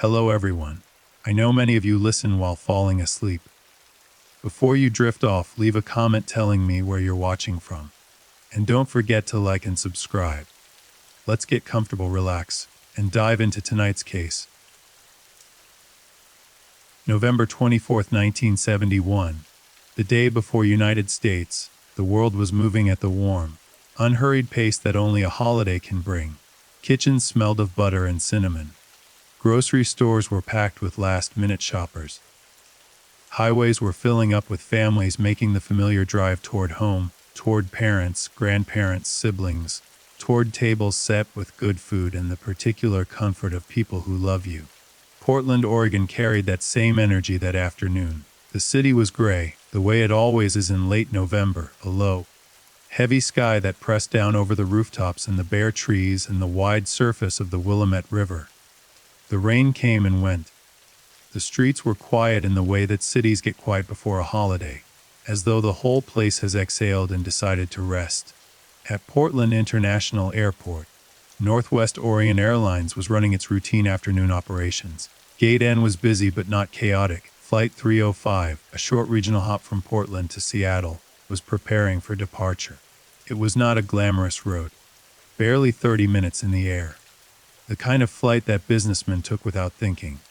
Hello everyone. I know many of you listen while falling asleep. Before you drift off, leave a comment telling me where you're watching from. And don't forget to like and subscribe. Let's get comfortable, relax, and dive into tonight's case. November 24th, 1971. The day before United States, the world was moving at the warm, unhurried pace that only a holiday can bring. Kitchens smelled of butter and cinnamon. Grocery stores were packed with last-minute shoppers. Highways were filling up with families making the familiar drive toward home, toward parents, grandparents, siblings, toward tables set with good food and the particular comfort of people who love you. Portland, Oregon carried that same energy that afternoon. The city was gray, the way it always is in late November, a low, heavy sky that pressed down over the rooftops and the bare trees and the wide surface of the Willamette River. The rain came and went. The streets were quiet in the way that cities get quiet before a holiday, as though the whole place has exhaled and decided to rest. At Portland International Airport, Northwest Orient Airlines was running its routine afternoon operations. Gate N was busy but not chaotic. Flight 305, a short regional hop from Portland to Seattle, was preparing for departure. It was not a glamorous road. Barely 30 minutes in the air. The kind of flight that businessmen took without thinking,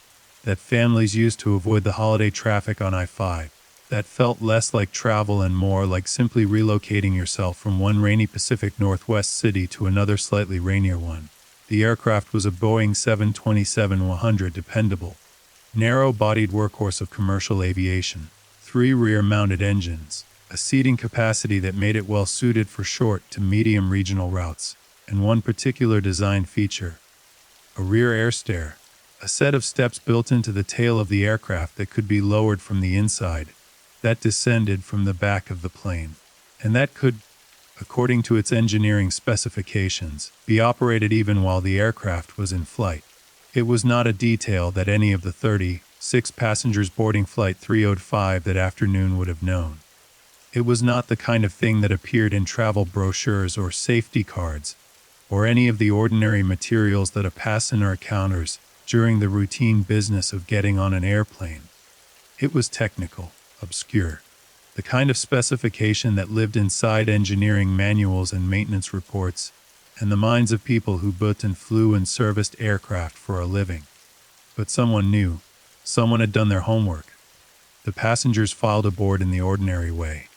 that families used to avoid the holiday traffic on I-5, that felt less like travel and more like simply relocating yourself from one rainy Pacific Northwest city to another slightly rainier one. The aircraft was a Boeing 727-100 dependable, narrow-bodied workhorse of commercial aviation, 3 rear-mounted engines, a seating capacity that made it well-suited for short to medium regional routes, and one particular design feature, a rear air stair, a set of steps built into the tail of the aircraft that could be lowered from the inside, that descended from the back of the plane, and that could, according to its engineering specifications, be operated even while the aircraft was in flight. It was not a detail that any of the 36 passengers boarding Flight 305 that afternoon would have known. It was not the kind of thing that appeared in travel brochures or safety cards, or any of the ordinary materials that a passenger encounters during the routine business of getting on an airplane. It was technical, obscure, the kind of specification that lived inside engineering manuals and maintenance reports, and the minds of people who built and flew and serviced aircraft for a living. But someone knew. Someone had done their homework. The passengers filed aboard in the ordinary way.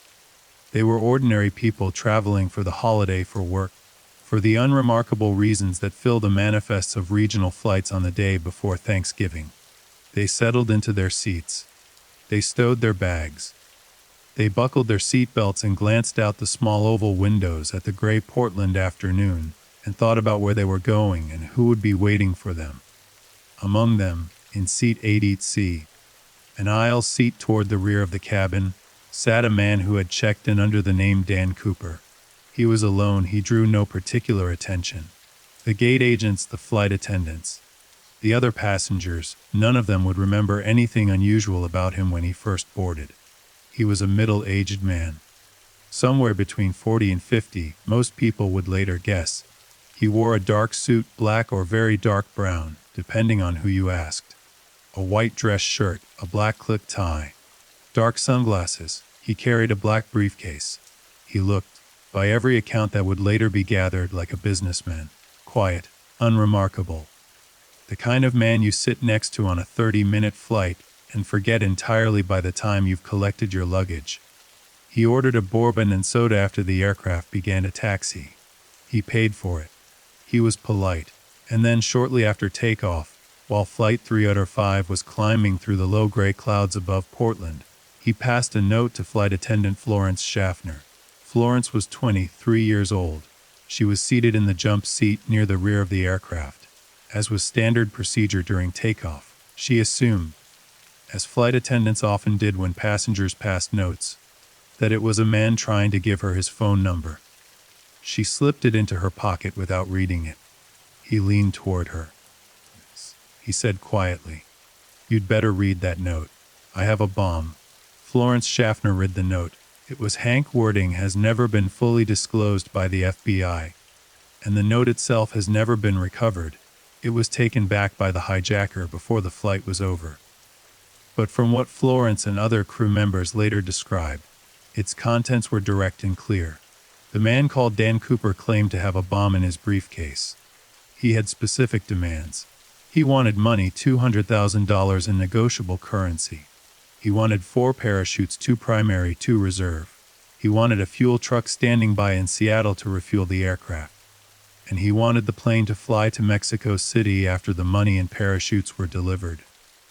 They were ordinary people traveling for the holiday for work, for the unremarkable reasons that fill the manifests of regional flights on the day before Thanksgiving. They settled into their seats. They stowed their bags. They buckled their seatbelts and glanced out the small oval windows at the gray Portland afternoon and thought about where they were going and who would be waiting for them. Among them, in seat 8C, an aisle seat toward the rear of the cabin, sat a man who had checked in under the name Dan Cooper. He was alone. He drew no particular attention. The gate agents, the flight attendants, the other passengers, none of them would remember anything unusual about him when he first boarded. He was a middle-aged man. Somewhere between 40 and 50, most people would later guess. He wore a dark suit, black or very dark brown, depending on who you asked. A white dress shirt, a black click tie, dark sunglasses. He carried a black briefcase. He looked, by every account that would later be gathered, like a businessman. Quiet, unremarkable. The kind of man you sit next to on a 30-minute flight and forget entirely by the time you've collected your luggage. He ordered a bourbon and soda after the aircraft began to taxi. He paid for it. He was polite. And then shortly after takeoff, while Flight 305 was climbing through the low gray clouds above Portland, he passed a note to flight attendant Florence Schaffner. Florence was 23 years old. She was seated in the jump seat near the rear of the aircraft. As was standard procedure during takeoff, she assumed, as flight attendants often did when passengers passed notes, that it was a man trying to give her his phone number. She slipped it into her pocket without reading it. He leaned toward her. He said quietly, "You'd better read that note. I have a bomb." Florence Schaffner read the note. It was Hank wording has never been fully disclosed by the FBI, and the note itself has never been recovered. It was taken back by the hijacker before the flight was over. But from what Florence and other crew members later described, its contents were direct and clear. The man called Dan Cooper claimed to have a bomb in his briefcase. He had specific demands. He wanted money, $200,000 in negotiable currency. He wanted 4 parachutes, 2 primary, 2 reserve. He wanted a fuel truck standing by in Seattle to refuel the aircraft. And he wanted the plane to fly to Mexico City after the money and parachutes were delivered.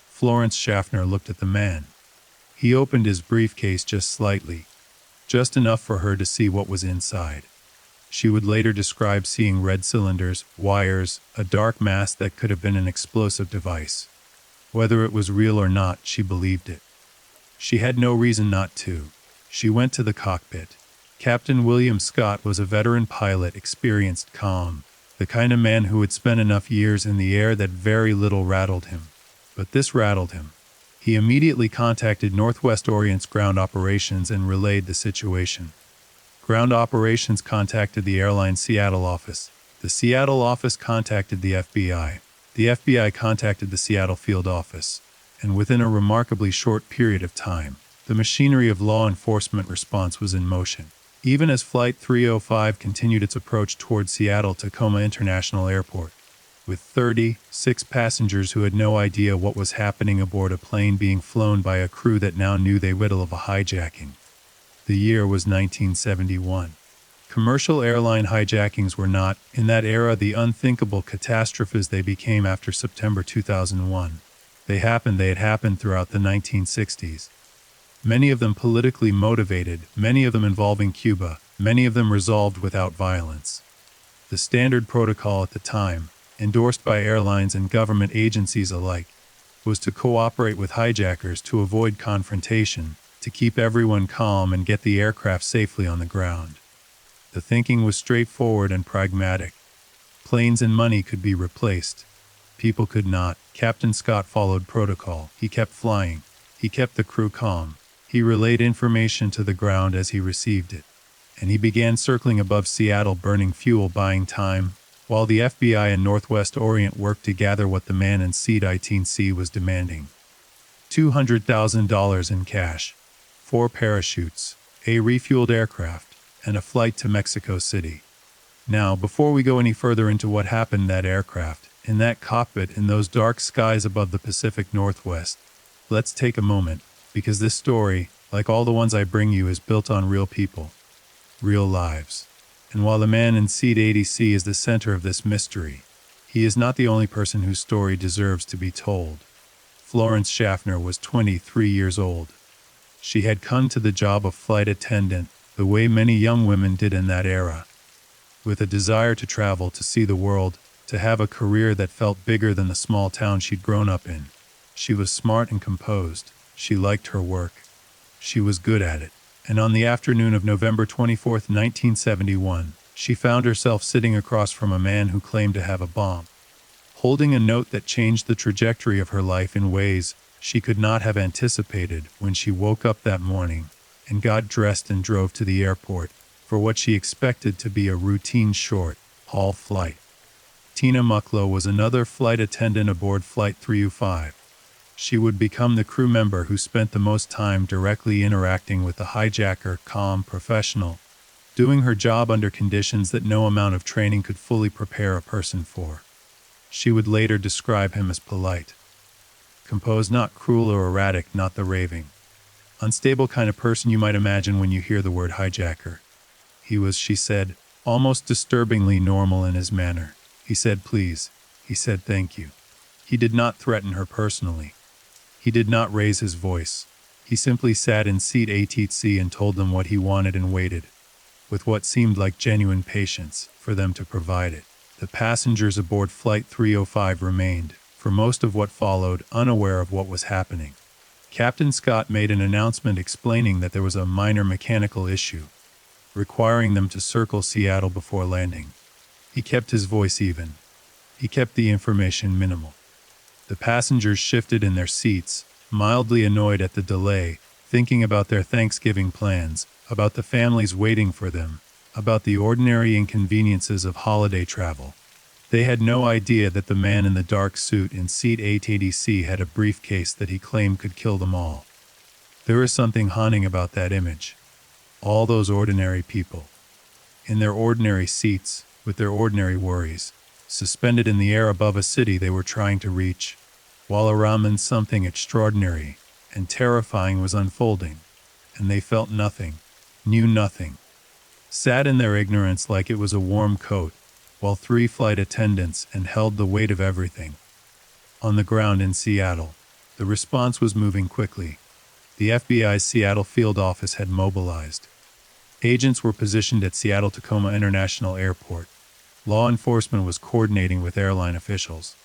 Florence Schaffner looked at the man. He opened his briefcase just slightly, just enough for her to see what was inside. She would later describe seeing red cylinders, wires, a dark mass that could have been an explosive device. Whether it was real or not, she believed it. She had no reason not to. She went to the cockpit. Captain William Scott was a veteran pilot, experienced, calm, the kind of man who had spent enough years in the air that very little rattled him. But this rattled him. He immediately contacted Northwest Orient's ground operations and relayed the situation. Ground operations contacted the airline Seattle office. The Seattle office contacted the FBI. The FBI contacted the Seattle field office. And within a remarkably short period of time, the machinery of law enforcement response was in motion. Even as Flight 305 continued its approach toward Seattle-Tacoma International Airport, with 36 passengers who had no idea what was happening aboard a plane being flown by a crew that now knew they whittle of a hijacking. The year was 1971. Commercial airline hijackings were not, in that era, the unthinkable catastrophes they became after September 2001. They had happened throughout the 1960s. Many of them politically motivated, many of them involving Cuba, many of them resolved without violence. The standard protocol at the time, endorsed by airlines and government agencies alike, was to cooperate with hijackers to avoid confrontation, to keep everyone calm and get the aircraft safely on the ground. The thinking was straightforward and pragmatic. Planes and money could be replaced. People could not. Captain Scott followed protocol. He kept flying. He kept the crew calm. He relayed information to the ground as he received it. And he began circling above Seattle, burning fuel, buying time, while the FBI and Northwest Orient worked to gather what the man in Seat 18C was demanding. $200,000 in cash, 4 parachutes, a refueled aircraft, and a flight to Mexico City. Now, before we go any further into what happened in that aircraft, in that cockpit, in those dark skies above the Pacific Northwest, let's take a moment, because this story, like all the ones I bring you, is built on real people, real lives. And while the man in Seat 80C is the center of this mystery, he is not the only person whose story deserves to be told. Florence Schaffner was 23 years old. She had come to the job of flight attendant the way many young women did in that era, with a desire to travel, to see the world, to have a career that felt bigger than the small town she'd grown up in. She was smart and composed. She liked her work. She was good at it. And on the afternoon of November 24, 1971, she found herself sitting across from a man who claimed to have a bomb, holding a note that changed the trajectory of her life in ways she could not have anticipated when she woke up that morning and got dressed and drove to the airport for what she expected to be a routine short-haul flight. Tina Mucklow was another flight attendant aboard Flight 305. She would become the crew member who spent the most time directly interacting with the hijacker, calm, professional, doing her job under conditions that no amount of training could fully prepare a person for. She would later describe him as polite, composed, not cruel or erratic, not the raving, unstable kind of person you might imagine when you hear the word hijacker. He was, she said, almost disturbingly normal in his manner. He said please. He said thank you. He did not threaten her personally. He did not raise his voice. He simply sat in Seat 18C and told them what he wanted and waited, with what seemed like genuine patience, for them to provide it. The passengers aboard Flight 305 remained, for most of what followed, unaware of what was happening. Captain Scott made an announcement explaining that there was a minor mechanical issue, requiring them to circle Seattle before landing. He kept his voice even. He kept the information minimal. The passengers shifted in their seats, mildly annoyed at the delay, thinking about their Thanksgiving plans, about the families waiting for them, about the ordinary inconveniences of holiday travel. They had no idea that the man in the dark suit in seat 880C had a briefcase that he claimed could kill them all. There is something haunting about that image. All those ordinary people, in their ordinary seats, with their ordinary worries, suspended in the air above a city they were trying to reach, while around them something extraordinary and terrifying was unfolding, and they felt nothing, knew nothing, sat in their ignorance like it was a warm coat, while 3 flight attendants and held the weight of everything. On the ground in Seattle, the response was moving quickly. The FBI's Seattle field office had mobilized. Agents were positioned at Seattle-Tacoma International Airport. Law enforcement was coordinating with airline officials.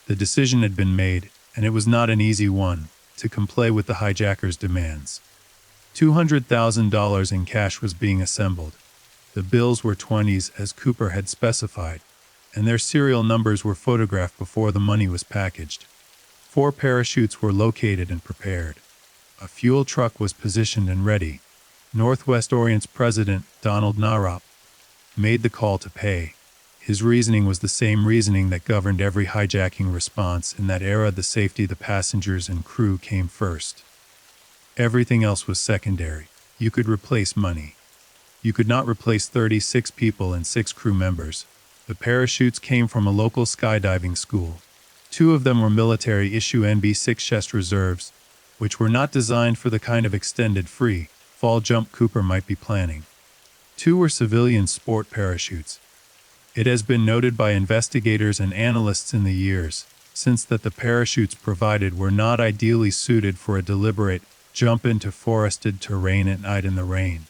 The decision had been made, and it was not an easy one, to comply with the hijackers' demands. $200,000 in cash was being assembled. The bills were 20s as Cooper had specified, and their serial numbers were photographed before the money was packaged. 4 parachutes were located and prepared. A fuel truck was positioned and ready. Northwest Orient's president, Donald Narop, made the call to pay. His reasoning was the same reasoning that governed every hijacking response in that era. The safety of the passengers and crew came first. Everything else was secondary. You could replace money. You could not replace 36 people and 6 crew members. The parachutes came from a local skydiving school. 2 of them were military-issue NB-6 chest reserves, which were not designed for the kind of extended free fall jump Cooper might be planning. 2 were civilian sport parachutes. It has been noted by investigators and analysts in the years since that the parachutes provided were not ideally suited for a deliberate jump into forested terrain at night in the rain.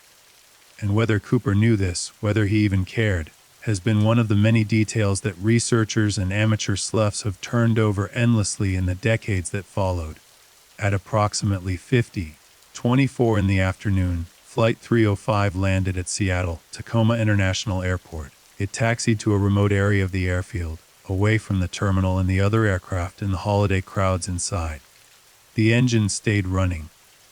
And whether Cooper knew this, whether he even cared, has been one of the many details that researchers and amateur sloughs have turned over endlessly in the decades that followed. At approximately 50:24 in the afternoon, Flight 305 landed at Seattle-Tacoma International Airport. It taxied to a remote area of the airfield, away from the terminal and the other aircraft and the holiday crowds inside. The engine stayed running.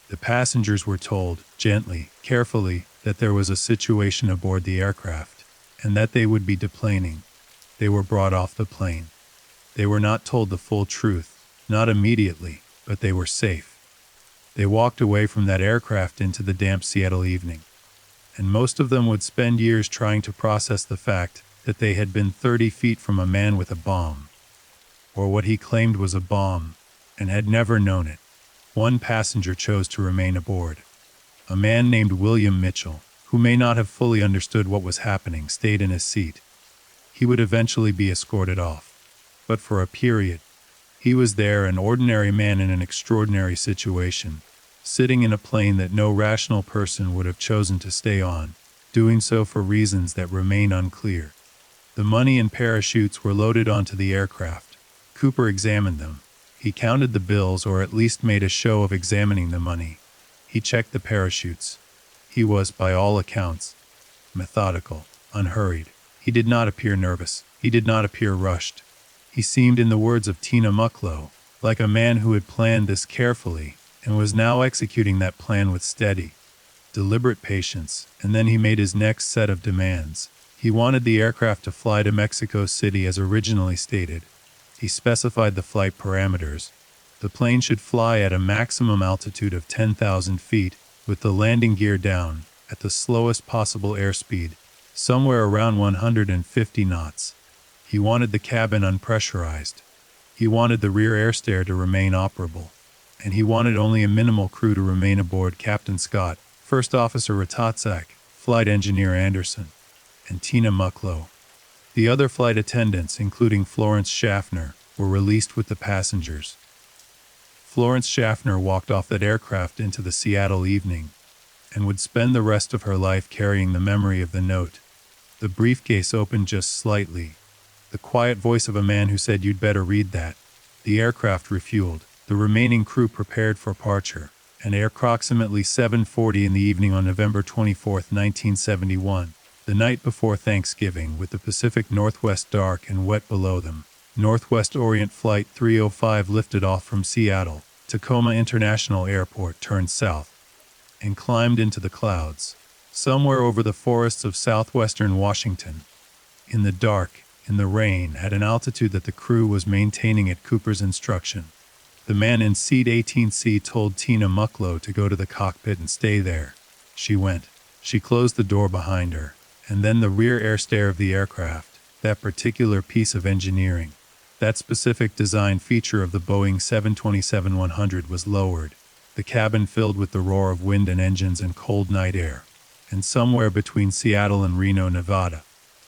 The passengers were told, gently, carefully, that there was a situation aboard the aircraft, and that they would be deplaning. They were brought off the plane. They were not told the full truth, not immediately, but they were safe. They walked away from that aircraft into the damp Seattle evening, and most of them would spend years trying to process the fact that they had been 30 feet from a man with a bomb, or what he claimed was a bomb, and had never known it. One passenger chose to remain aboard. A man named William Mitchell, who may not have fully understood what was happening, stayed in his seat. He would eventually be escorted off. But for a period, he was there, an ordinary man in an extraordinary situation, sitting in a plane that no rational person would have chosen to stay on, doing so for reasons that remain unclear. The money and parachutes were loaded onto the aircraft. Cooper examined them. He counted the bills, or at least made a show of examining the money. He checked the parachutes. He was, by all accounts, methodical, unhurried. He did not appear nervous. He did not appear rushed. He seemed, in the words of Tina Mucklow, like a man who had planned this carefully and was now executing that plan with steady, deliberate patience. And then he made his next set of demands. He wanted the aircraft to fly to Mexico City as originally stated. He specified the flight parameters. The plane should fly at a maximum altitude of 10,000 feet, with the landing gear down, at the slowest possible airspeed, somewhere around 150 knots. He wanted the cabin unpressurized. He wanted the rear air stair to remain operable. And he wanted only a minimal crew to remain aboard: Captain Scott, First Officer Ratotsak, Flight Engineer Anderson, and Tina Mucklow. The other flight attendants, including Florence Schaffner, were released with the passengers. Florence Schaffner walked off that aircraft into the Seattle evening, and would spend the rest of her life carrying the memory of the note. The briefcase opened just slightly. The quiet voice of a man who said, "You'd better read that." The aircraft refueled. The remaining crew prepared for departure, and at approximately 7:40 in the evening on November 24, 1971, the night before Thanksgiving, with the Pacific Northwest dark and wet below them, Northwest Orient Flight 305 lifted off from Seattle-Tacoma International Airport, turned south, and climbed into the clouds, somewhere over the forests of southwestern Washington. In the dark, in the rain, at an altitude that the crew was maintaining at Cooper's instruction. The man in seat 18C told Tina Mucklow to go to the cockpit and stay there. She went. She closed the door behind her, and then the rear air stair of the aircraft, that particular piece of engineering, that specific design feature of the Boeing 727-100 was lowered, the cabin filled with the roar of wind and engines and cold night air. And somewhere between Seattle and Reno, Nevada,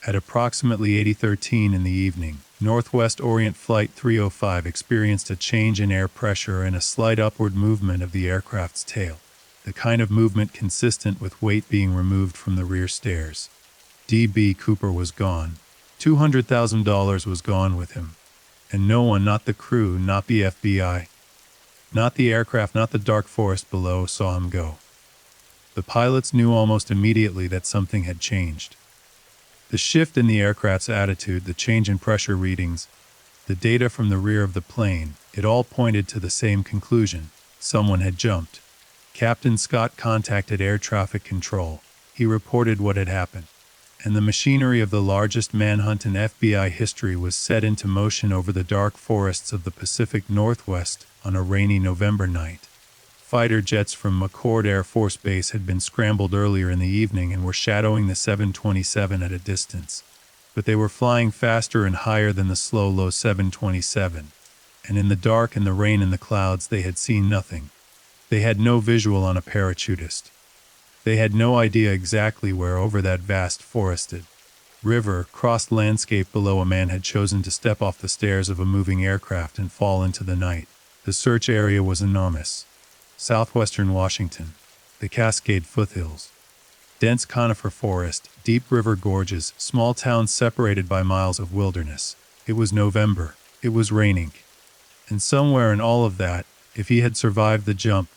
at approximately 8:13 in the evening, Northwest Orient Flight 305 experienced a change in air pressure and a slight upward movement of the aircraft's tail, the kind of movement consistent with weight being removed from the rear stairs. D.B. Cooper was gone. $200,000 was gone with him. And no one, not the crew, not the FBI, not the aircraft, not the dark forest below, saw him go. The pilots knew almost immediately that something had changed. The shift in the aircraft's attitude, the change in pressure readings, the data from the rear of the plane, it all pointed to the same conclusion. Someone had jumped. Captain Scott contacted air traffic control. He reported what had happened, and the machinery of the largest manhunt in FBI history was set into motion over the dark forests of the Pacific Northwest on a rainy November night. Fighter jets from McChord Air Force Base had been scrambled earlier in the evening and were shadowing the 727 at a distance, but they were flying faster and higher than the slow low 727, and in the dark and the rain and the clouds they had seen nothing. They had no visual on a parachutist. They had no idea exactly where over that vast forested, river-crossed landscape below a man had chosen to step off the stairs of a moving aircraft and fall into the night. The search area was enormous. Southwestern Washington, the Cascade foothills, dense conifer forest, deep river gorges, small towns separated by miles of wilderness. It was November. It was raining. And somewhere in all of that, if he had survived the jump,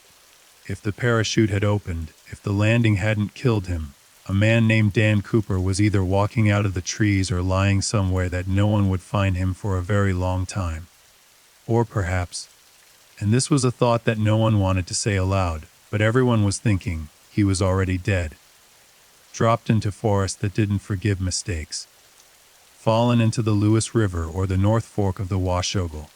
if the parachute had opened, if the landing hadn't killed him, a man named Dan Cooper was either walking out of the trees or lying somewhere that no one would find him for a very long time. Or perhaps, and this was a thought that no one wanted to say aloud, but everyone was thinking, he was already dead. Dropped into forest that didn't forgive mistakes. Fallen into the Lewis River or the North Fork of the Washougal.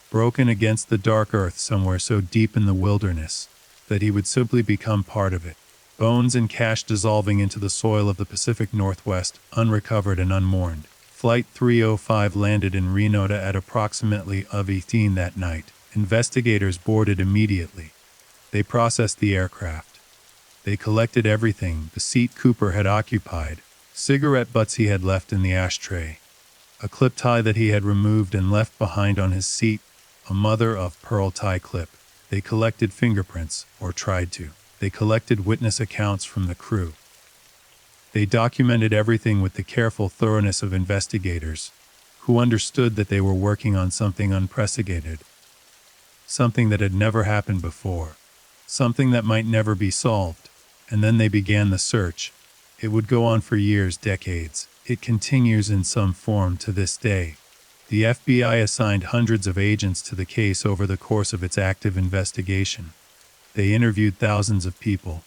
Broken against the dark earth somewhere so deep in the wilderness that he would simply become part of it. Bones and cash dissolving into the soil of the Pacific Northwest, unrecovered and unmourned. Flight 305 landed in Reno at approximately 8:18 that night. Investigators boarded immediately. They processed the aircraft. They collected everything: the seat Cooper had occupied, cigarette butts he had left in the ashtray, a clip tie that he had removed and left behind on his seat, a mother-of-pearl tie clip. They collected fingerprints, or tried to. They collected witness accounts from the crew. They documented everything with the careful thoroughness of investigators, who understood that they were working on something unprecedented. Something that had never happened before. Something that might never be solved. And then they began the search. It would go on for years, decades. It continues in some form to this day. The FBI assigned hundreds of agents to the case over the course of its active investigation. They interviewed thousands of people.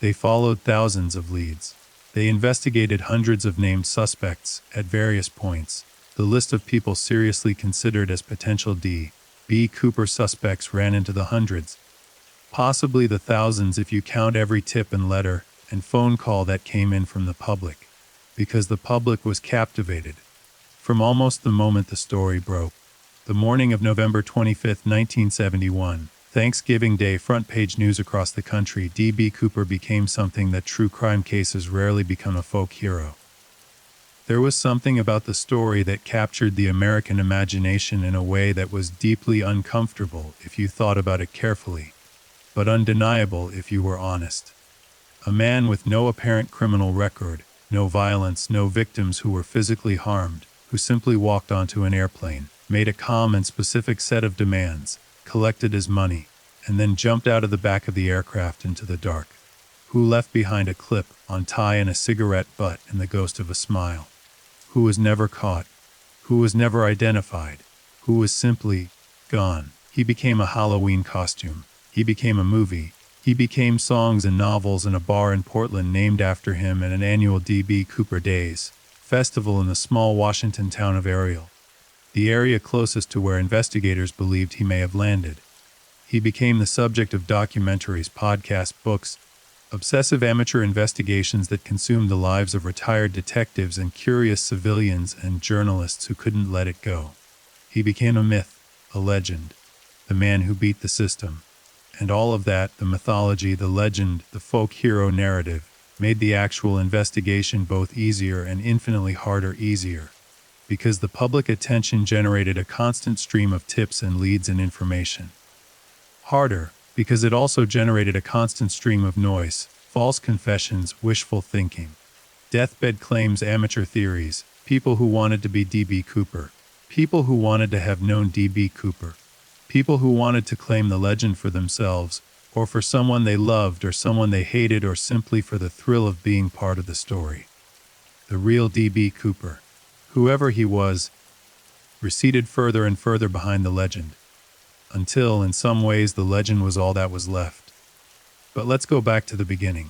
They followed thousands of leads. They investigated hundreds of named suspects at various points. The list of people seriously considered as potential D.B. Cooper suspects ran into the hundreds, possibly the thousands if you count every tip and letter and phone call that came in from the public, because the public was captivated. From almost the moment the story broke, the morning of November 25, 1971, Thanksgiving Day, front-page news across the country, D.B. Cooper became something that true crime cases rarely become: a folk hero. There was something about the story that captured the American imagination in a way that was deeply uncomfortable if you thought about it carefully, but undeniable if you were honest. A man with no apparent criminal record, no violence, no victims who were physically harmed, who simply walked onto an airplane, made a calm and specific set of demands, collected his money, and then jumped out of the back of the aircraft into the dark. Who left behind a clip on tie and a cigarette butt and the ghost of a smile. Who was never caught. Who was never identified. Who was simply gone. He became a Halloween costume. He became a movie. He became songs and novels and a bar in Portland named after him and an annual D.B. Cooper Days festival in the small Washington town of Ariel, the area closest to where investigators believed he may have landed. He became the subject of documentaries, podcasts, books, obsessive amateur investigations that consumed the lives of retired detectives and curious civilians and journalists who couldn't let it go. He became a myth, a legend, the man who beat the system. And all of that, the mythology, the legend, the folk hero narrative, made the actual investigation both easier and infinitely harder. Easier, because the public attention generated a constant stream of tips and leads and information. Harder, because it also generated a constant stream of noise, false confessions, wishful thinking, deathbed claims, amateur theories, people who wanted to be D.B. Cooper, people who wanted to have known D.B. Cooper, people who wanted to claim the legend for themselves, or for someone they loved or someone they hated, or simply for the thrill of being part of the story. The real D.B. Cooper, whoever he was, receded further and further behind the legend, until, in some ways, the legend was all that was left. But let's go back to the beginning.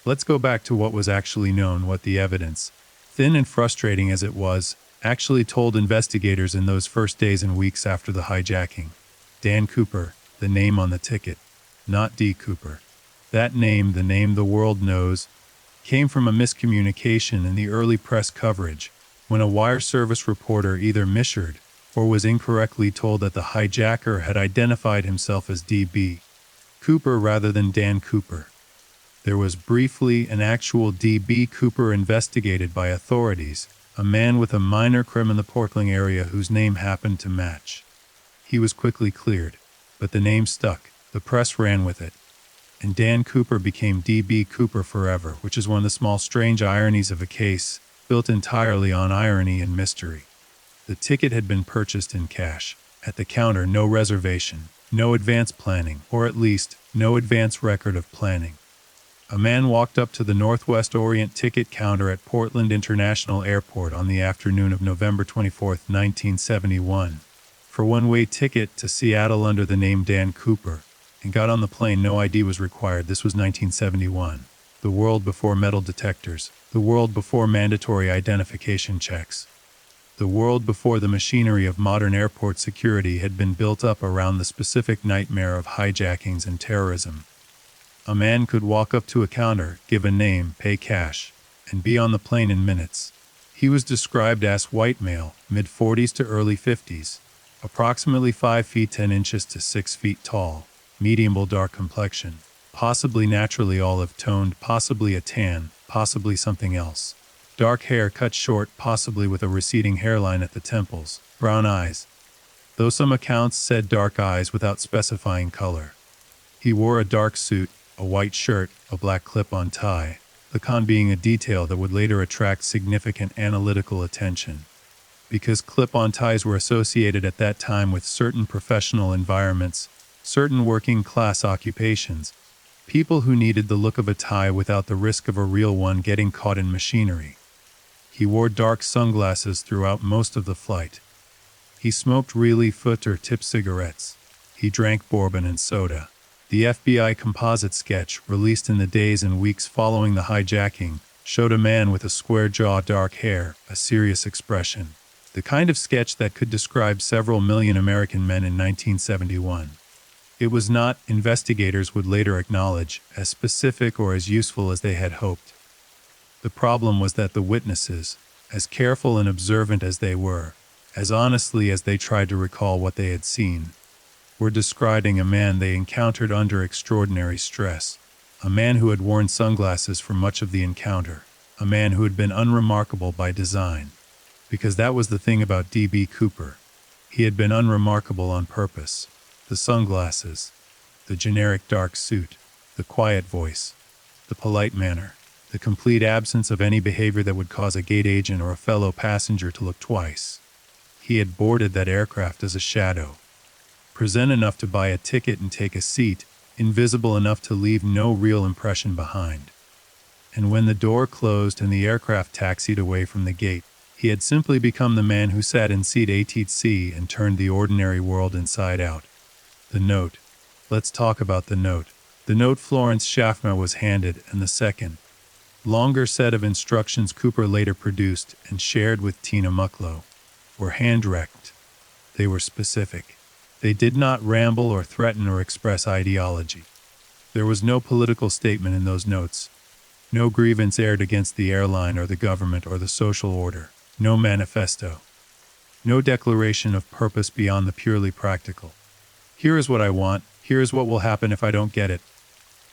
Let's go back to what was actually known, what the evidence, thin and frustrating as it was, actually told investigators in those first days and weeks after the hijacking. Dan Cooper, the name on the ticket, not D. Cooper. That name, the name the world knows, came from a miscommunication in the early press coverage, when a wire service reporter either misheard or was incorrectly told that the hijacker had identified himself as D.B. Cooper rather than Dan Cooper. There was briefly an actual D.B. Cooper investigated by authorities, a man with a minor crime in the Portland area whose name happened to match. He was quickly cleared, but the name stuck, the press ran with it, and Dan Cooper became D.B. Cooper forever, which is one of the small strange ironies of a case built entirely on irony and mystery. The ticket had been purchased in cash, at the counter, no reservation, no advance planning, or at least, no advance record of planning. A man walked up to the Northwest Orient ticket counter at Portland International Airport on the afternoon of November 24, 1971, for a one-way ticket to Seattle under the name Dan Cooper, and got on the plane. No ID was required. This was 1971. The world before metal detectors, the world before mandatory identification checks. The world before the machinery of modern airport security had been built up around the specific nightmare of hijackings and terrorism. A man could walk up to a counter, give a name, pay cash, and be on the plane in minutes. He was described as white male, mid-40s to early 50s, approximately 5 feet 10 inches to 6 feet tall, medium dark complexion, possibly naturally olive-toned, possibly a tan, possibly something else. Dark hair cut short, possibly with a receding hairline at the temples, brown eyes, though some accounts said dark eyes without specifying color. He wore a dark suit, a white shirt, a black clip-on tie, the con being a detail that would later attract significant analytical attention. Because clip-on ties were associated at that time with certain professional environments, certain working-class occupations, people who needed the look of a tie without the risk of a real one getting caught in machinery. He wore dark sunglasses throughout most of the flight. He smoked really foot or tip cigarettes. He drank bourbon and soda. The FBI composite sketch, released in the days and weeks following the hijacking, showed a man with a square jaw, dark hair, a serious expression. The kind of sketch that could describe several million American men in 1971. It was not, investigators would later acknowledge, as specific or as useful as they had hoped. The problem was that the witnesses, as careful and observant as they were, as honestly as they tried to recall what they had seen, were describing a man they encountered under extraordinary stress, a man who had worn sunglasses for much of the encounter, a man who had been unremarkable by design. Because that was the thing about D.B. Cooper. He had been unremarkable on purpose. The sunglasses, the generic dark suit, the quiet voice, the polite manner, the complete absence of any behavior that would cause a gate agent or a fellow passenger to look twice. He had boarded that aircraft as a shadow, present enough to buy a ticket and take a seat, invisible enough to leave no real impression behind. And when the door closed and the aircraft taxied away from the gate, he had simply become the man who sat in seat ATC and turned the ordinary world inside out. The note. Let's talk about the note. The note Florence Schaffner was handed, and the second, longer set of instructions Cooper later produced and shared with Tina Mucklow were hand-wrecked. They were specific. They did not ramble or threaten or express ideology. There was no political statement in those notes. No grievance aired against the airline or the government or the social order. No manifesto. No declaration of purpose beyond the purely practical. Here is what I want. Here is what will happen if I don't get it.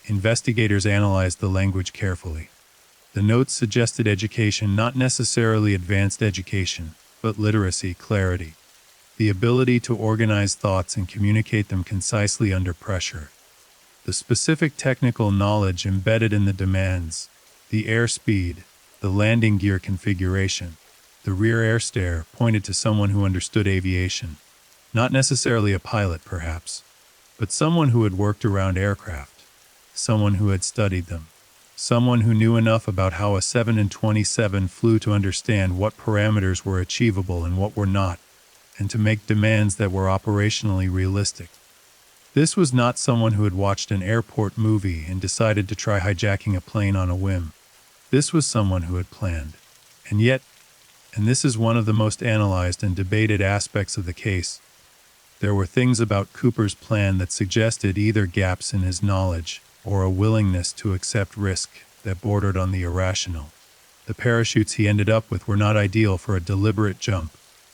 Investigators analyzed the language carefully. The notes suggested education, not necessarily advanced education, but literacy, clarity, the ability to organize thoughts and communicate them concisely under pressure. The specific technical knowledge embedded in the demands, the airspeed, the landing gear configuration, the rear air stair pointed to someone who understood aviation. Not necessarily a pilot, perhaps, but someone who had worked around aircraft, someone who had studied them, someone who knew enough about how a 727 flew to understand what parameters were achievable and what were not, and to make demands that were operationally realistic. This was not someone who had watched an airport movie and decided to try hijacking a plane on a whim. This was someone who had planned. And yet, and this is one of the most analyzed and debated aspects of the case, there were things about Cooper's plan that suggested either gaps in his knowledge or a willingness to accept risk that bordered on the irrational. The parachutes he ended up with were not ideal for a deliberate jump.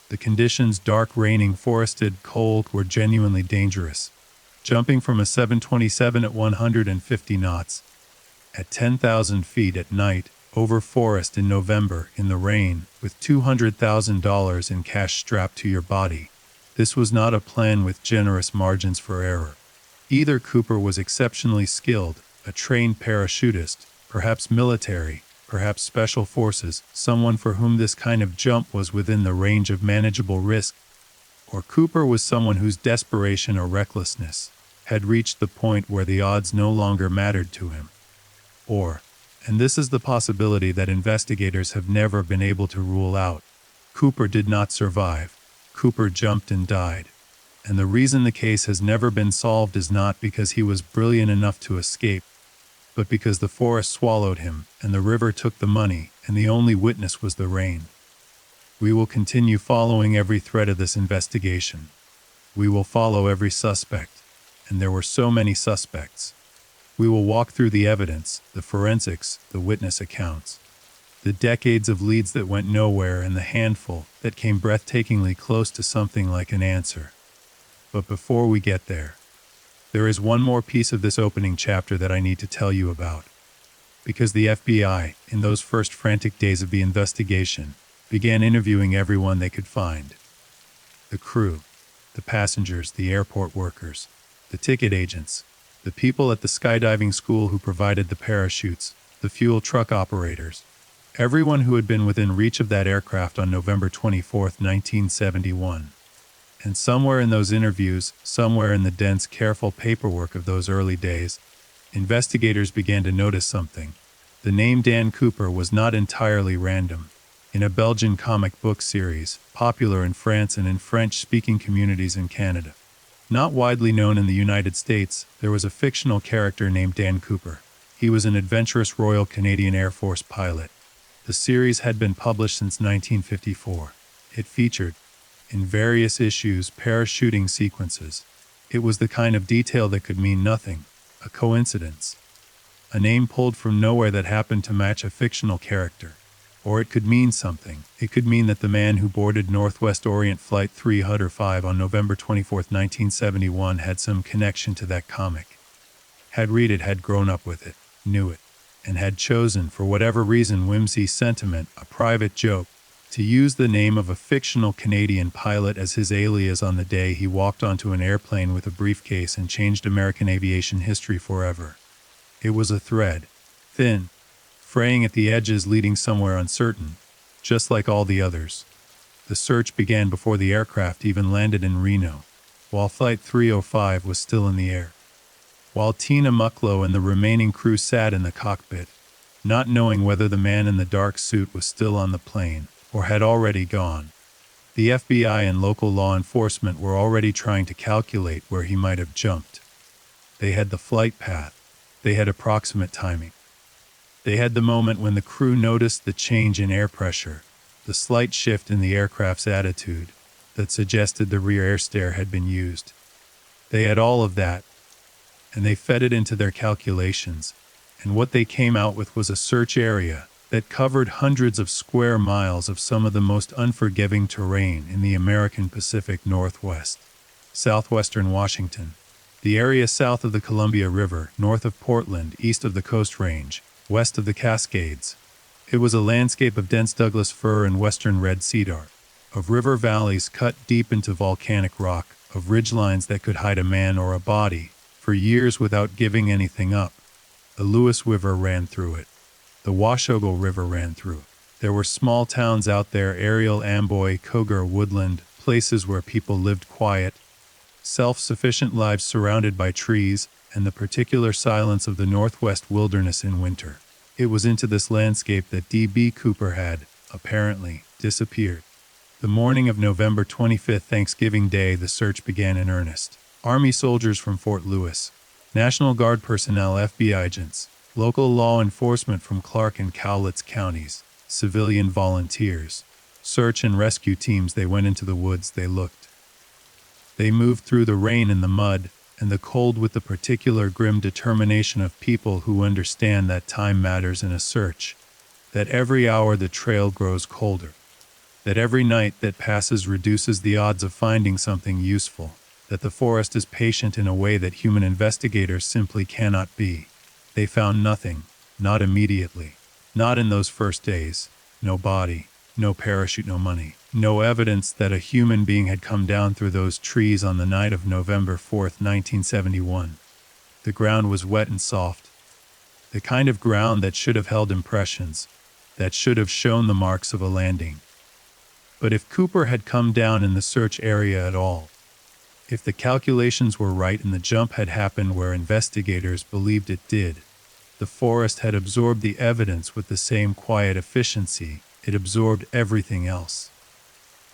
The conditions, dark, raining, forested, cold, were genuinely dangerous. Jumping from a 727 at 150 knots, at 10,000 feet at night, over forest in November, in the rain, with $200,000 in cash strapped to your body. This was not a plan with generous margins for error. Either Cooper was exceptionally skilled, a trained parachutist, perhaps military, perhaps special forces, someone for whom this kind of jump was within the range of manageable risk, or Cooper was someone whose desperation or recklessness had reached the point where the odds no longer mattered to him. Or, and this is the possibility that investigators have never been able to rule out, Cooper did not survive. Cooper jumped and died. And the reason the case has never been solved is not because he was brilliant enough to escape, but because the forest swallowed him, and the river took the money, and the only witness was the rain. We will continue following every thread of this investigation. We will follow every suspect, and there were so many suspects. We will walk through the evidence, the forensics, the witness accounts, the decades of leads that went nowhere and the handful that came breathtakingly close to something like an answer. But before we get there is one more piece of this opening chapter that I need to tell you about. Because the FBI, in those first frantic days of the investigation, began interviewing everyone they could find. The crew, the passengers, the airport workers, the ticket agents, the people at the skydiving school who provided the parachutes, the fuel truck operators, everyone who had been within reach of that aircraft on November 24, 1971. And somewhere in those interviews, somewhere in the dense, careful paperwork of those early days, investigators began to notice something. The name Dan Cooper was not entirely random. In a Belgian comic book series, popular in France and in French-speaking communities in Canada. Not widely known in the United States, there was a fictional character named Dan Cooper. He was an adventurous Royal Canadian Air Force pilot. The series had been published since 1954. It featured, in various issues, parachuting sequences. It was the kind of detail that could mean nothing, a coincidence, a name pulled from nowhere that happened to match a fictional character. Or it could mean something. It could mean that the man who boarded Northwest Orient Flight 305 on November 24, 1971 had some connection to that comic. Had read it, had grown up with it, knew it, and had chosen, for whatever reason, whimsy, sentiment, a private joke, to use the name of a fictional Canadian pilot as his alias on the day he walked onto an airplane with a briefcase and changed American aviation history forever. It was a thread, thin, fraying at the edges, leading somewhere uncertain, just like all the others. The search began before the aircraft even landed in Reno, while Flight 305 was still in the air. While Tina Mucklow and the remaining crew sat in the cockpit, not knowing whether the man in the dark suit was still on the plane or had already gone. The FBI and local law enforcement were already trying to calculate where he might have jumped. They had the flight path. They had approximate timing. They had the moment when the crew noticed the change in air pressure, the slight shift in the aircraft's attitude that suggested the rear air stair had been used. They had all of that, and they fed it into their calculations, and what they came out with was a search area that covered hundreds of square miles of some of the most unforgiving terrain in the American Pacific Northwest. Southwestern Washington, the area south of the Columbia River, north of Portland, east of the Coast Range, west of the Cascades. It was a landscape of dense Douglas fir and western red cedar, of river valleys cut deep into volcanic rock, of ridgelines that could hide a man or a body for years without giving anything up. The Lewis River ran through it. The Washougal River ran through it. There were small towns out there, Ariel, Amboy, Cogar, Woodland, places where people lived quiet, self-sufficient lives surrounded by trees and the particular silence of the Northwest wilderness in winter. It was into this landscape that D.B. Cooper had, apparently, disappeared. The morning of November 25th, Thanksgiving Day, the search began in earnest. Army soldiers from Fort Lewis, National Guard personnel, FBI agents, local law enforcement from Clark and Cowlitz counties, civilian volunteers, search and rescue teams. They went into the woods, they looked. They moved through the rain and the mud and the cold with the particular grim determination of people who understand that time matters in a search, that every hour the trail grows colder, that every night that passes reduces the odds of finding something useful, that the forest is patient in a way that human investigators simply cannot be. They found nothing, not immediately, not in those first days. No body, no parachute, no money, no evidence that a human being had come down through those trees on the night of November 4th, 1971. The ground was wet and soft, the kind of ground that should have held impressions, that should have shown the marks of a landing. But if Cooper had come down in the search area at all, if the calculations were right and the jump had happened where investigators believed it did, the forest had absorbed the evidence with the same quiet efficiency it absorbed everything else.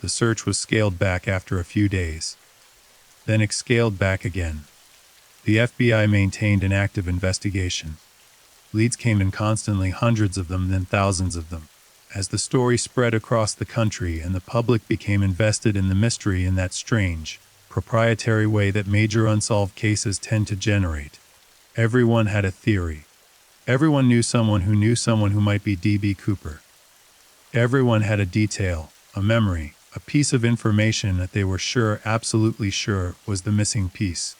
The search was scaled back after a few days, then it scaled back again. The FBI maintained an active investigation. Leads came in constantly, hundreds of them, then thousands of them. As the story spread across the country and the public became invested in the mystery in that strange, proprietary way that major unsolved cases tend to generate, everyone had a theory. Everyone knew someone who might be D.B. Cooper. Everyone had a detail, a memory, a piece of information that they were sure, absolutely sure, was the missing piece.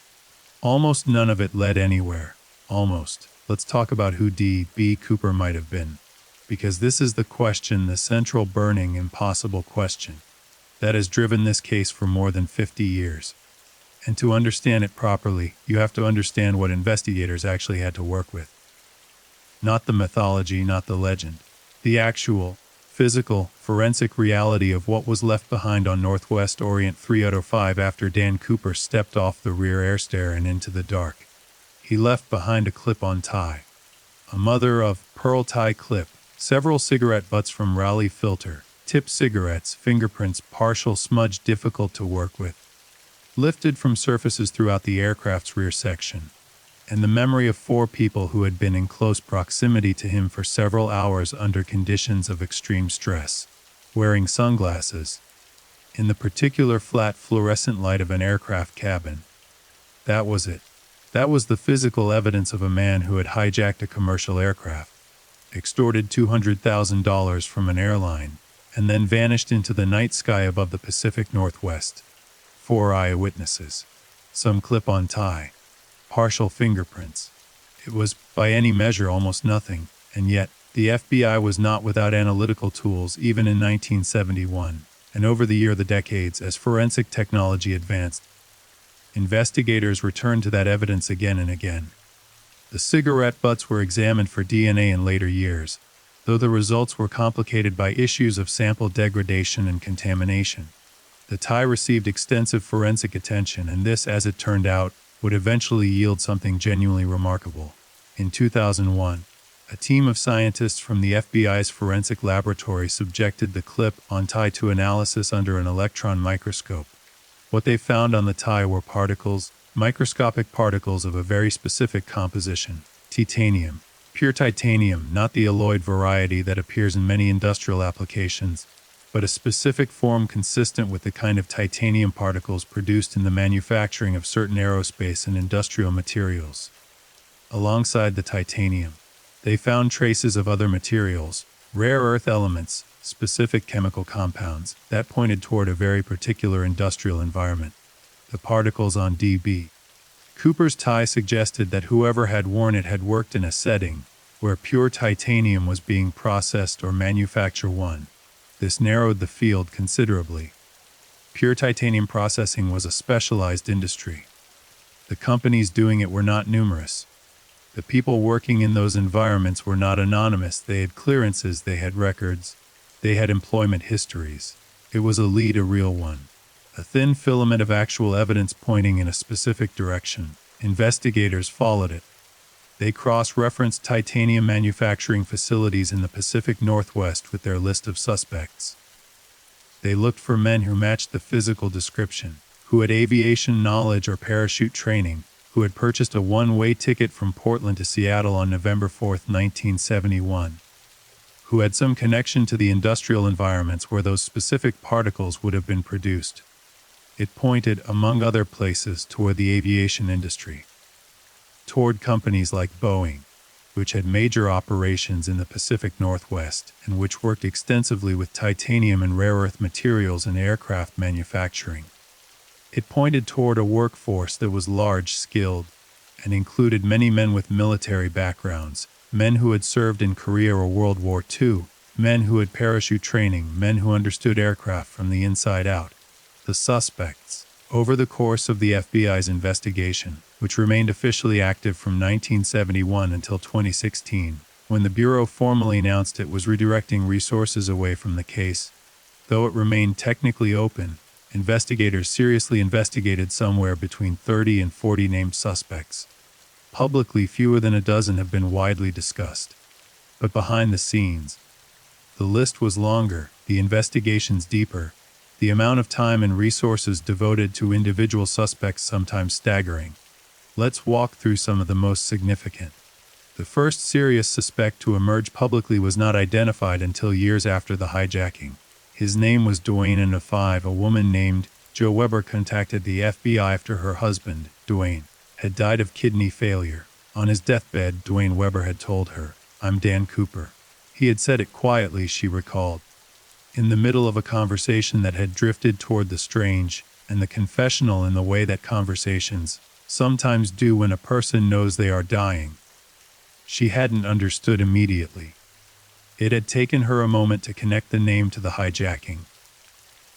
Almost none of it led anywhere. Almost. Let's talk about who D.B. Cooper might have been. Because this is the question, the central burning, impossible question, that has driven this case for more than 50 years. And to understand it properly, you have to understand what investigators actually had to work with. Not the mythology, not the legend. The actual, physical, forensic reality of what was left behind on Northwest Orient 305 after Dan Cooper stepped off the rear air stair and into the dark. He left behind a clip-on tie, a mother-of-pearl tie clip, several cigarette butts from Raleigh filter, tipped cigarettes, fingerprints, partial smudge, difficult to work with, lifted from surfaces throughout the aircraft's rear section, and the memory of 4 people who had been in close proximity to him for several hours under conditions of extreme stress, wearing sunglasses, in the particular flat fluorescent light of an aircraft cabin. That was it. That was the physical evidence of a man who had hijacked a commercial aircraft, extorted $200,000 from an airline, and then vanished into the night sky above the Pacific Northwest. 4 eyewitnesses. Some clip-on tie. Partial fingerprints. It was, by any measure, almost nothing, and yet, the FBI was not without analytical tools even in 1971, and over the decades as forensic technology advanced. Investigators returned to that evidence again and again. The cigarette butts were examined for DNA in later years, though the results were complicated by issues of sample degradation and contamination. The tie received extensive forensic attention, and this, as it turned out, would eventually yield something genuinely remarkable. In 2001, a team of scientists from the FBI's forensic laboratory subjected the clip-on tie to analysis under an electron microscope. What they found on the tie were particles, microscopic particles of a very specific composition, titanium, pure titanium, not the alloyed variety that appears in many industrial applications, but a specific form consistent with the kind of titanium particles produced in the manufacturing of certain aerospace and industrial materials. Alongside the titanium, they found traces of other materials, rare earth elements, specific chemical compounds that pointed toward a very particular industrial environment. The particles on D.B. Cooper's tie suggested that whoever had worn it had worked in a setting where pure titanium was being processed or manufactured. This narrowed the field considerably. Pure titanium processing was a specialized industry. The companies doing it were not numerous. The people working in those environments were not anonymous. They had clearances, they had records, they had employment histories. It was a lead, a real one. A thin filament of actual evidence pointing in a specific direction. Investigators followed it. They cross-referenced titanium manufacturing facilities in the Pacific Northwest with their list of suspects. They looked for men who matched the physical description, who had aviation knowledge or parachute training, who had purchased a one-way ticket from Portland to Seattle on November 4, 1971, who had some connection to the industrial environments where those specific particles would have been produced. It pointed, among other places, toward the aviation industry, toward companies like Boeing, which had major operations in the Pacific Northwest and which worked extensively with titanium and rare earth materials in aircraft manufacturing. It pointed toward a workforce that was large, skilled, and included many men with military backgrounds, men who had served in Korea or World War II, men who had parachute training, men who understood aircraft from the inside out. The suspects, over the course of the FBI's investigation, which remained officially active from 1971 until 2016, when the Bureau formally announced it was redirecting resources away from the case. Though it remained technically open, investigators seriously investigated somewhere between 30 and 40 named suspects. Publicly, fewer than a dozen have been widely discussed. But behind the scenes, the list was longer, the investigations deeper, the amount of time and resources devoted to individual suspects sometimes staggering. Let's walk through some of the most significant. The first serious suspect to emerge publicly was not identified until years after the hijacking. His name was Duane N. A woman named Jo Weber contacted the FBI after her husband, Duane, had died of kidney failure. On his deathbed, Duane Weber had told her, "I'm Dan Cooper." He had said it quietly, she recalled, in the middle of a conversation that had drifted toward the strange and the confessional in the way that conversations sometimes do when a person knows they are dying. She hadn't understood immediately. It had taken her a moment to connect the name to the hijacking.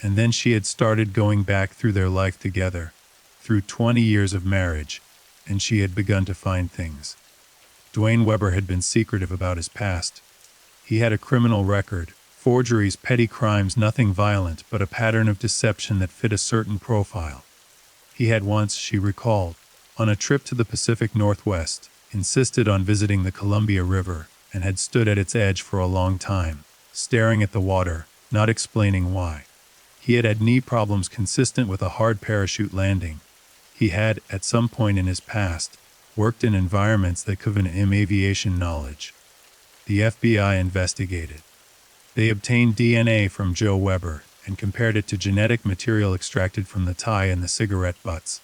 And then she had started going back through their life together, through 20 years of marriage, and she had begun to find things. Duane Weber had been secretive about his past. He had a criminal record, forgeries, petty crimes, nothing violent, but a pattern of deception that fit a certain profile. He had once, she recalled, on a trip to the Pacific Northwest, insisted on visiting the Columbia River, and had stood at its edge for a long time, staring at the water, not explaining why. He had had knee problems consistent with a hard parachute landing. He had, at some point in his past, worked in environments that could give him aviation knowledge. The FBI investigated. They obtained DNA from Jo Weber and compared it to genetic material extracted from the tie and the cigarette butts.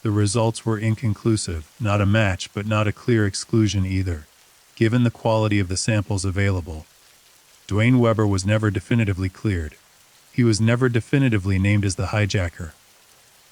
The results were inconclusive, not a match but not a clear exclusion either, given the quality of the samples available. Duane Weber was never definitively cleared. He was never definitively named as the hijacker.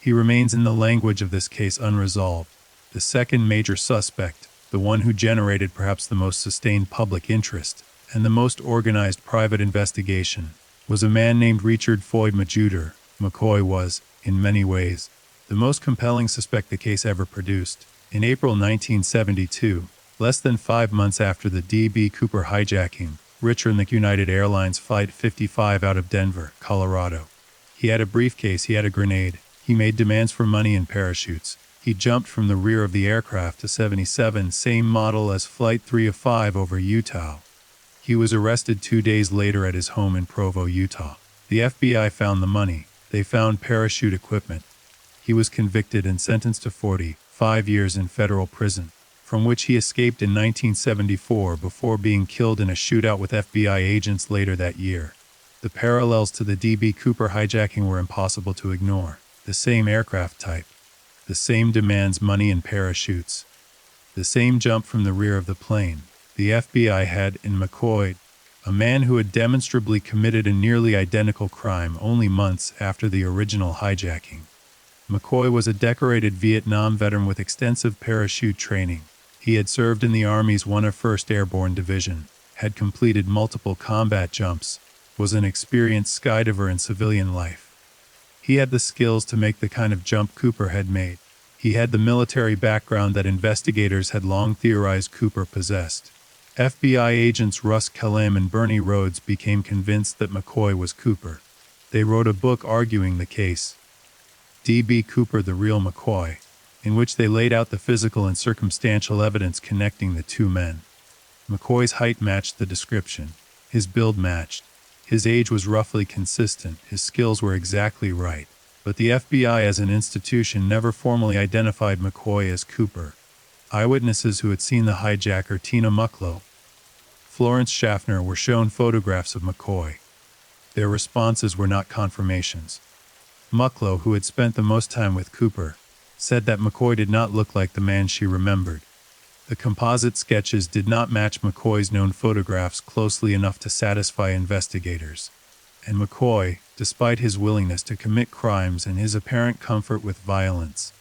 He remains in the language of this case unresolved. The second major suspect, the one who generated perhaps the most sustained public interest and the most organized private investigation, was a man named Richard Floyd Magruder. McCoy was, in many ways, the most compelling suspect the case ever produced. In April 1972, less than 5 months after the D.B. Cooper hijacking, Richard took United Airlines Flight 55 out of Denver, Colorado. He had a briefcase, he had a grenade, he made demands for money and parachutes. He jumped from the rear of the aircraft to 77, same model as Flight 305 over Utah. He was arrested 2 days later at his home in Provo, Utah. The FBI found the money. They found parachute equipment. He was convicted and sentenced to 45 years in federal prison. from which he escaped in 1974 before being killed in a shootout with FBI agents later that year. The parallels to the D.B. Cooper hijacking were impossible to ignore. The same aircraft type, the same demands money and parachutes, the same jump from the rear of the plane. The FBI had in McCoy, a man who had demonstrably committed a nearly identical crime only months after the original hijacking. McCoy was a decorated Vietnam veteran with extensive parachute training. He had served in the Army's 101st Airborne Division, had completed multiple combat jumps, was an experienced skydiver in civilian life. He had the skills to make the kind of jump Cooper had made. He had the military background that investigators had long theorized Cooper possessed. FBI agents Russ Kellam and Bernie Rhodes became convinced that McCoy was Cooper. They wrote a book arguing the case, D.B. Cooper, The Real McCoy, in which they laid out the physical and circumstantial evidence connecting the two men. McCoy's height matched the description. His build matched. His age was roughly consistent. His skills were exactly right. But the FBI as an institution never formally identified McCoy as Cooper. Eyewitnesses who had seen the hijacker, Tina Mucklow, Florence Schaffner, were shown photographs of McCoy. Their responses were not confirmations. Mucklow, who had spent the most time with Cooper, said that McCoy did not look like the man she remembered. The composite sketches did not match McCoy's known photographs closely enough to satisfy investigators. And McCoy, despite his willingness to commit crimes and his apparent comfort with violence,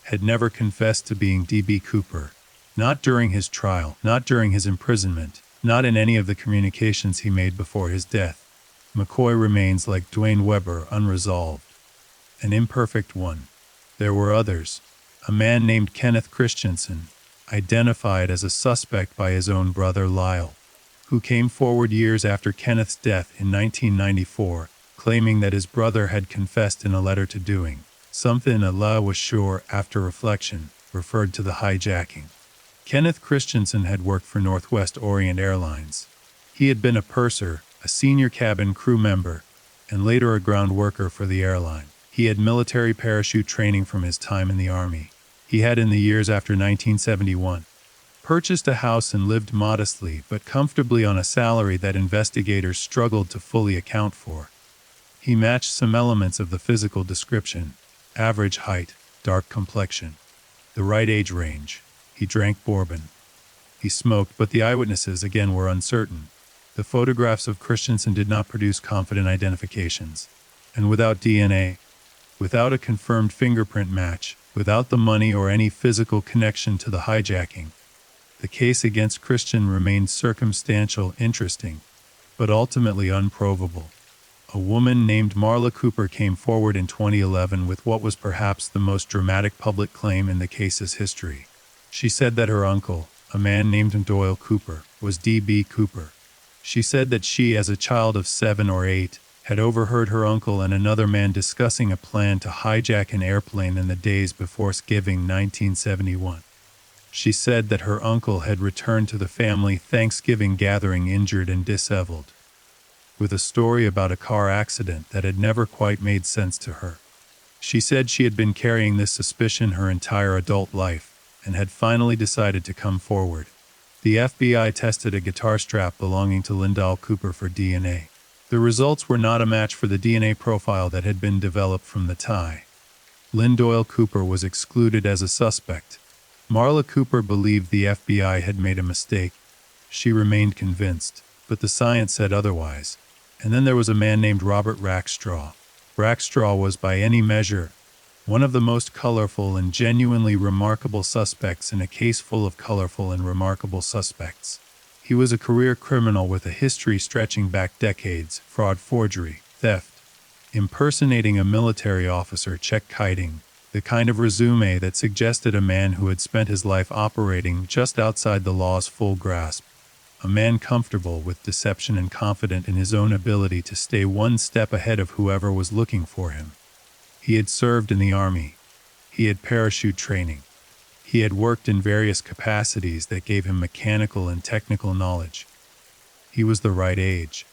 had never confessed to being D.B. Cooper. Not during his trial, not during his imprisonment, not in any of the communications he made before his death. McCoy remains, like Dwayne Weber, unresolved. An imperfect one. There were others. A man named Kenneth Christensen, identified as a suspect by his own brother Lyle, who came forward years after Kenneth's death in 1994, claiming that his brother had confessed in a letter to doing something Lyle was sure, after reflection, referred to the hijacking. Kenneth Christensen had worked for Northwest Orient Airlines. He had been a purser, a senior cabin crew member, and later a ground worker for the airline. He had military parachute training from his time in the Army. He had, in the years after 1971, purchased a house and lived modestly but comfortably on a salary that investigators struggled to fully account for. He matched some elements of the physical description: average height, dark complexion, the right age range. He drank bourbon. He smoked, but the eyewitnesses again were uncertain. The photographs of Christensen did not produce confident identifications. And without DNA, without a confirmed fingerprint match, without the money or any physical connection to the hijacking, the case against Christian remained circumstantial, interesting, but ultimately unprovable. A woman named Marla Cooper came forward in 2011 with what was perhaps the most dramatic public claim in the case's history. She said that her uncle, a man named Doyle Cooper, was D.B. Cooper. She said that she, as a child of 7 or 8, had overheard her uncle and another man discussing a plan to hijack an airplane in the days before Thanksgiving 1971. She said that her uncle had returned to the family Thanksgiving gathering injured and disheveled, with a story about a car accident that had never quite made sense to her. She said she had been carrying this suspicion her entire adult life, and had finally decided to come forward. The FBI tested a guitar strap belonging to Lynn Cooper for DNA. The results were not a match for the DNA profile that had been developed from the tie. Lynn Doyle Cooper was excluded as a suspect. Marla Cooper believed the FBI had made a mistake. She remained convinced, but the science said otherwise. And then there was a man named Robert Rackstraw. Rackstraw was, by any measure, one of the most colorful and genuinely remarkable suspects in a case full of colorful and remarkable suspects. He was a career criminal with a history stretching back decades: fraud, forgery, theft, impersonating a military officer, check kiting, the kind of resume that suggested a man who had spent his life operating just outside the law's full grasp. A man comfortable with deception and confident in his own ability to stay one step ahead of whoever was looking for him. He had served in the Army. He had parachute training. He had worked in various capacities that gave him mechanical and technical knowledge. He was the right age.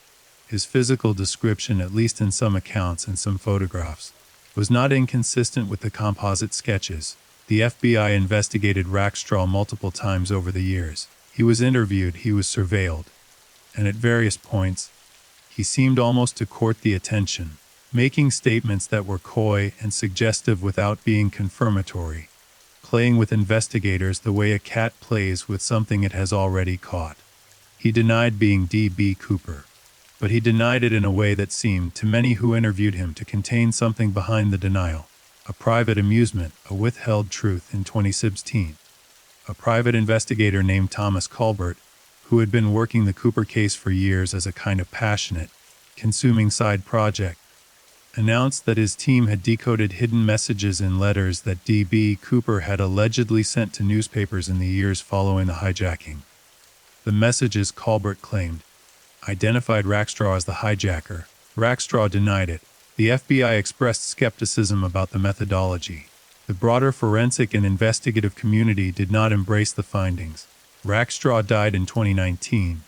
His physical description, at least in some accounts and some photographs, was not inconsistent with the composite sketches. The FBI investigated Rackstraw multiple times over the years. He was interviewed, he was surveilled, and at various points, he seemed almost to court the attention, making statements that were coy and suggestive without being confirmatory, playing with investigators the way a cat plays with something it has already caught. He denied being D.B. Cooper, but he denied it in a way that seemed to many who interviewed him to contain something behind the denial, a private amusement, a withheld truth. In 2016, a private investigator named Thomas Colbert, who had been working the Cooper case for years as a kind of passionate, consuming side project, announced that his team had decoded hidden messages in letters that D.B. Cooper had allegedly sent to newspapers in the years following the hijacking. The messages, Colbert claimed, identified Rackstraw as the hijacker. Rackstraw denied it. The FBI expressed skepticism about the methodology. The broader forensic and investigative community did not embrace the findings. Rackstraw died in 2019.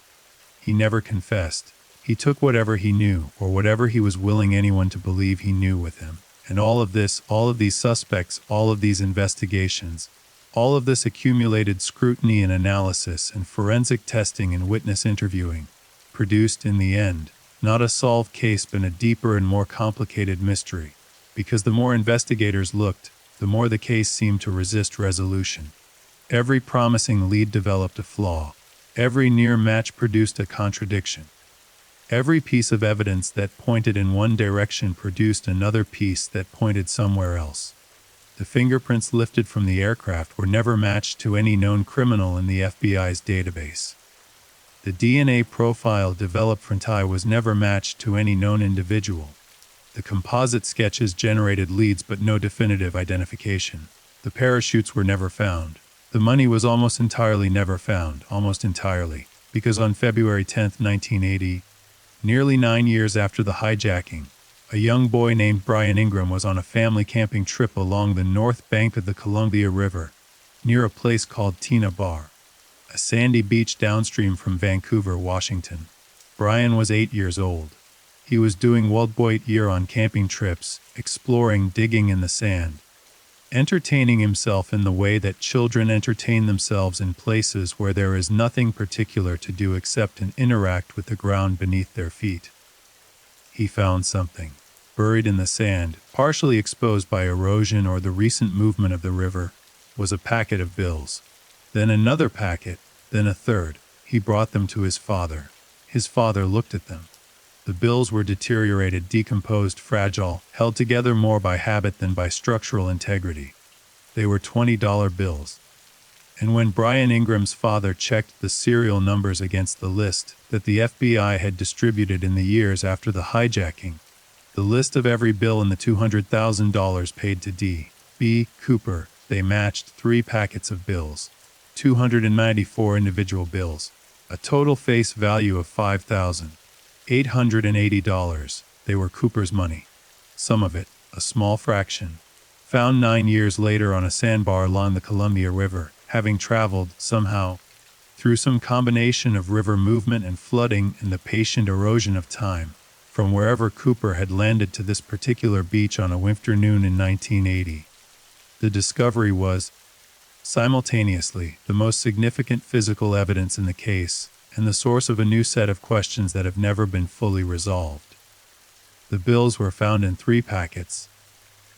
He never confessed. He took whatever he knew, or whatever he was willing anyone to believe he knew with him. And all of this, all of these suspects, all of these investigations, all of this accumulated scrutiny and analysis and forensic testing and witness interviewing, produced in the end, not a solved case but a deeper and more complicated mystery, because the more investigators looked, the more the case seemed to resist resolution. Every promising lead developed a flaw. Every near match produced a contradiction. Every piece of evidence that pointed in one direction produced another piece that pointed somewhere else. The fingerprints lifted from the aircraft were never matched to any known criminal in the FBI's database. The DNA profile developed from Ty was never matched to any known individual. The composite sketches generated leads but no definitive identification. The parachutes were never found. The money was almost entirely never found, almost entirely, because on February 10, 1980, nearly 9 years after the hijacking, a young boy named Brian Ingram was on a family camping trip along the north bank of the Columbia River, near a place called Tina Bar, a sandy beach downstream from Vancouver, Washington. Brian was 8 years old. He was doing Wild Boy year on camping trips, exploring, digging in the sand, entertaining himself in the way that children entertain themselves in places where there is nothing particular to do except to interact with the ground beneath their feet. He found something. Buried in the sand, partially exposed by erosion or the recent movement of the river, was a packet of bills. Then another packet, then a third. He brought them to his father. His father looked at them. The bills were deteriorated, decomposed, fragile, held together more by habit than by structural integrity. They were $20 bills. And when Brian Ingram's father checked the serial numbers against the list that the FBI had distributed in the years after the hijacking, the list of every bill in the $200,000 paid to D.B. Cooper, they matched 3 packets of bills, 294 individual bills, a total face value of $5,880. They were Cooper's money. Some of it, a small fraction, found 9 years later on a sandbar along the Columbia River, having traveled, somehow, through some combination of river movement and flooding and the patient erosion of time, from wherever Cooper had landed to this particular beach on a winter noon in 1980. The discovery was, simultaneously, the most significant physical evidence in the case, and the source of a new set of questions that have never been fully resolved. The bills were found in 3 packets,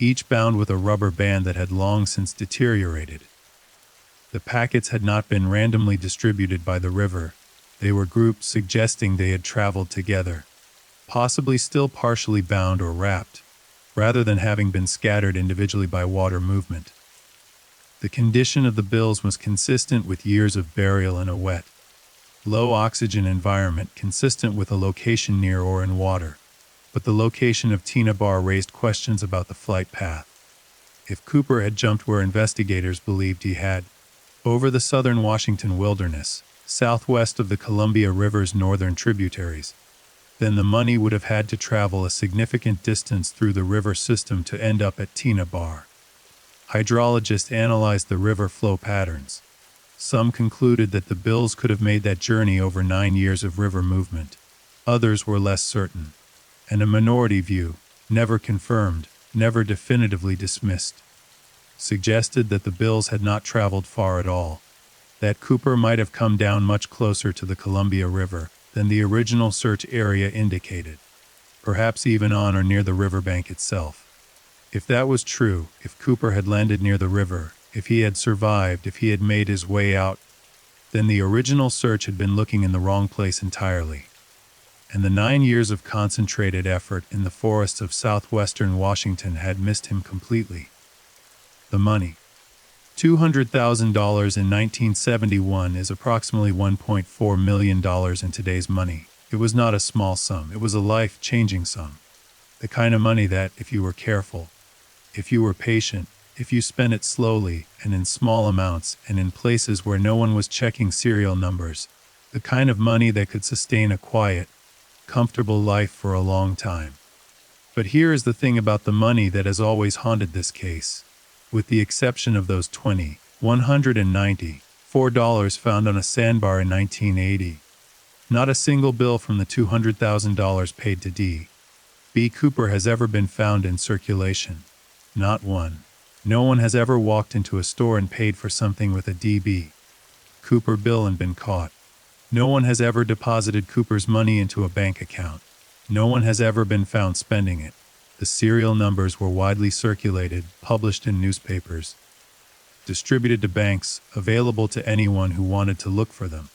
each bound with a rubber band that had long since deteriorated. The packets had not been randomly distributed by the river. They were grouped, suggesting they had traveled together, possibly still partially bound or wrapped, rather than having been scattered individually by water movement. The condition of the bills was consistent with years of burial in a wet, low oxygen environment, consistent with a location near or in water, but the location of Tina Bar raised questions about the flight path. If Cooper had jumped where investigators believed he had, over the southern Washington wilderness, southwest of the Columbia River's northern tributaries, then the money would have had to travel a significant distance through the river system to end up at Tina Bar. Hydrologists analyzed the river flow patterns. Some concluded that the bills could have made that journey over 9 years of river movement. Others were less certain. And a minority view, never confirmed, never definitively dismissed, suggested that the bills had not traveled far at all, that Cooper might have come down much closer to the Columbia River than the original search area indicated, perhaps even on or near the riverbank itself. If that was true, if Cooper had landed near the river, if he had survived, if he had made his way out, then the original search had been looking in the wrong place entirely. And the 9 years of concentrated effort in the forests of southwestern Washington had missed him completely. The money. $200,000 in 1971 is approximately $1.4 million in today's money. It was not a small sum, it was a life-changing sum. The kind of money that, if you were careful, if you were patient, if you spent it slowly and in small amounts and in places where no one was checking serial numbers, the kind of money that could sustain a quiet, comfortable life for a long time. But here is the thing about the money that has always haunted this case. With the exception of those $194 found on a sandbar in 1980. Not a single bill from the $200,000 paid to D.B. Cooper has ever been found in circulation. Not one. No one has ever walked into a store and paid for something with a D.B. Cooper bill and been caught. No one has ever deposited Cooper's money into a bank account. No one has ever been found spending it. The serial numbers were widely circulated, published in newspapers, distributed to banks, available to anyone who wanted to look for them.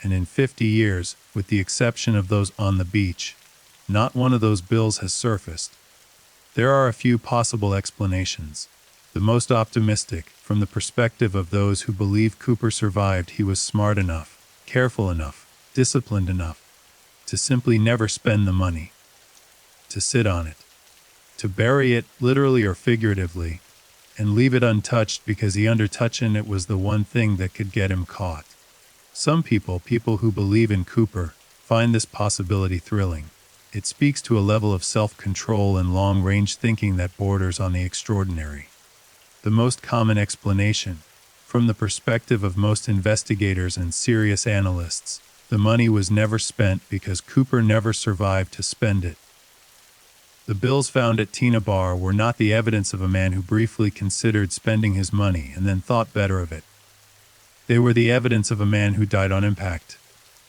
And in 50 years, with the exception of those on the beach, not one of those bills has surfaced. There are a few possible explanations. The most optimistic, from the perspective of those who believe Cooper survived, he was smart enough, careful enough, disciplined enough, to simply never spend the money, to sit on it, to bury it, literally or figuratively, and leave it untouched because he touching it was the one thing that could get him caught. Some people who believe in Cooper, find this possibility thrilling. It speaks to a level of self-control and long-range thinking that borders on the extraordinary. The most common explanation, from the perspective of most investigators and serious analysts, the money was never spent because Cooper never survived to spend it. The bills found at Tina Bar were not the evidence of a man who briefly considered spending his money and then thought better of it. They were the evidence of a man who died on impact,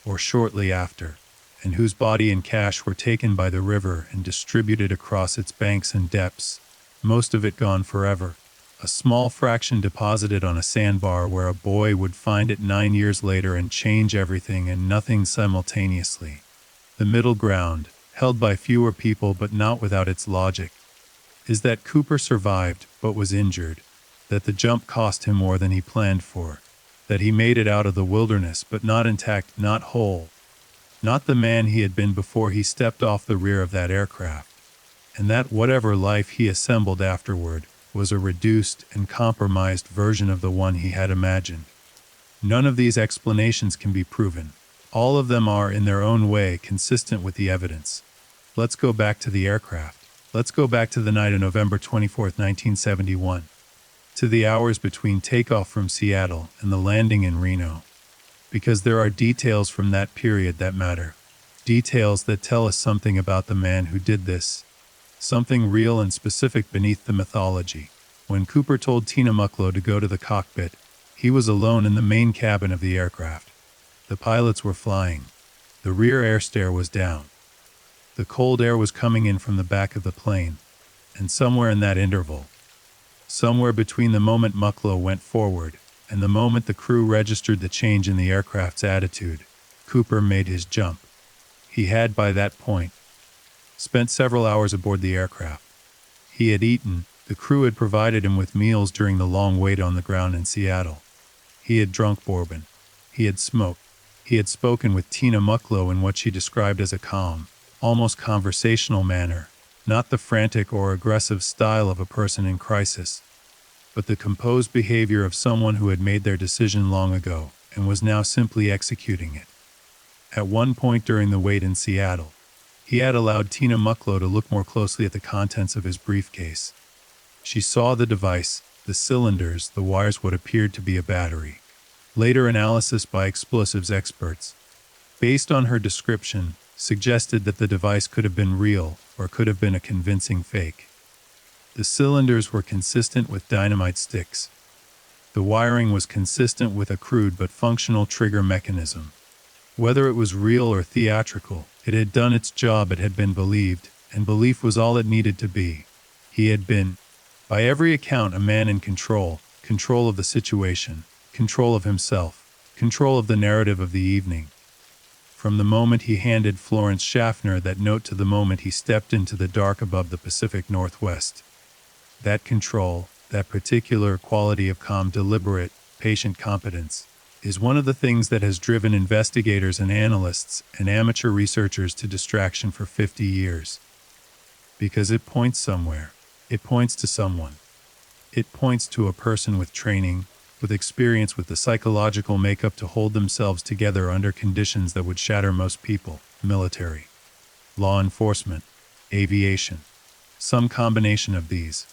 or shortly after, and whose body and cash were taken by the river and distributed across its banks and depths, most of it gone forever. A small fraction deposited on a sandbar where a boy would find it 9 years later and change everything and nothing simultaneously. The middle ground, held by fewer people but not without its logic, is that Cooper survived but was injured, that the jump cost him more than he planned for, that he made it out of the wilderness but not intact, not whole, not the man he had been before he stepped off the rear of that aircraft, and that whatever life he assembled afterward was a reduced and compromised version of the one he had imagined. None of these explanations can be proven. All of them are, in their own way, consistent with the evidence. Let's go back to the aircraft. Let's go back to the night of November 24, 1971. To the hours between takeoff from Seattle and the landing in Reno. Because there are details from that period that matter. Details that tell us something about the man who did this. Something real and specific beneath the mythology. When Cooper told Tina Mucklow to go to the cockpit, he was alone in the main cabin of the aircraft. The pilots were flying. The rear air stair was down. The cold air was coming in from the back of the plane, and somewhere in that interval, somewhere between the moment Mucklow went forward and the moment the crew registered the change in the aircraft's attitude, Cooper made his jump. He had, by that point, spent several hours aboard the aircraft. He had eaten, the crew had provided him with meals during the long wait on the ground in Seattle. He had drunk bourbon. He had smoked. He had spoken with Tina Mucklow in what she described as a calm, almost conversational manner, not the frantic or aggressive style of a person in crisis, but the composed behavior of someone who had made their decision long ago and was now simply executing it. At one point during the wait in Seattle, he had allowed Tina Mucklow to look more closely at the contents of his briefcase. She saw the device, the cylinders, the wires, what appeared to be a battery. Later analysis by explosives experts, based on her description, suggested that the device could have been real or could have been a convincing fake. The cylinders were consistent with dynamite sticks. The wiring was consistent with a crude but functional trigger mechanism. Whether it was real or theatrical, it had done its job. It had been believed, and belief was all it needed to be. He had been, by every account, a man in control of the situation, control of himself, control of the narrative of the evening. From the moment he handed Florence Schaffner that note to the moment he stepped into the dark above the Pacific Northwest. That control, that particular quality of calm, deliberate, patient competence, is one of the things that has driven investigators and analysts and amateur researchers to distraction for 50 years. Because it points somewhere. It points to someone. It points to a person with training, with experience, with the psychological makeup to hold themselves together under conditions that would shatter most people: military, law enforcement, aviation, some combination of these.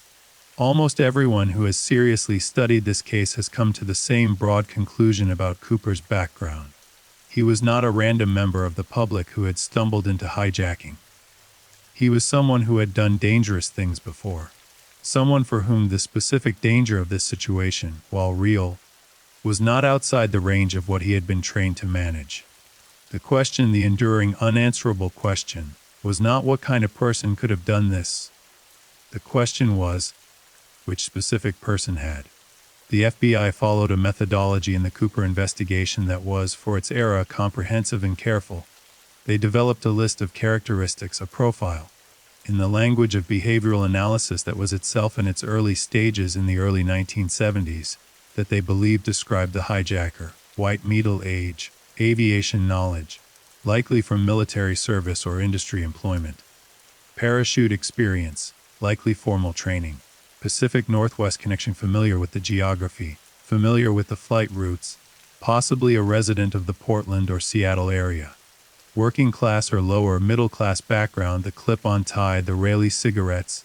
Almost everyone who has seriously studied this case has come to the same broad conclusion about Cooper's background. He was not a random member of the public who had stumbled into hijacking. He was someone who had done dangerous things before. Someone for whom the specific danger of this situation, while real, was not outside the range of what he had been trained to manage. The question, the enduring, unanswerable question, was not what kind of person could have done this. The question was, which specific person had. The FBI followed a methodology in the Cooper investigation that was, for its era, comprehensive and careful. They developed a list of characteristics, a profile, in the language of behavioral analysis that was itself in its early stages in the early 1970s, that they believed described the hijacker: white, middle age, aviation knowledge, likely from military service or industry employment, parachute experience, likely formal training, Pacific Northwest connection, familiar with the geography, familiar with the flight routes, possibly a resident of the Portland or Seattle area, working class or lower middle class background, the clip-on tie, the Rayleigh cigarettes,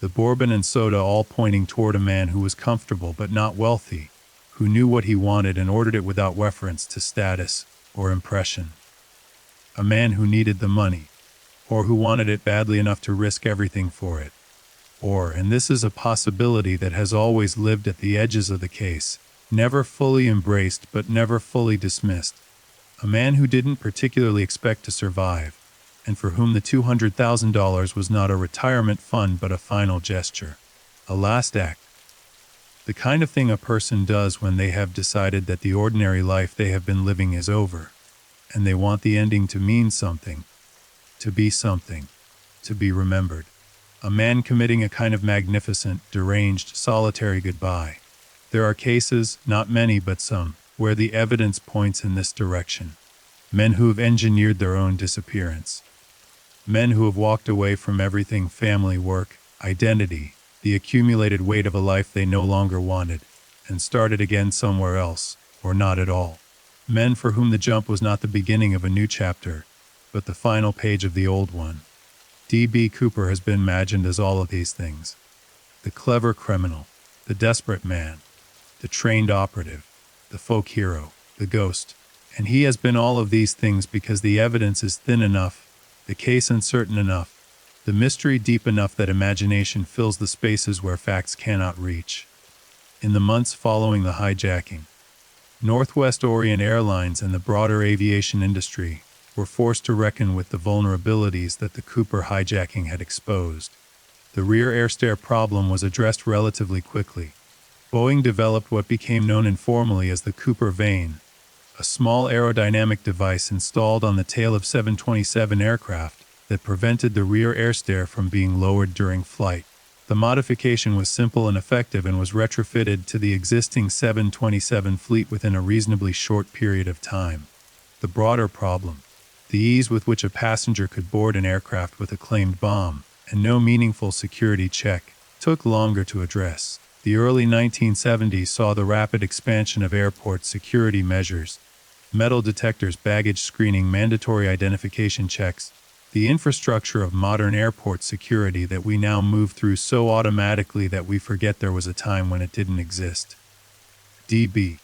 the bourbon and soda, all pointing toward a man who was comfortable but not wealthy, who knew what he wanted and ordered it without reference to status or impression. A man who needed the money, or who wanted it badly enough to risk everything for it. Or, and this is a possibility that has always lived at the edges of the case, never fully embraced but never fully dismissed, a man who didn't particularly expect to survive, and for whom the $200,000 was not a retirement fund but a final gesture, a last act. The kind of thing a person does when they have decided that the ordinary life they have been living is over, and they want the ending to mean something, to be remembered. A man committing a kind of magnificent, deranged, solitary goodbye. There are cases, not many but some, where the evidence points in this direction. Men who have engineered their own disappearance. Men who have walked away from everything: family, work, identity, the accumulated weight of a life they no longer wanted, and started again somewhere else, or not at all. Men for whom the jump was not the beginning of a new chapter, but the final page of the old one. D.B. Cooper has been imagined as all of these things. The clever criminal, the desperate man, the trained operative, the folk hero, the ghost. And he has been all of these things because the evidence is thin enough, the case uncertain enough, the mystery deep enough that imagination fills the spaces where facts cannot reach. In the months following the hijacking, Northwest Orient Airlines and the broader aviation industry were forced to reckon with the vulnerabilities that the Cooper hijacking had exposed. The rear air stair problem was addressed relatively quickly. Boeing developed what became known informally as the Cooper vane, a small aerodynamic device installed on the tail of 727 aircraft that prevented the rear air stair from being lowered during flight. The modification was simple and effective and was retrofitted to the existing 727 fleet within a reasonably short period of time. The broader problem, the ease with which a passenger could board an aircraft with a claimed bomb, and no meaningful security check, took longer to address. The early 1970s saw the rapid expansion of airport security measures, metal detectors, baggage screening, mandatory identification checks, the infrastructure of modern airport security that we now move through so automatically that we forget there was a time when it didn't exist. D.B.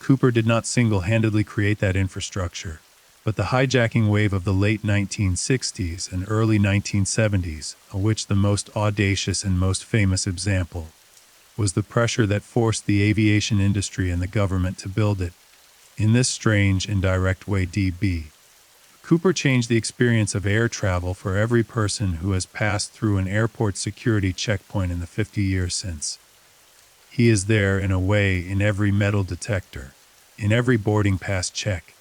Cooper did not single-handedly create that infrastructure. But the hijacking wave of the late 1960s and early 1970s, of which the most audacious and most famous example, was the pressure that forced the aviation industry and the government to build it. In this strange, indirect way, D.B. Cooper changed the experience of air travel for every person who has passed through an airport security checkpoint in the 50 years since. He is there, in a way, in every metal detector, in every boarding pass check,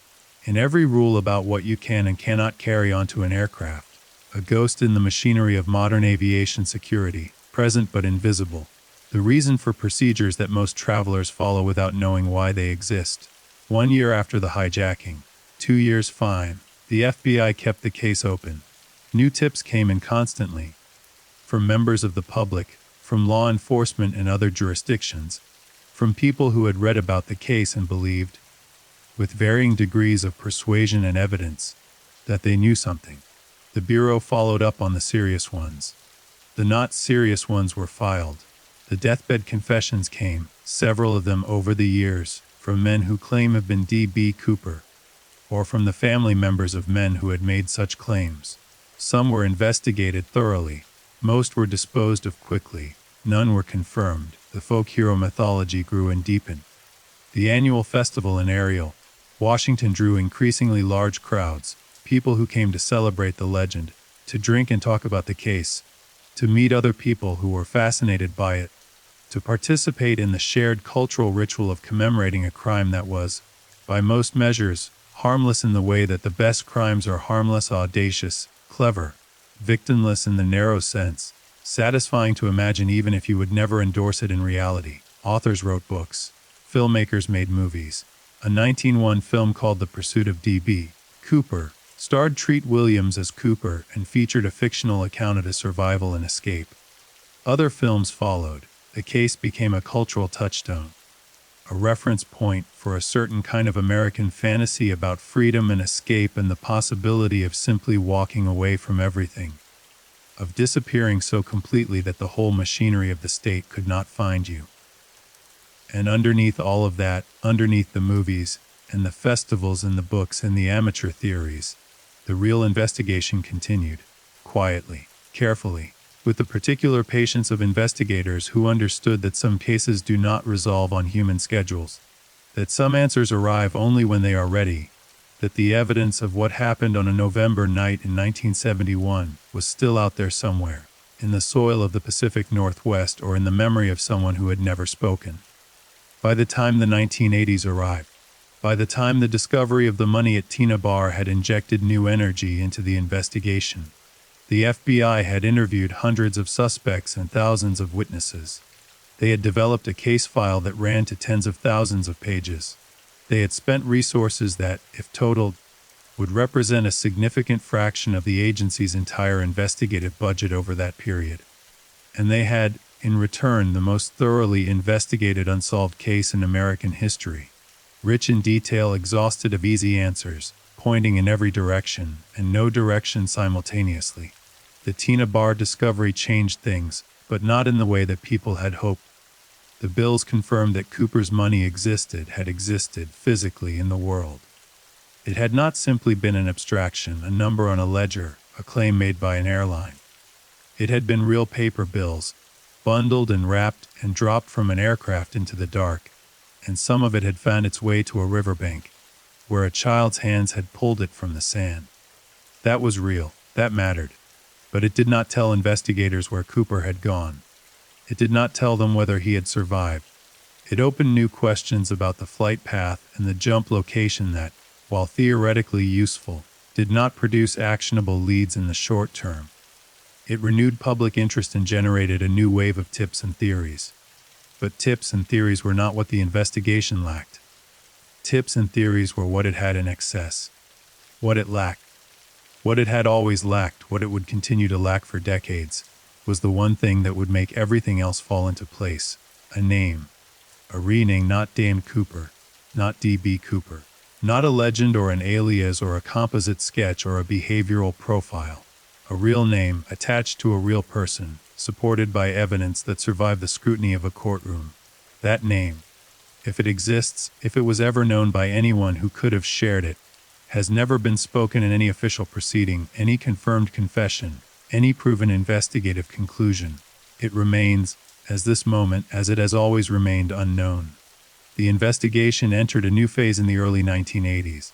in every rule about what you can and cannot carry onto an aircraft, a ghost in the machinery of modern aviation security, present but invisible, the reason for procedures that most travelers follow without knowing why they exist. 1 year after the hijacking, 2 years fine, the FBI kept the case open. New tips came in constantly, from members of the public, from law enforcement and other jurisdictions, from people who had read about the case and believed, with varying degrees of persuasion and evidence, that they knew something. The Bureau followed up on the serious ones. The not serious ones were filed. The deathbed confessions came, several of them over the years, from men who claim have been D.B. Cooper, or from the family members of men who had made such claims. Some were investigated thoroughly. Most were disposed of quickly. None were confirmed. The folk hero mythology grew and deepened. The annual festival in Ariel, Washington drew increasingly large crowds, people who came to celebrate the legend, to drink and talk about the case, to meet other people who were fascinated by it, to participate in the shared cultural ritual of commemorating a crime that was, by most measures, harmless in the way that the best crimes are harmless, audacious, clever, victimless in the narrow sense, satisfying to imagine even if you would never endorse it in reality. Authors wrote books. Filmmakers made movies. A 1901 film called The Pursuit of D.B. Cooper starred Treat Williams as Cooper and featured a fictional account of his survival and escape. Other films followed. The case became a cultural touchstone, a reference point for a certain kind of American fantasy about freedom and escape and the possibility of simply walking away from everything, of disappearing so completely that the whole machinery of the state could not find you. And underneath all of that, underneath the movies and the festivals and the books and the amateur theories, the real investigation continued, quietly, carefully, with the particular patience of investigators who understood that some cases do not resolve on human schedules, that some answers arrive only when they are ready, that the evidence of what happened on a November night in 1971 was still out there somewhere, in the soil of the Pacific Northwest or in the memory of someone who had never spoken. By the time the 1980s arrived, by the time the discovery of the money at Tina Bar had injected new energy into the investigation, the FBI had interviewed hundreds of suspects and thousands of witnesses. They had developed a case file that ran to tens of thousands of pages. They had spent resources that, if totaled, would represent a significant fraction of the agency's entire investigative budget over that period. And they had, in return, the most thoroughly investigated unsolved case in American history, rich in detail, exhausted of easy answers, pointing in every direction, and no direction simultaneously. The Tina Bar discovery changed things, but not in the way that people had hoped. The bills confirmed that Cooper's money had existed physically in the world. It had not simply been an abstraction, a number on a ledger, a claim made by an airline. It had been real paper bills, bundled and wrapped and dropped from an aircraft into the dark, and some of it had found its way to a riverbank, where a child's hands had pulled it from the sand. That was real, that mattered, but it did not tell investigators where Cooper had gone. It did not tell them whether he had survived. It opened new questions about the flight path and the jump location that, while theoretically useful, did not produce actionable leads in the short term. It renewed public interest and generated a new wave of tips and theories. But tips and theories were not what the investigation lacked. Tips and theories were what it had in excess. What it lacked. What it had always lacked, what it would continue to lack for decades, was the one thing that would make everything else fall into place. A name. A rename, not Dan Cooper, not D.B. Cooper. Not a legend or an alias or a composite sketch or a behavioral profile. A real name attached to a real person, supported by evidence that survived the scrutiny of a courtroom. That name, if it exists, if it was ever known by anyone who could have shared it, has never been spoken in any official proceeding, any confirmed confession, any proven investigative conclusion. It remains, as this moment, as it has always remained, unknown. The investigation entered a new phase in the early 1980s.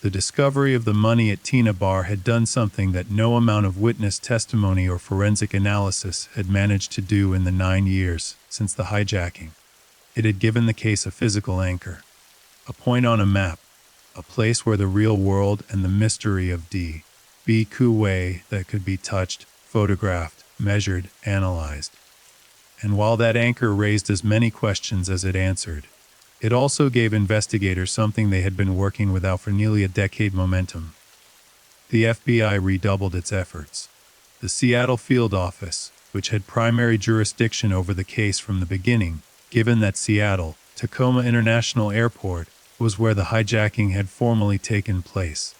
The discovery of the money at Tina Bar had done something that no amount of witness testimony or forensic analysis had managed to do in the 9 years since the hijacking. It had given the case a physical anchor, a point on a map, a place where the real world and the mystery of D.B. Kuwait that could be touched, photographed, measured, analyzed. And while that anchor raised as many questions as it answered, it also gave investigators something they had been working without for nearly a decade: momentum. The FBI redoubled its efforts. The Seattle field office, which had primary jurisdiction over the case from the beginning, given that Seattle, Tacoma International Airport, was where the hijacking had formally taken place,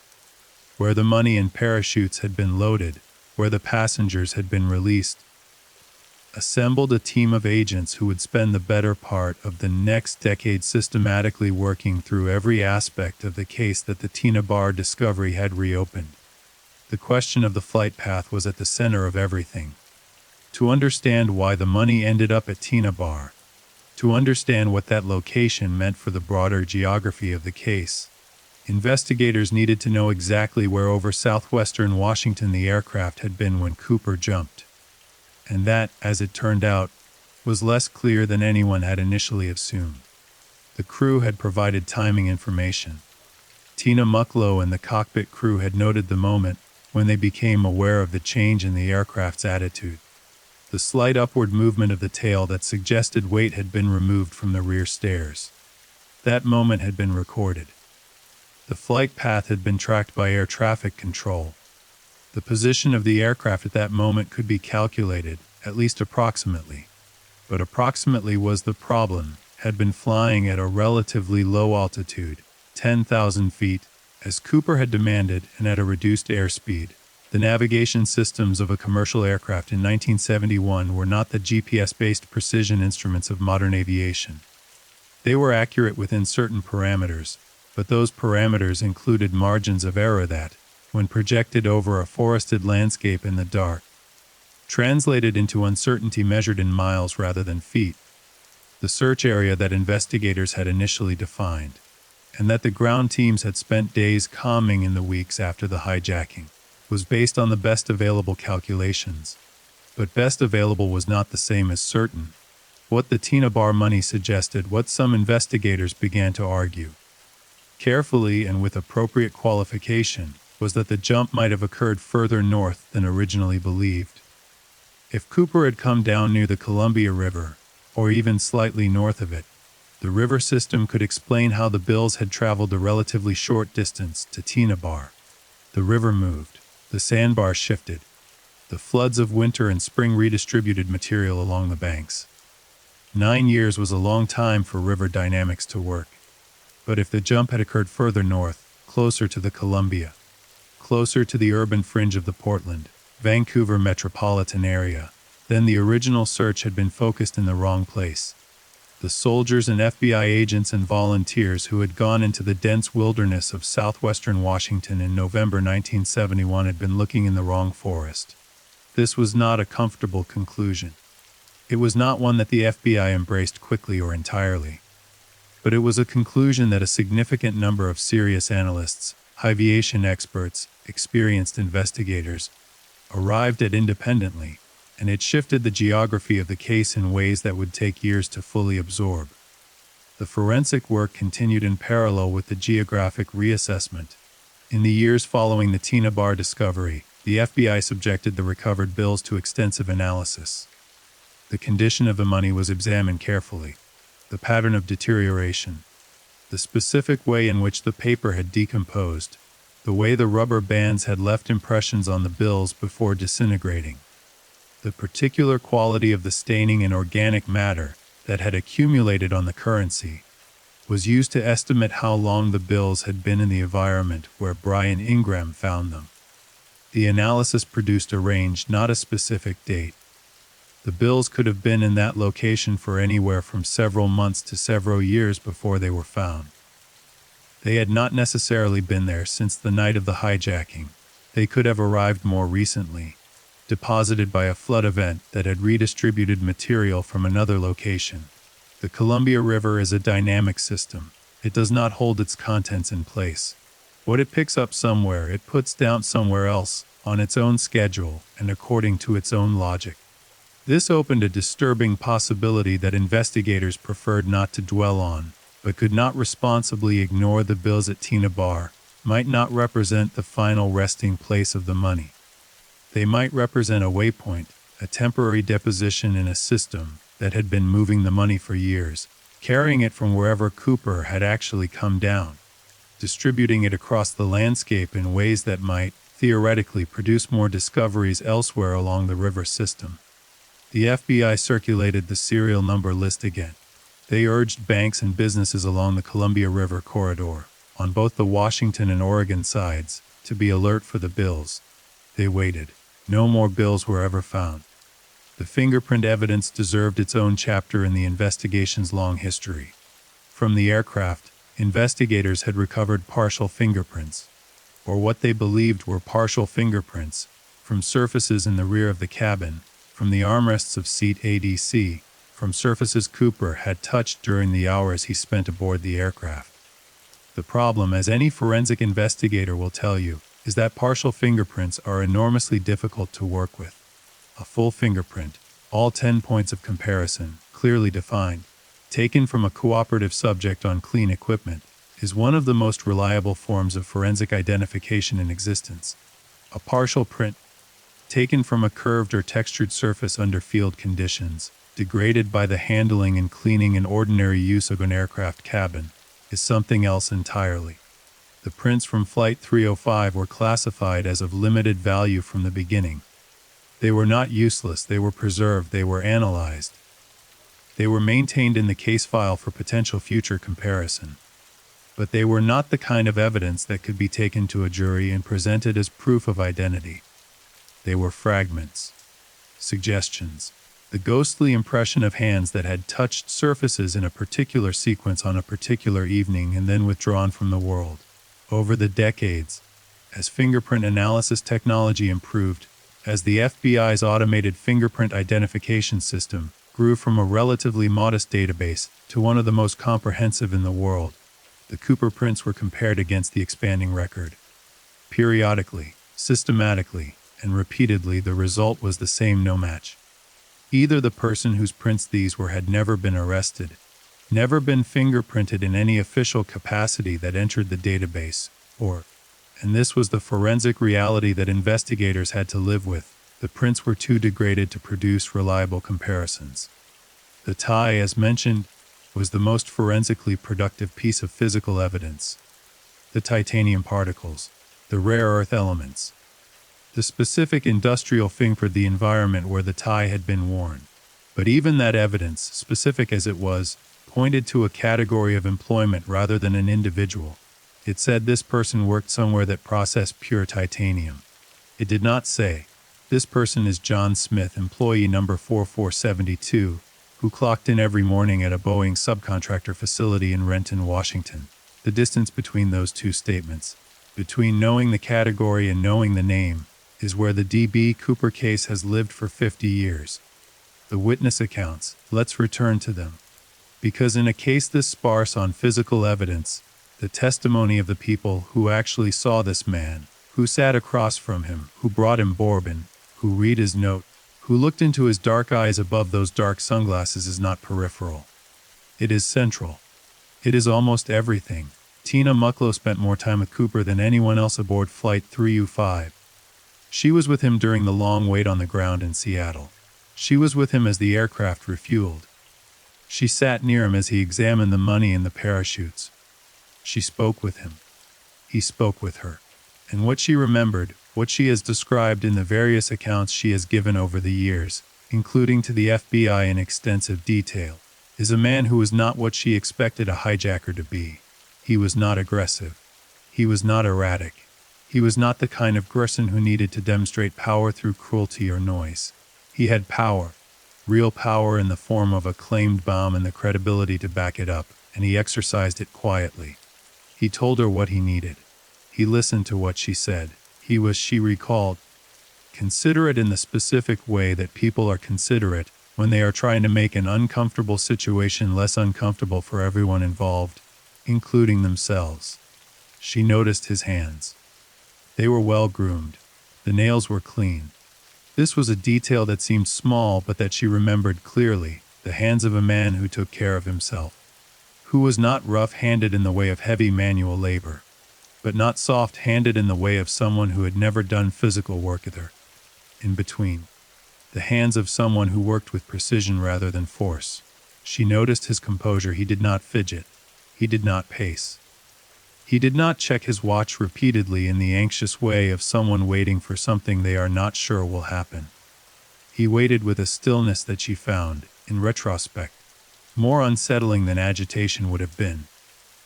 where the money and parachutes had been loaded, where the passengers had been released, assembled a team of agents who would spend the better part of the next decade systematically working through every aspect of the case that the Tina Bar discovery had reopened. The question of the flight path was at the center of everything. To understand why the money ended up at Tina Bar, to understand what that location meant for the broader geography of the case, investigators needed to know exactly where over southwestern Washington the aircraft had been when Cooper jumped. And that, as it turned out, was less clear than anyone had initially assumed. The crew had provided timing information. Tina Mucklow and the cockpit crew had noted the moment when they became aware of the change in the aircraft's attitude. The slight upward movement of the tail that suggested weight had been removed from the rear stairs. That moment had been recorded. The flight path had been tracked by air traffic control. The position of the aircraft at that moment could be calculated, at least approximately. But approximately was the problem, had been flying at a relatively low altitude, 10,000 feet, as Cooper had demanded, and at a reduced airspeed. The navigation systems of a commercial aircraft in 1971 were not the GPS-based precision instruments of modern aviation. They were accurate within certain parameters, but those parameters included margins of error that, when projected over a forested landscape in the dark, translated into uncertainty measured in miles rather than feet. The search area that investigators had initially defined, and that the ground teams had spent days calming in the weeks after the hijacking, was based on the best available calculations. But best available was not the same as certain. What the Tina Bar money suggested, what some investigators began to argue, carefully and with appropriate qualification, was that the jump might have occurred further north than originally believed. If Cooper had come down near the Columbia River, or even slightly north of it, the river system could explain how the bills had traveled a relatively short distance to Tina Bar. The river moved. The sandbar shifted. The floods of winter and spring redistributed material along the banks. 9 years was a long time for river dynamics to work. But if the jump had occurred further north, closer to the Columbia, closer to the urban fringe of the Portland, Vancouver metropolitan area, then the original search had been focused in the wrong place. The soldiers and FBI agents and volunteers who had gone into the dense wilderness of southwestern Washington in November 1971 had been looking in the wrong forest. This was not a comfortable conclusion. It was not one that the FBI embraced quickly or entirely. But it was a conclusion that a significant number of serious analysts, aviation experts, experienced investigators, arrived at independently, and it shifted the geography of the case in ways that would take years to fully absorb. The forensic work continued in parallel with the geographic reassessment. In the years following the Tina Bar discovery, the FBI subjected the recovered bills to extensive analysis. The condition of the money was examined carefully, the pattern of deterioration, the specific way in which the paper had decomposed, the way the rubber bands had left impressions on the bills before disintegrating, the particular quality of the staining and organic matter that had accumulated on the currency, was used to estimate how long the bills had been in the environment where Brian Ingram found them. The analysis produced a range, not a specific date. The bills could have been in that location for anywhere from several months to several years before they were found. They had not necessarily been there since the night of the hijacking. They could have arrived more recently, deposited by a flood event that had redistributed material from another location. The Columbia River is a dynamic system. It does not hold its contents in place. What it picks up somewhere, it puts down somewhere else, on its own schedule and according to its own logic. This opened a disturbing possibility that investigators preferred not to dwell on, but could not responsibly ignore. The bills at Tina Bar might not represent the final resting place of the money. They might represent a waypoint, a temporary deposition in a system that had been moving the money for years, carrying it from wherever Cooper had actually come down, distributing it across the landscape in ways that might, theoretically, produce more discoveries elsewhere along the river system. The FBI circulated the serial number list again. They urged banks and businesses along the Columbia River corridor, on both the Washington and Oregon sides, to be alert for the bills. They waited. No more bills were ever found. The fingerprint evidence deserved its own chapter in the investigation's long history. From the aircraft, investigators had recovered partial fingerprints, or what they believed were partial fingerprints, from surfaces in the rear of the cabin, from the armrests of seat ADC, from surfaces Cooper had touched during the hours he spent aboard the aircraft. The problem, as any forensic investigator will tell you, is that partial fingerprints are enormously difficult to work with. A full fingerprint, all 10 points of comparison, clearly defined, taken from a cooperative subject on clean equipment, is one of the most reliable forms of forensic identification in existence. A partial print, taken from a curved or textured surface under field conditions, degraded by the handling and cleaning and ordinary use of an aircraft cabin, is something else entirely. The prints from Flight 305 were classified as of limited value from the beginning. They were not useless, they were preserved, they were analyzed. They were maintained in the case file for potential future comparison. But they were not the kind of evidence that could be taken to a jury and presented as proof of identity. They were fragments, suggestions, the ghostly impression of hands that had touched surfaces in a particular sequence on a particular evening and then withdrawn from the world. Over the decades, as fingerprint analysis technology improved, as the FBI's automated fingerprint identification system grew from a relatively modest database to one of the most comprehensive in the world, the Cooper prints were compared against the expanding record. Periodically, systematically, and repeatedly, the result was the same: no match. Either the person whose prints these were had never been arrested, never been fingerprinted in any official capacity that entered the database, or, and this was the forensic reality that investigators had to live with, the prints were too degraded to produce reliable comparisons. The tie, as mentioned, was the most forensically productive piece of physical evidence. The titanium particles, the rare earth elements, the specific industrial fingerprint, the environment where the tie had been worn. But even that evidence, specific as it was, pointed to a category of employment rather than an individual. It said this person worked somewhere that processed pure titanium. It did not say, this person is John Smith, employee number 4472, who clocked in every morning at a Boeing subcontractor facility in Renton, Washington. The distance between those two statements, between knowing the category and knowing the name, is where the D.B. Cooper case has lived for 50 years. The witness accounts, let's return to them. Because in a case this sparse on physical evidence, the testimony of the people who actually saw this man, who sat across from him, who brought him bourbon, who read his note, who looked into his dark eyes above those dark sunglasses, is not peripheral. It is central. It is almost everything. Tina Mucklow spent more time with Cooper than anyone else aboard Flight 305. She was with him during the long wait on the ground in Seattle. She was with him as the aircraft refueled. She sat near him as he examined the money and the parachutes. She spoke with him. He spoke with her. And what she remembered, what she has described in the various accounts she has given over the years, including to the FBI in extensive detail, is a man who was not what she expected a hijacker to be. He was not aggressive. He was not erratic. He was not the kind of person who needed to demonstrate power through cruelty or noise. He had power, real power in the form of a claimed bomb and the credibility to back it up, and he exercised it quietly. He told her what he needed. He listened to what she said. She recalled, considerate in the specific way that people are considerate when they are trying to make an uncomfortable situation less uncomfortable for everyone involved, including themselves. She noticed his hands. They were well groomed. The nails were clean. This was a detail that seemed small but that she remembered clearly, the hands of a man who took care of himself, who was not rough-handed in the way of heavy manual labor, but not soft-handed in the way of someone who had never done physical work either. In between, the hands of someone who worked with precision rather than force. She noticed his composure. He did not fidget. He did not pace. He did not check his watch repeatedly in the anxious way of someone waiting for something they are not sure will happen. He waited with a stillness that she found, in retrospect, more unsettling than agitation would have been.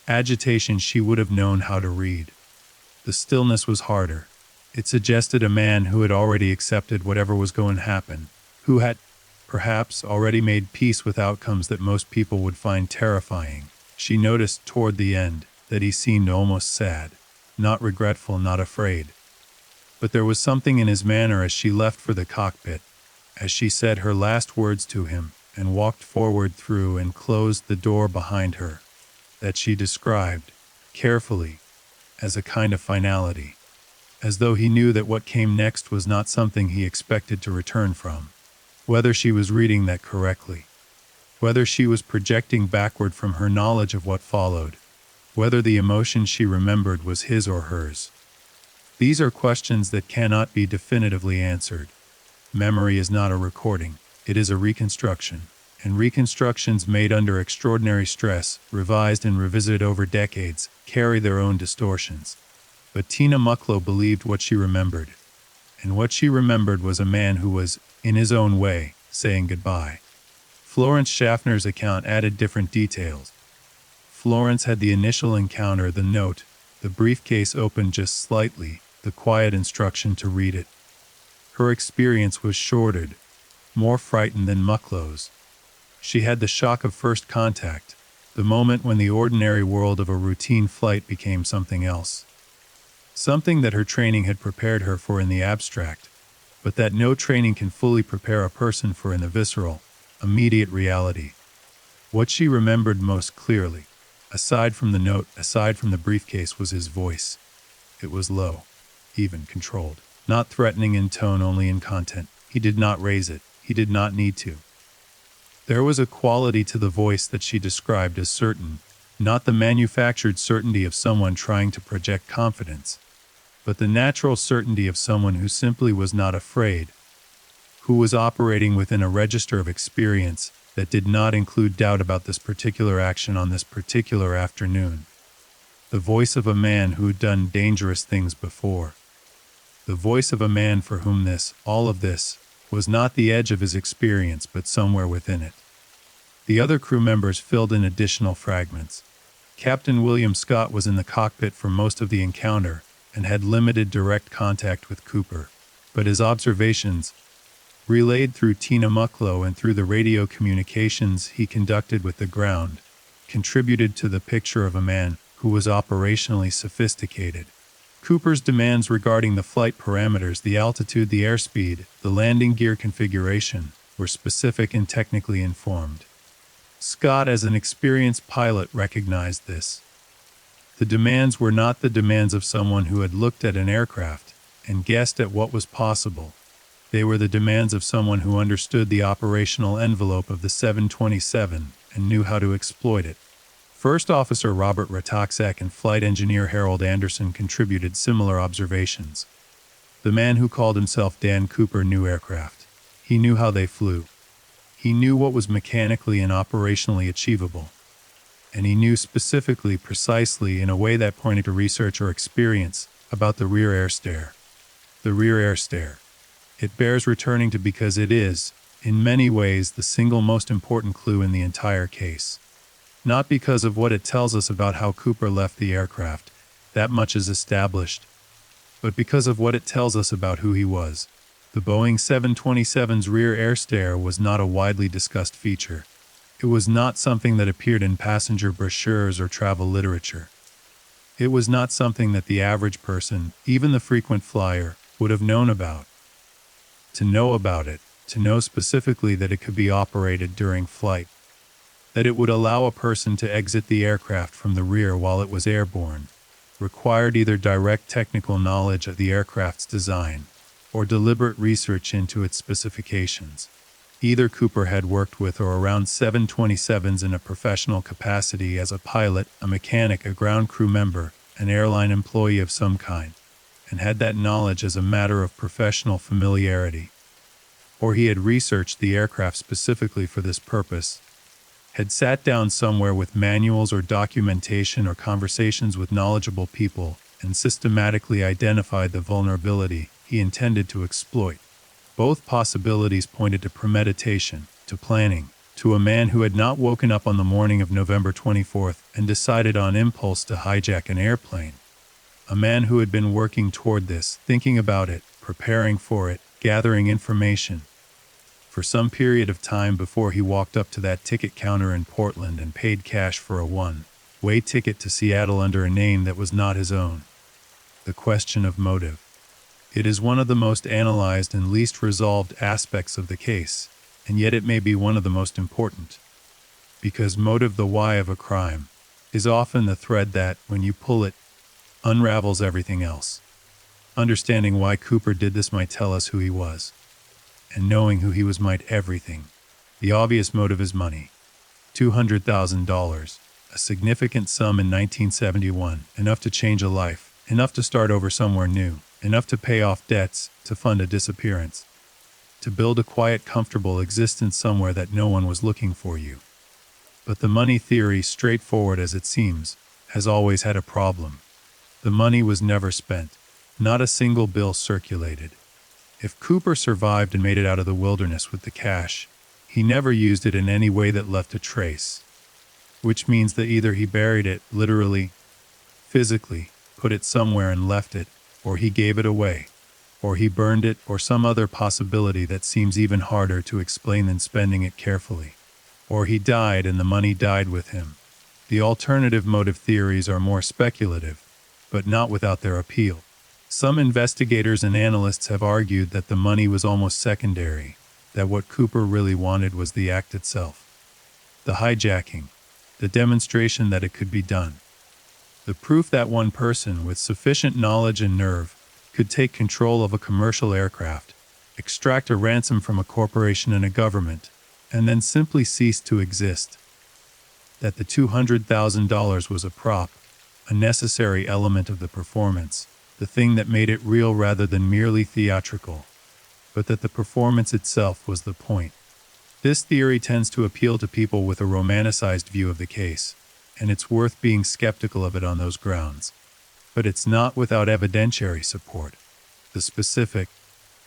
Agitation she would have known how to read. The stillness was harder. It suggested a man who had already accepted whatever was going to happen, who had, perhaps, already made peace with outcomes that most people would find terrifying. She noticed toward the end that he seemed almost sad, not regretful, not afraid. But there was something in his manner as she left for the cockpit, as she said her last words to him and walked forward through and closed the door behind her, that she described, carefully, as a kind of finality, as though he knew that what came next was not something he expected to return from. Whether she was reading that correctly, whether she was projecting backward from her knowledge of what followed, whether the emotion she remembered was his or hers. These are questions that cannot be definitively answered. Memory is not a recording, it is a reconstruction, and reconstructions made under extraordinary stress, revised and revisited over decades, carry their own distortions. But Tina Mucklow believed what she remembered, and what she remembered was a man who was, in his own way, saying goodbye. Florence Schaffner's account added different details. Florence had the initial encounter, the note, the briefcase opened just slightly, the quiet instruction to read it. Her experience was shorted, more frightened than Mucklow's. She had the shock of first contact, the moment when the ordinary world of a routine flight became something else. Something that her training had prepared her for in the abstract, but that no training can fully prepare a person for in the visceral, immediate reality. What she remembered most clearly, aside from the note, aside from the briefcase, was his voice. It was low, even controlled, not threatening in tone, only in content. He did not raise it. He did not need to. There was a quality to the voice that she described as certain, not the manufactured certainty of someone trying to project confidence, but the natural certainty of someone who simply was not afraid, who was operating within a register of experience that did not include doubt about this particular action on this particular afternoon. The voice of a man who had done dangerous things before. The voice of a man for whom this, all of this, was not the edge of his experience but somewhere within it. The other crew members filled in additional fragments. Captain William Scott was in the cockpit for most of the encounter and had limited direct contact with Cooper, but his observations, relayed through Tina Mucklow and through the radio communications he conducted with the ground, contributed to the picture of a man who was operationally sophisticated. Cooper's demands regarding the flight parameters, the altitude, the airspeed, the landing gear configuration, were specific and technically informed. Scott, as an experienced pilot, recognized this. The demands were not the demands of someone who had looked at an aircraft and guessed at what was possible. They were the demands of someone who understood the operational envelope of the 727 and knew how to exploit it. First Officer Robert Ratoczek and Flight Engineer Harold Anderson contributed similar observations. The man who called himself Dan Cooper knew aircraft. He knew how they flew. He knew what was mechanically and operationally achievable. And he knew specifically, precisely, in a way that pointed to research or experience, about the rear air stair. The rear air stair. It bears returning to because it is, in many ways, the single most important clue in the entire case. Not because of what it tells us about how Cooper left the aircraft, that much is established, but because of what it tells us about who he was. The Boeing 727's rear air stair was not a widely discussed feature. It was not something that appeared in passenger brochures or travel literature. It was not something that the average person, even the frequent flyer, would have known about. To know about it, to know specifically that it could be operated during flight, that it would allow a person to exit the aircraft from the rear while it was airborne, required either direct technical knowledge of the aircraft's design or deliberate research into its specifications. Either Cooper had worked with or around 727s in a professional capacity as a pilot, a mechanic, a ground crew member, an airline employee of some kind, and had that knowledge as a matter of professional familiarity. Or he had researched the aircraft specifically for this purpose, had sat down somewhere with manuals or documentation or conversations with knowledgeable people and systematically identified the vulnerability he intended to exploit. Both possibilities pointed to premeditation, to planning, to a man who had not woken up on the morning of November 24th and decided on impulse to hijack an airplane. A man who had been working toward this, thinking about it, preparing for it, gathering information, for some period of time before he walked up to that ticket counter in Portland and paid cash for a one-way ticket to Seattle under a name that was not his own. The question of motive. It is one of the most analyzed and least resolved aspects of the case, and yet it may be one of the most important. Because motive, the why of a crime, is often the thread that, when you pull it, unravels everything else. Understanding why Cooper did this might tell us who he was, and knowing who he was might everything. The obvious motive is money. $200,000, a significant sum in 1971, enough to change a life, enough to start over somewhere new, enough to pay off debts, to fund a disappearance, to build a quiet, comfortable existence somewhere that no one was looking for you. But the money theory, straightforward as it seems, has always had a problem. The money was never spent. Not a single bill circulated. If Cooper survived and made it out of the wilderness with the cash, he never used it in any way that left a trace. Which means that either he buried it, literally, physically, put it somewhere and left it, or he gave it away, or he burned it, or some other possibility that seems even harder to explain than spending it carefully. Or he died and the money died with him. The alternative motive theories are more speculative, but not without their appeal. Some investigators and analysts have argued that the money was almost secondary, that what Cooper really wanted was the act itself. The hijacking, the demonstration that it could be done. The proof that one person with sufficient knowledge and nerve could take control of a commercial aircraft, extract a ransom from a corporation and a government, and then simply cease to exist. That the $200,000 was a prop, a necessary element of the performance, the thing that made it real rather than merely theatrical, but that the performance itself was the point. This theory tends to appeal to people with a romanticized view of the case, and it's worth being skeptical of it on those grounds. But it's not without evidentiary support. The specific,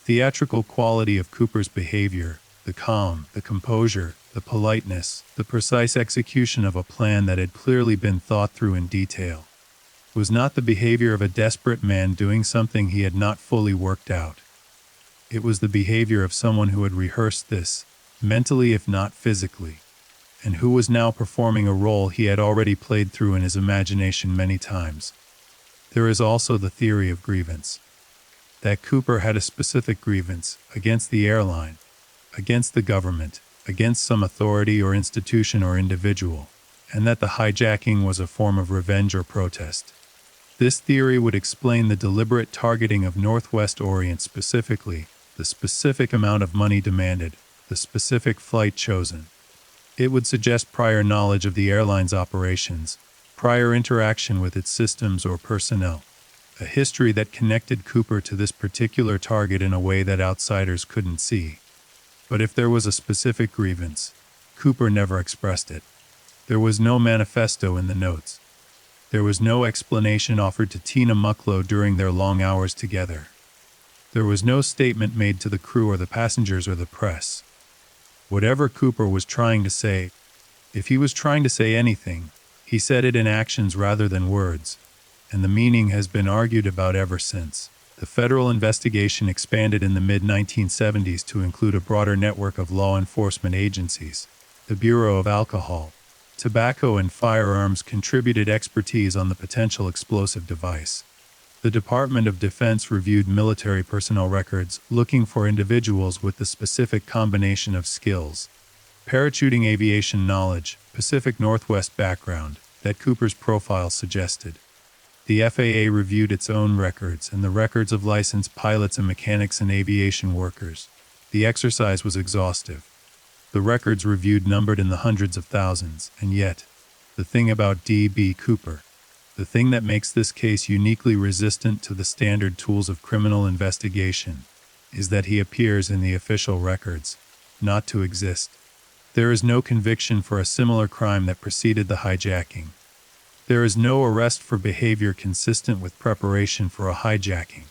theatrical quality of Cooper's behavior, the calm, the composure, the politeness, the precise execution of a plan that had clearly been thought through in detail, was not the behavior of a desperate man doing something he had not fully worked out. It was the behavior of someone who had rehearsed this, mentally if not physically, and who was now performing a role he had already played through in his imagination many times. There is also the theory of grievance. That Cooper had a specific grievance against the airline, against the government, against some authority or institution or individual, and that the hijacking was a form of revenge or protest. This theory would explain the deliberate targeting of Northwest Orient specifically, the specific amount of money demanded, the specific flight chosen. It would suggest prior knowledge of the airline's operations, prior interaction with its systems or personnel, a history that connected Cooper to this particular target in a way that outsiders couldn't see. But if there was a specific grievance, Cooper never expressed it. There was no manifesto in the notes. There was no explanation offered to Tina Mucklow during their long hours together. There was no statement made to the crew or the passengers or the press. Whatever Cooper was trying to say, if he was trying to say anything, he said it in actions rather than words, and the meaning has been argued about ever since. The federal investigation expanded in the mid-1970s to include a broader network of law enforcement agencies, the Bureau of Alcohol, Tobacco and firearms contributed expertise on the potential explosive device. The Department of Defense reviewed military personnel records looking for individuals with the specific combination of skills: parachuting, aviation knowledge, Pacific Northwest background, that Cooper's profile suggested. The FAA reviewed its own records and the records of licensed pilots and mechanics and aviation workers. The exercise was exhaustive. The records reviewed numbered in the hundreds of thousands, and yet, the thing about D.B. Cooper, the thing that makes this case uniquely resistant to the standard tools of criminal investigation, is that he appears in the official records, not to exist. There is no conviction for a similar crime that preceded the hijacking. There is no arrest for behavior consistent with preparation for a hijacking.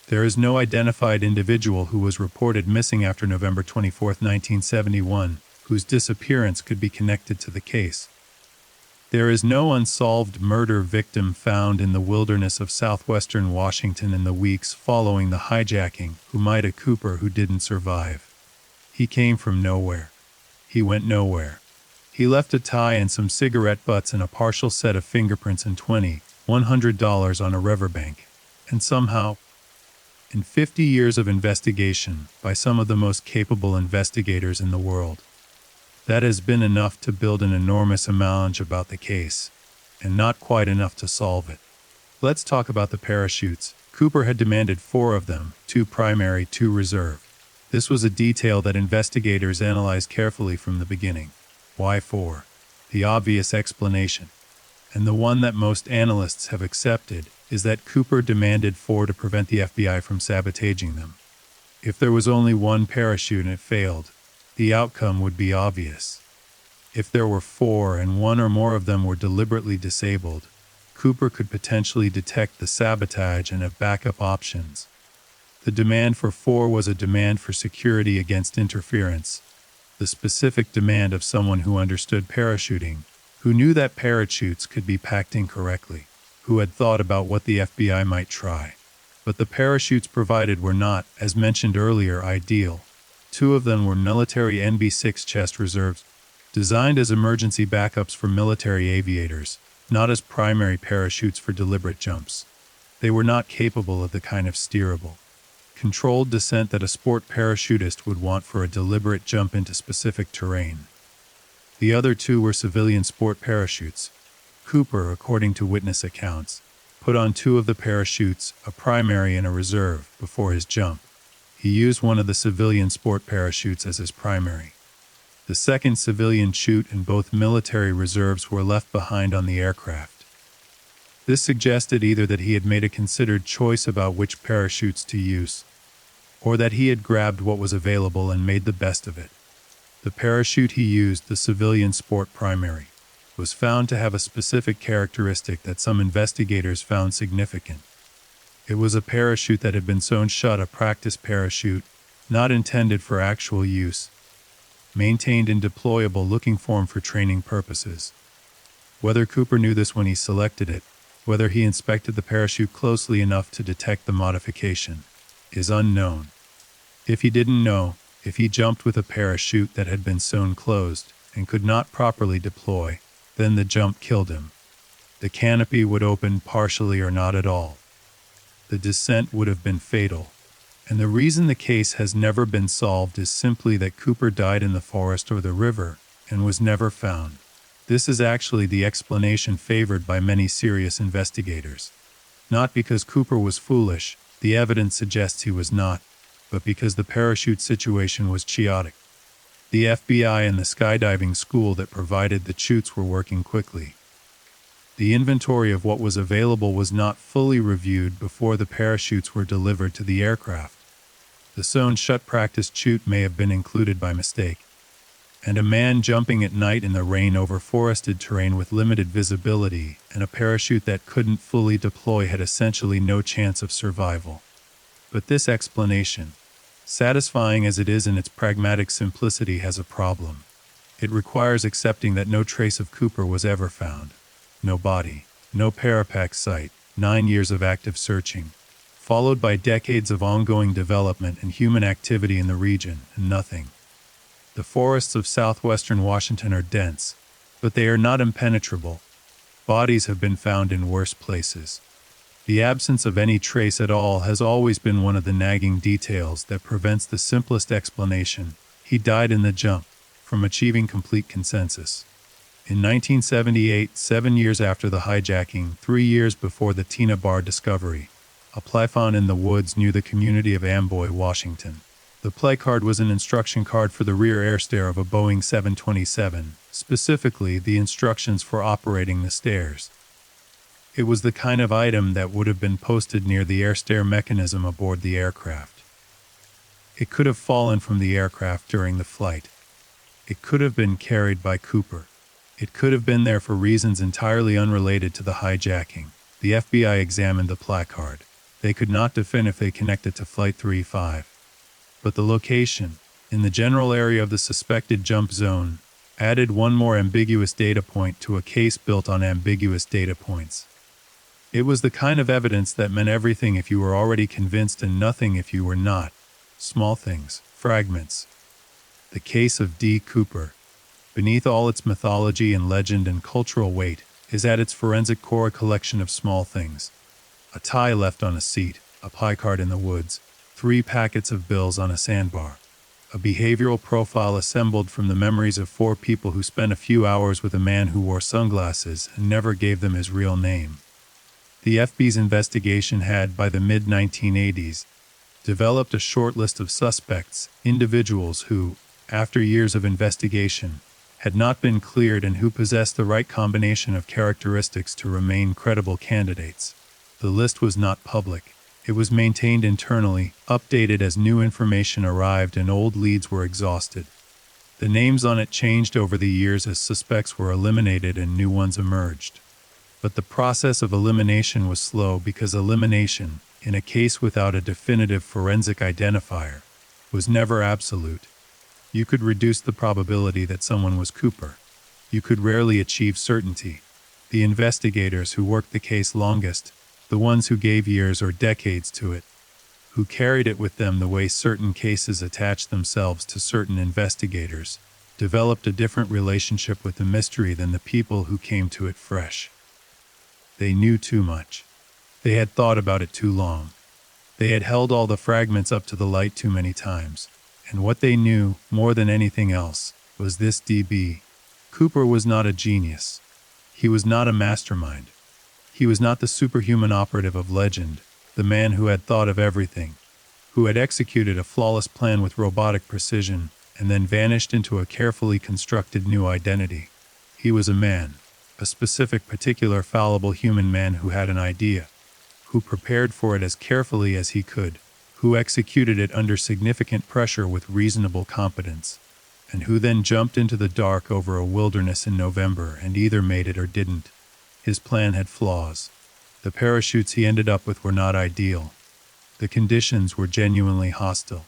There is no identified individual who was reported missing after November 24, 1971, whose disappearance could be connected to the case. There is no unsolved murder victim found in the wilderness of southwestern Washington in the weeks following the hijacking who might a Cooper who didn't survive. He came from nowhere. He went nowhere. He left a tie and some cigarette butts and a partial set of fingerprints and $100 on a riverbank. And somehow, in 50 years of investigation by some of the most capable investigators in the world, that has been enough to build an enormous amount about the case, and not quite enough to solve it. Let's talk about the parachutes. Cooper had demanded 4 of them, 2 primary, 2 reserve. This was a detail that investigators analyzed carefully from the beginning. Why 4? The obvious explanation, and the one that most analysts have accepted, is that Cooper demanded 4 to prevent the FBI from sabotaging them. If there was only 1 parachute and it failed, the outcome would be obvious. If there were 4 and 1 or more of them were deliberately disabled, Cooper could potentially detect the sabotage and have backup options. The demand for 4 was a demand for security against interference, the specific demand of someone who understood parachuting, who knew that parachutes could be packed incorrectly, who had thought about what the FBI might try. But the parachutes provided were not, as mentioned earlier, ideal. 2 of them were military NB6 chest reserves, designed as emergency backups for military aviators, not as primary parachutes for deliberate jumps. They were not capable of the kind of steerable, controlled descent that a sport parachutist would want for a deliberate jump into specific terrain. The other 2 were civilian sport parachutes. Cooper, according to witness accounts, put on 2 of the parachutes, a primary and a reserve, before his jump. He used one of the civilian sport parachutes as his primary. The second civilian chute and both military reserves were left behind on the aircraft. This suggested either that he had made a considered choice about which parachutes to use, or that he had grabbed what was available and made the best of it. The parachute he used, the civilian sport primary, was found to have a specific characteristic that some investigators found significant. It was a parachute that had been sewn shut, a practice parachute, not intended for actual use, maintained in deployable looking form for training purposes. Whether Cooper knew this when he selected it, whether he inspected the parachute closely enough to detect the modification, is unknown. If he didn't know, if he jumped with a parachute that had been sewn closed and could not properly deploy, then the jump killed him. The canopy would open partially or not at all. The descent would have been fatal. And the reason the case has never been solved is simply that Cooper died in the forest or the river and was never found. This is actually the explanation favored by many serious investigators. Not because Cooper was foolish, the evidence suggests he was not, but because the parachute situation was chaotic. The FBI and the skydiving school that provided the chutes were working quickly. The inventory of what was available was not fully reviewed before the parachutes were delivered to the aircraft. The sewn-shut practice chute may have been included by mistake. And a man jumping at night in the rain over forested terrain with limited visibility and a parachute that couldn't fully deploy had essentially no chance of survival. But this explanation, satisfying as it is in its pragmatic simplicity, has a problem. It requires accepting that no trace of Cooper was ever found. No body, no Parapax site, 9 years of active searching, followed by decades of ongoing development and human activity in the region, and nothing. The forests of southwestern Washington are dense, But they are not impenetrable. Bodies have been found in worse places. The absence of any trace at all has always been one of the nagging details that prevents the simplest explanation, he died in the jump, from achieving complete consensus. In 1978, 7 years after the hijacking, 3 years before the Tina Bar discovery, a playphone in the woods near the community of Amboy, Washington. The play card was an instruction card for the rear air stair of a Boeing 727, specifically the instructions for operating the stairs. It was the kind of item that would have been posted near the air stair mechanism aboard the aircraft. It could have fallen from the aircraft during the flight. It could have been carried by Cooper. It could have been there for reasons entirely unrelated to the hijacking. The FBI examined the placard. They could not define if they connected to Flight 35. But the location, in the general area of the suspected jump zone, added one more ambiguous data point to a case built on ambiguous data points. It was the kind of evidence that meant everything if you were already convinced and nothing if you were not. Small things, fragments. The case of D. Cooper, beneath all its mythology and legend and cultural weight, is at its forensic core a collection of small things. A tie left on a seat, a pie card in the woods, 3 packets of bills on a sandbar. A behavioral profile assembled from the memories of 4 people who spent a few hours with a man who wore sunglasses and never gave them his real name. The FBI's investigation had, by the mid-1980s, developed a short list of suspects, individuals who, after years of investigation, had not been cleared and who possessed the right combination of characteristics to remain credible candidates. The list was not public. It was maintained internally, updated as new information arrived and old leads were exhausted. The names on it changed over the years as suspects were eliminated and new ones emerged. But the process of elimination was slow because elimination, in a case without a definitive forensic identifier, was never absolute. You could reduce the probability that someone was Cooper. You could rarely achieve certainty. The investigators who worked the case longest, the ones who gave years or decades to it, who carried it with them the way certain cases attach themselves to certain investigators, developed a different relationship with the mystery than the people who came to it fresh. They knew too much. They had thought about it too long. They had held all the fragments up to the light too many times. And what they knew, more than anything else, was this: D.B. Cooper was not a genius. He was not a mastermind. He was not the superhuman operative of legend, the man who had thought of everything, who had executed a flawless plan with robotic precision, and then vanished into a carefully constructed new identity. He was a man, a specific, particular, fallible human man who had an idea, who prepared for it as carefully as he could, who executed it under significant pressure with reasonable competence, and who then jumped into the dark over a wilderness in November and either made it or didn't. His plan had flaws. The parachutes he ended up with were not ideal. The conditions were genuinely hostile.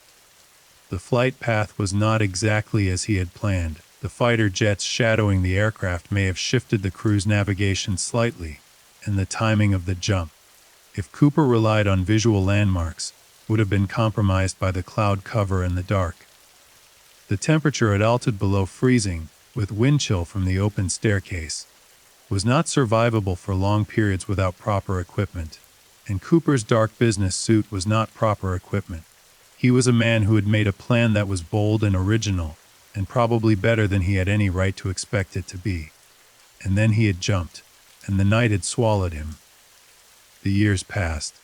The flight path was not exactly as he had planned. The fighter jets shadowing the aircraft may have shifted the crew's navigation slightly, and the timing of the jump, if Cooper relied on visual landmarks, would have been compromised by the cloud cover and the dark. The temperature had altered below freezing, with wind chill from the open staircase, was not survivable for long periods without proper equipment, and Cooper's dark business suit was not proper equipment. He was a man who had made a plan that was bold and original, and probably better than he had any right to expect it to be. And then he had jumped, and the night had swallowed him. The years passed.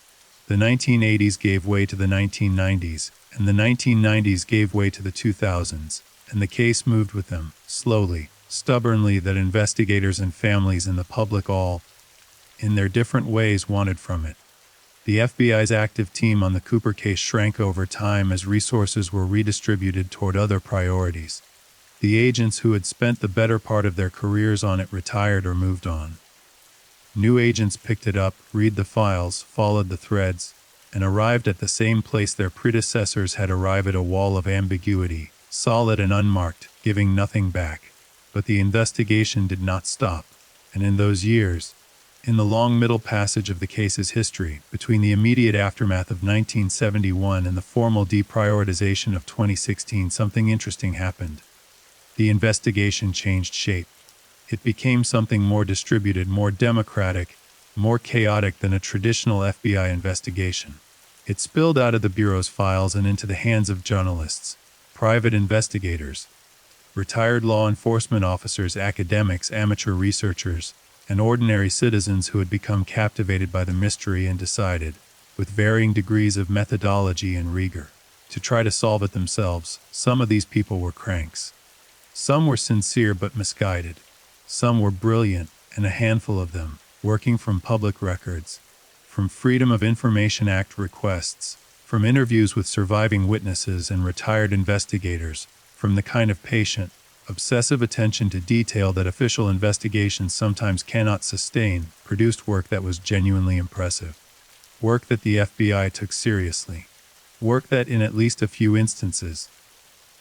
The 1980s gave way to the 1990s, and the 1990s gave way to the 2000s, and the case moved with them, slowly, stubbornly, that investigators and families and the public all, in their different ways, wanted from it. The FBI's active team on the Cooper case shrank over time as resources were redistributed toward other priorities. The agents who had spent the better part of their careers on it retired or moved on. New agents picked it up, read the files, followed the threads, and arrived at the same place their predecessors had arrived, at a wall of ambiguity, solid and unmarked, giving nothing back. But the investigation did not stop, and in those years, in the long middle passage of the case's history, between the immediate aftermath of 1971 and the formal deprioritization of 2016, something interesting happened. The investigation changed shape. It became something more distributed, more democratic, more chaotic than a traditional FBI investigation. It spilled out of the Bureau's files and into the hands of journalists, private investigators, retired law enforcement officers, academics, amateur researchers, and ordinary citizens who had become captivated by the mystery and decided, with varying degrees of methodology and rigor, to try to solve it themselves. Some of these people were cranks. Some were sincere but misguided. Some were brilliant, and a handful of them, working from public records, from Freedom of Information Act requests, from interviews with surviving witnesses and retired investigators, from the kind of patient, obsessive attention to detail that official investigations sometimes cannot sustain, produced work that was genuinely impressive. Work that the FBI took seriously. Work that, in at least a few instances,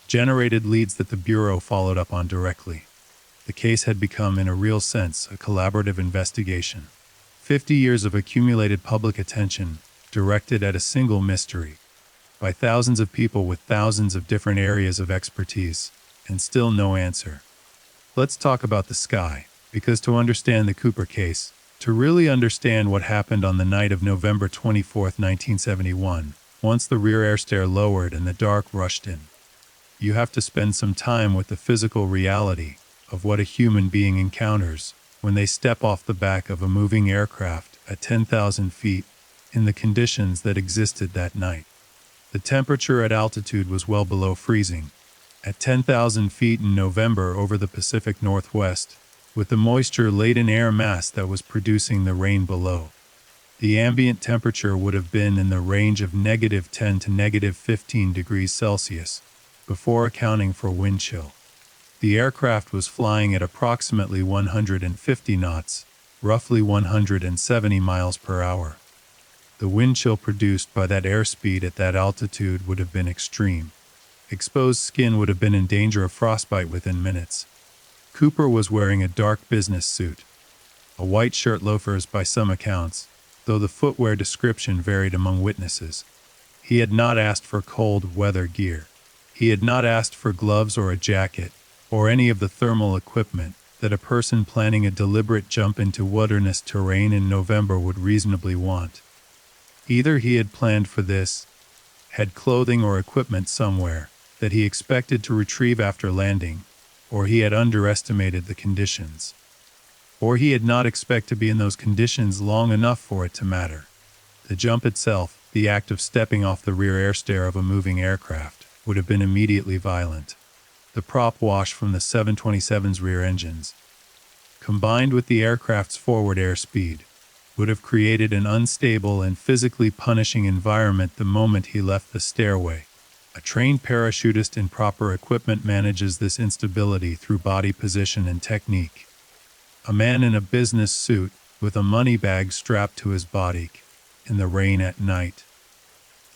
generated leads that the Bureau followed up on directly. The case had become, in a real sense, a collaborative investigation. 50 years of accumulated public attention, directed at a single mystery, by thousands of people with thousands of different areas of expertise, and still no answer. Let's talk about the sky, because to understand the Cooper case, to really understand what happened on the night of November 24, 1971, once the rear air stair lowered and the dark rushed in, you have to spend some time with the physical reality of what a human being encounters when they step off the back of a moving aircraft at 10,000 feet in the conditions that existed that night. The temperature at altitude was well below freezing, at 10,000 feet in November over the Pacific Northwest, with the moisture-laden air mass that was producing the rain below. The ambient temperature would have been in the range of -10 to -15 degrees Celsius, before accounting for wind chill. The aircraft was flying at approximately 150 knots, roughly 170 miles per hour. The wind chill produced by that airspeed at that altitude would have been extreme. Exposed skin would have been in danger of frostbite within minutes. Cooper was wearing a dark business suit, a white shirt, loafers by some accounts, though the footwear description varied among witnesses. He had not asked for cold weather gear. He had not asked for gloves or a jacket, or any of the thermal equipment that a person planning a deliberate jump into wilderness terrain in November would reasonably want. Either he had planned for this, had clothing or equipment somewhere that he expected to retrieve after landing, or he had underestimated the conditions. Or he had not expected to be in those conditions long enough for it to matter. The jump itself, the act of stepping off the rear air stair of a moving aircraft, would have been immediately violent. The prop wash from the 727's rear engines, combined with the aircraft's forward airspeed, would have created an unstable and physically punishing environment the moment he left the stairway. A trained parachutist in proper equipment manages this instability through body position and technique. A man in a business suit, with a money bag strapped to his body, in the rain at night,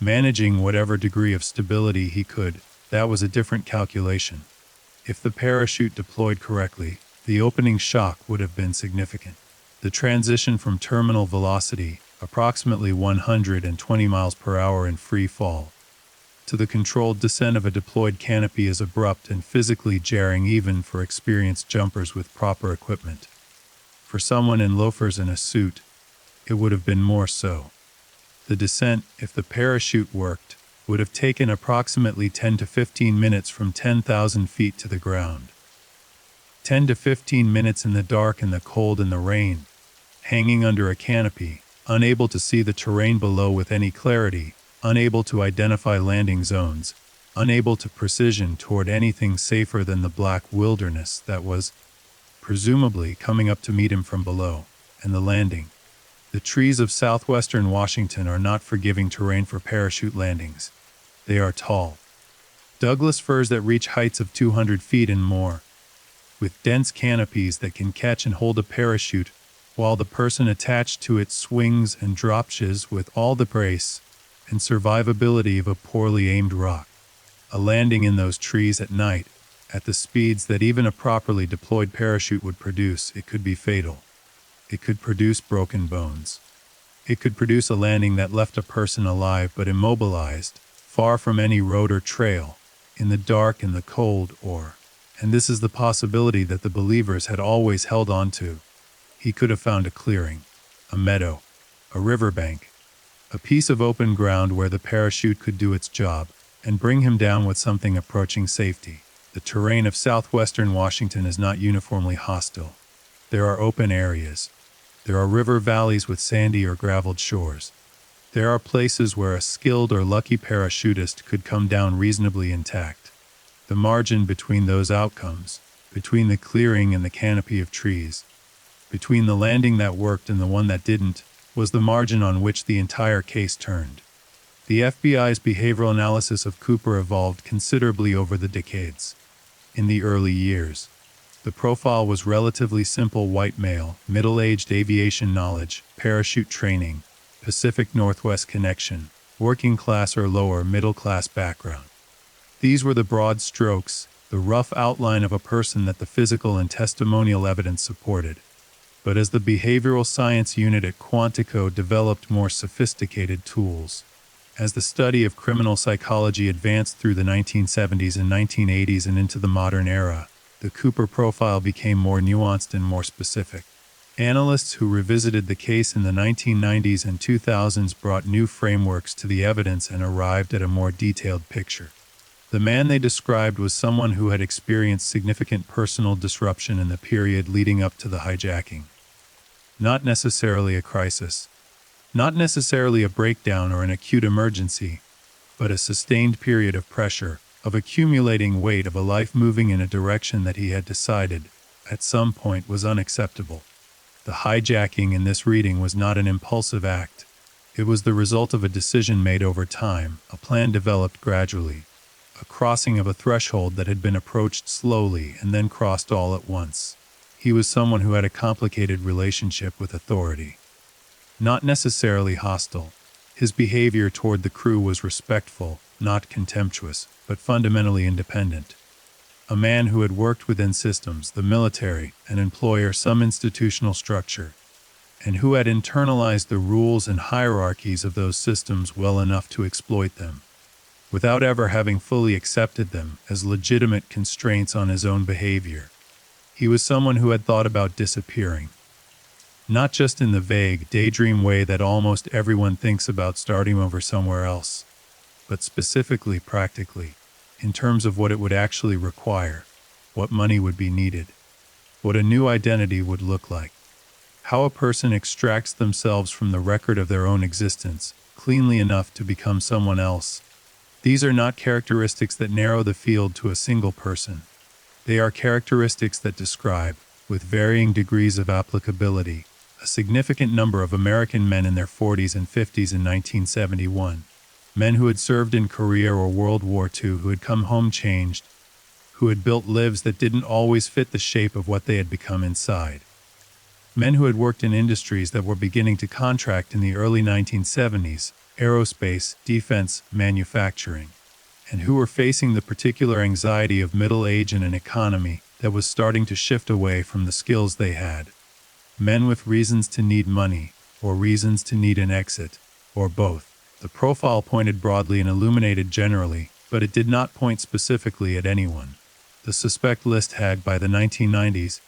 managing whatever degree of stability he could, that was a different calculation. If the parachute deployed correctly, the opening shock would have been significant. The transition from terminal velocity, approximately 120 miles per hour in free fall, to the controlled descent of a deployed canopy is abrupt and physically jarring even for experienced jumpers with proper equipment. For someone in loafers and a suit, it would have been more so. The descent, if the parachute worked, would have taken approximately 10 to 15 minutes from 10,000 feet to the ground. 10 to 15 minutes in the dark and the cold and the rain, hanging under a canopy, unable to see the terrain below with any clarity, unable to identify landing zones, unable to precision toward anything safer than the black wilderness that was, presumably, coming up to meet him from below, and the landing. The trees of southwestern Washington are not forgiving terrain for parachute landings. They are tall, Douglas firs that reach heights of 200 feet and more, with dense canopies that can catch and hold a parachute while the person attached to it swings and drops with all the grace and survivability of a poorly aimed rock. A landing in those trees at night, at the speeds that even a properly deployed parachute would produce, it could be fatal. It could produce broken bones. It could produce a landing that left a person alive but immobilized, far from any road or trail, in the dark and the cold, or, And this is the possibility that the believers had always held on to. He could have found a clearing, a meadow, a riverbank, a piece of open ground where the parachute could do its job and bring him down with something approaching safety. The terrain of southwestern Washington is not uniformly hostile. There are open areas. There are river valleys with sandy or graveled shores. There are places where a skilled or lucky parachutist could come down reasonably intact. The margin between those outcomes, between the clearing and the canopy of trees, between the landing that worked and the one that didn't, was the margin on which the entire case turned. The FBI's behavioral analysis of Cooper evolved considerably over the decades. In the early years, the profile was relatively simple: white male, middle-aged, aviation knowledge, parachute training, Pacific Northwest connection, working class or lower middle class background. These were the broad strokes, the rough outline of a person that the physical and testimonial evidence supported. But as the behavioral science unit at Quantico developed more sophisticated tools, as the study of criminal psychology advanced through the 1970s and 1980s and into the modern era, the Cooper profile became more nuanced and more specific. Analysts who revisited the case in the 1990s and 2000s brought new frameworks to the evidence and arrived at a more detailed picture. The man they described was someone who had experienced significant personal disruption in the period leading up to the hijacking. Not necessarily a crisis, not necessarily a breakdown or an acute emergency, but a sustained period of pressure, of accumulating weight of a life moving in a direction that he had decided, at some point, was unacceptable. The hijacking in this reading was not an impulsive act. It was the result of a decision made over time, a plan developed gradually, a crossing of a threshold that had been approached slowly and then crossed all at once. He was someone who had a complicated relationship with authority. Not necessarily hostile. His behavior toward the crew was respectful, not contemptuous, but fundamentally independent. A man who had worked within systems, the military, an employer, some institutional structure, and who had internalized the rules and hierarchies of those systems well enough to exploit them, without ever having fully accepted them as legitimate constraints on his own behavior. He was someone who had thought about disappearing. Not just in the vague, daydream way that almost everyone thinks about starting over somewhere else, but specifically practically, in terms of what it would actually require, what money would be needed, what a new identity would look like, how a person extracts themselves from the record of their own existence, cleanly enough to become someone else. These are not characteristics that narrow the field to a single person. They are characteristics that describe, with varying degrees of applicability, a significant number of American men in their 40s and 50s in 1971. Men who had served in Korea or World War II, who had come home changed, who had built lives that didn't always fit the shape of what they had become inside. Men who had worked in industries that were beginning to contract in the early 1970s, aerospace, defense, manufacturing, and who were facing the particular anxiety of middle age in an economy that was starting to shift away from the skills they had. Men with reasons to need money, or reasons to need an exit, or both. The profile pointed broadly and illuminated generally, but it did not point specifically at anyone. The suspect list had, by the 1990s,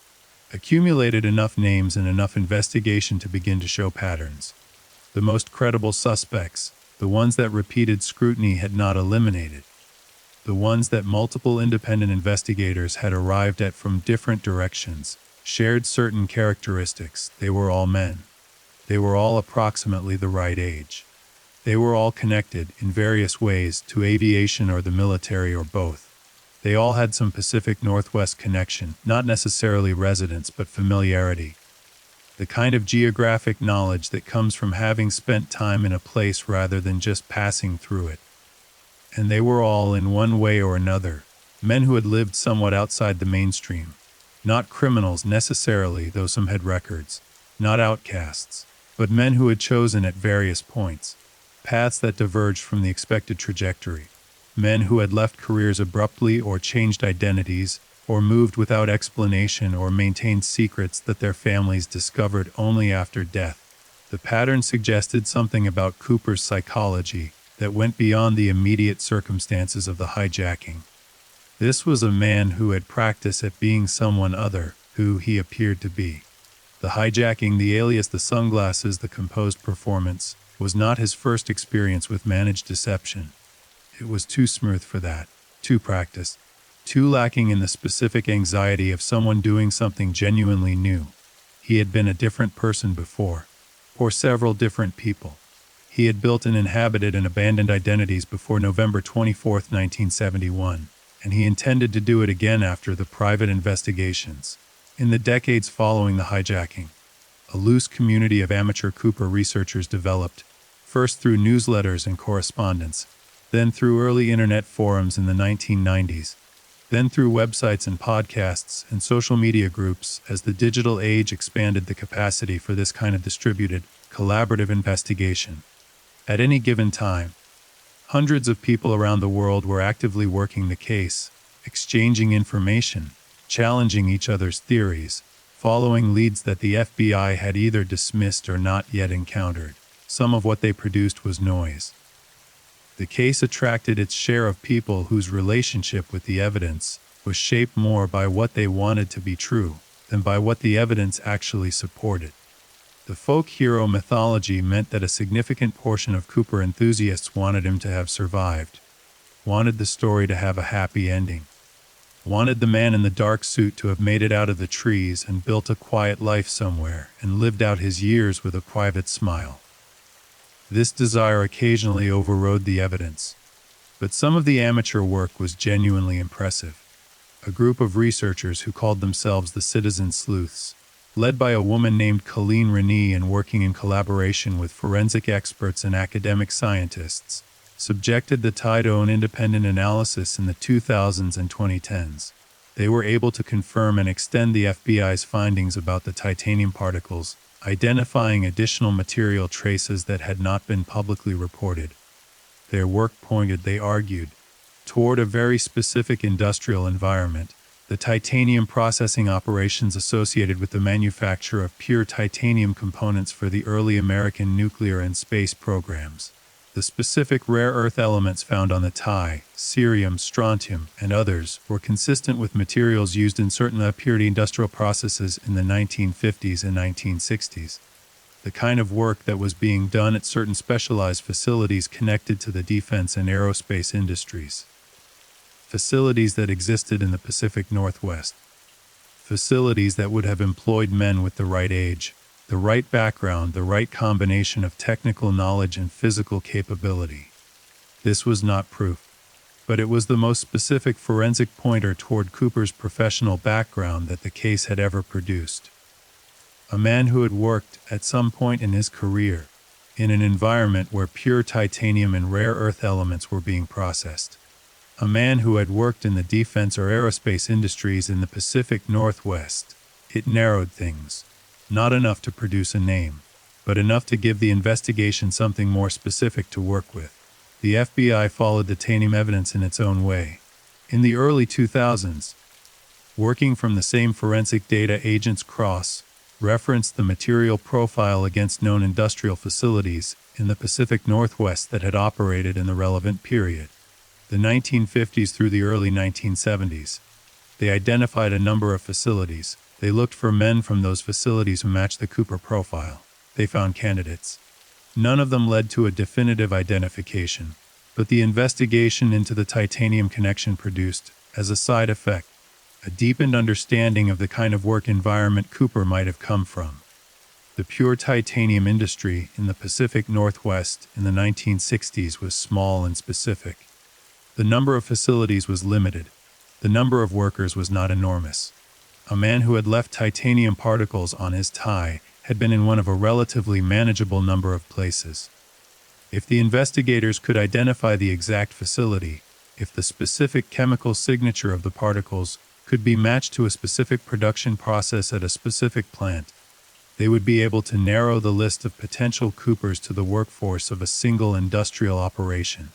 accumulated enough names and enough investigation to begin to show patterns. The most credible suspects, the ones that repeated scrutiny had not eliminated, the ones that multiple independent investigators had arrived at from different directions, shared certain characteristics. They were all men. They were all approximately the right age. They were all connected, in various ways, to aviation or the military or both. They all had some Pacific Northwest connection, not necessarily residence but familiarity. The kind of geographic knowledge that comes from having spent time in a place rather than just passing through it. And they were all, in one way or another, men who had lived somewhat outside the mainstream. Not criminals necessarily, though some had records. Not outcasts, but men who had chosen at various points paths that diverged from the expected trajectory. Men who had left careers abruptly or changed identities, or moved without explanation or maintained secrets that their families discovered only after death. The pattern suggested something about Cooper's psychology that went beyond the immediate circumstances of the hijacking. This was a man who had practiced at being someone other who he appeared to be. The hijacking, the alias, the sunglasses, the composed performance was not his first experience with managed deception. It was too smooth for that, too practiced, too lacking in the specific anxiety of someone doing something genuinely new. He had been a different person before, for several different people. He had built and inhabited and abandoned identities before November 24, 1971, and he intended to do it again after the private investigations. In the decades following the hijacking, a loose community of amateur Cooper researchers developed, first through newsletters and correspondence, then through early internet forums in the 1990s, then through websites and podcasts and social media groups as the digital age expanded the capacity for this kind of distributed, collaborative investigation. At any given time, hundreds of people around the world were actively working the case, exchanging information, challenging each other's theories, following leads that the FBI had either dismissed or not yet encountered. Some of what they produced was noise. The case attracted its share of people whose relationship with the evidence was shaped more by what they wanted to be true than by what the evidence actually supported. The folk hero mythology meant that a significant portion of Cooper enthusiasts wanted him to have survived, wanted the story to have a happy ending, wanted the man in the dark suit to have made it out of the trees and built a quiet life somewhere and lived out his years with a private smile. This desire occasionally overrode the evidence, but some of the amateur work was genuinely impressive. A group of researchers who called themselves the Citizen Sleuths, led by a woman named Colleen Rennie and working in collaboration with forensic experts and academic scientists, subjected the tie to an independent analysis in the 2000s and 2010s. They were able to confirm and extend the FBI's findings about the titanium particles, identifying additional material traces that had not been publicly reported. Their work pointed, they argued, toward a very specific industrial environment, the titanium processing operations associated with the manufacture of pure titanium components for the early American nuclear and space programs. The specific rare earth elements found on the tie, cerium, strontium, and others, were consistent with materials used in certain high-purity industrial processes in the 1950s and 1960s. The kind of work that was being done at certain specialized facilities connected to the defense and aerospace industries. Facilities that existed in the Pacific Northwest. Facilities that would have employed men with the right age, the right background, the right combination of technical knowledge and physical capability. This was not proof, but it was the most specific forensic pointer toward Cooper's professional background that the case had ever produced. A man who had worked, at some point in his career, in an environment where pure titanium and rare earth elements were being processed. A man who had worked in the defense or aerospace industries in the Pacific Northwest. It narrowed things. Not enough to produce a name, but enough to give the investigation something more specific to work with. The FBI followed the titanium evidence in its own way. In the early 2000s, working from the same forensic data, agents cross-referenced the material profile against known industrial facilities in the Pacific Northwest that had operated in the relevant period, the 1950s through the early 1970s. They identified a number of facilities. They looked for men from those facilities who matched the Cooper profile. They found candidates. None of them led to a definitive identification, but the investigation into the titanium connection produced, as a side effect, a deepened understanding of the kind of work environment Cooper might have come from. The pure titanium industry in the Pacific Northwest in the 1960s was small and specific. The number of facilities was limited. The number of workers was not enormous. A man who had left titanium particles on his tie had been in one of a relatively manageable number of places. If the investigators could identify the exact facility, if the specific chemical signature of the particles could be matched to a specific production process at a specific plant, they would be able to narrow the list of potential Coopers to the workforce of a single industrial operation.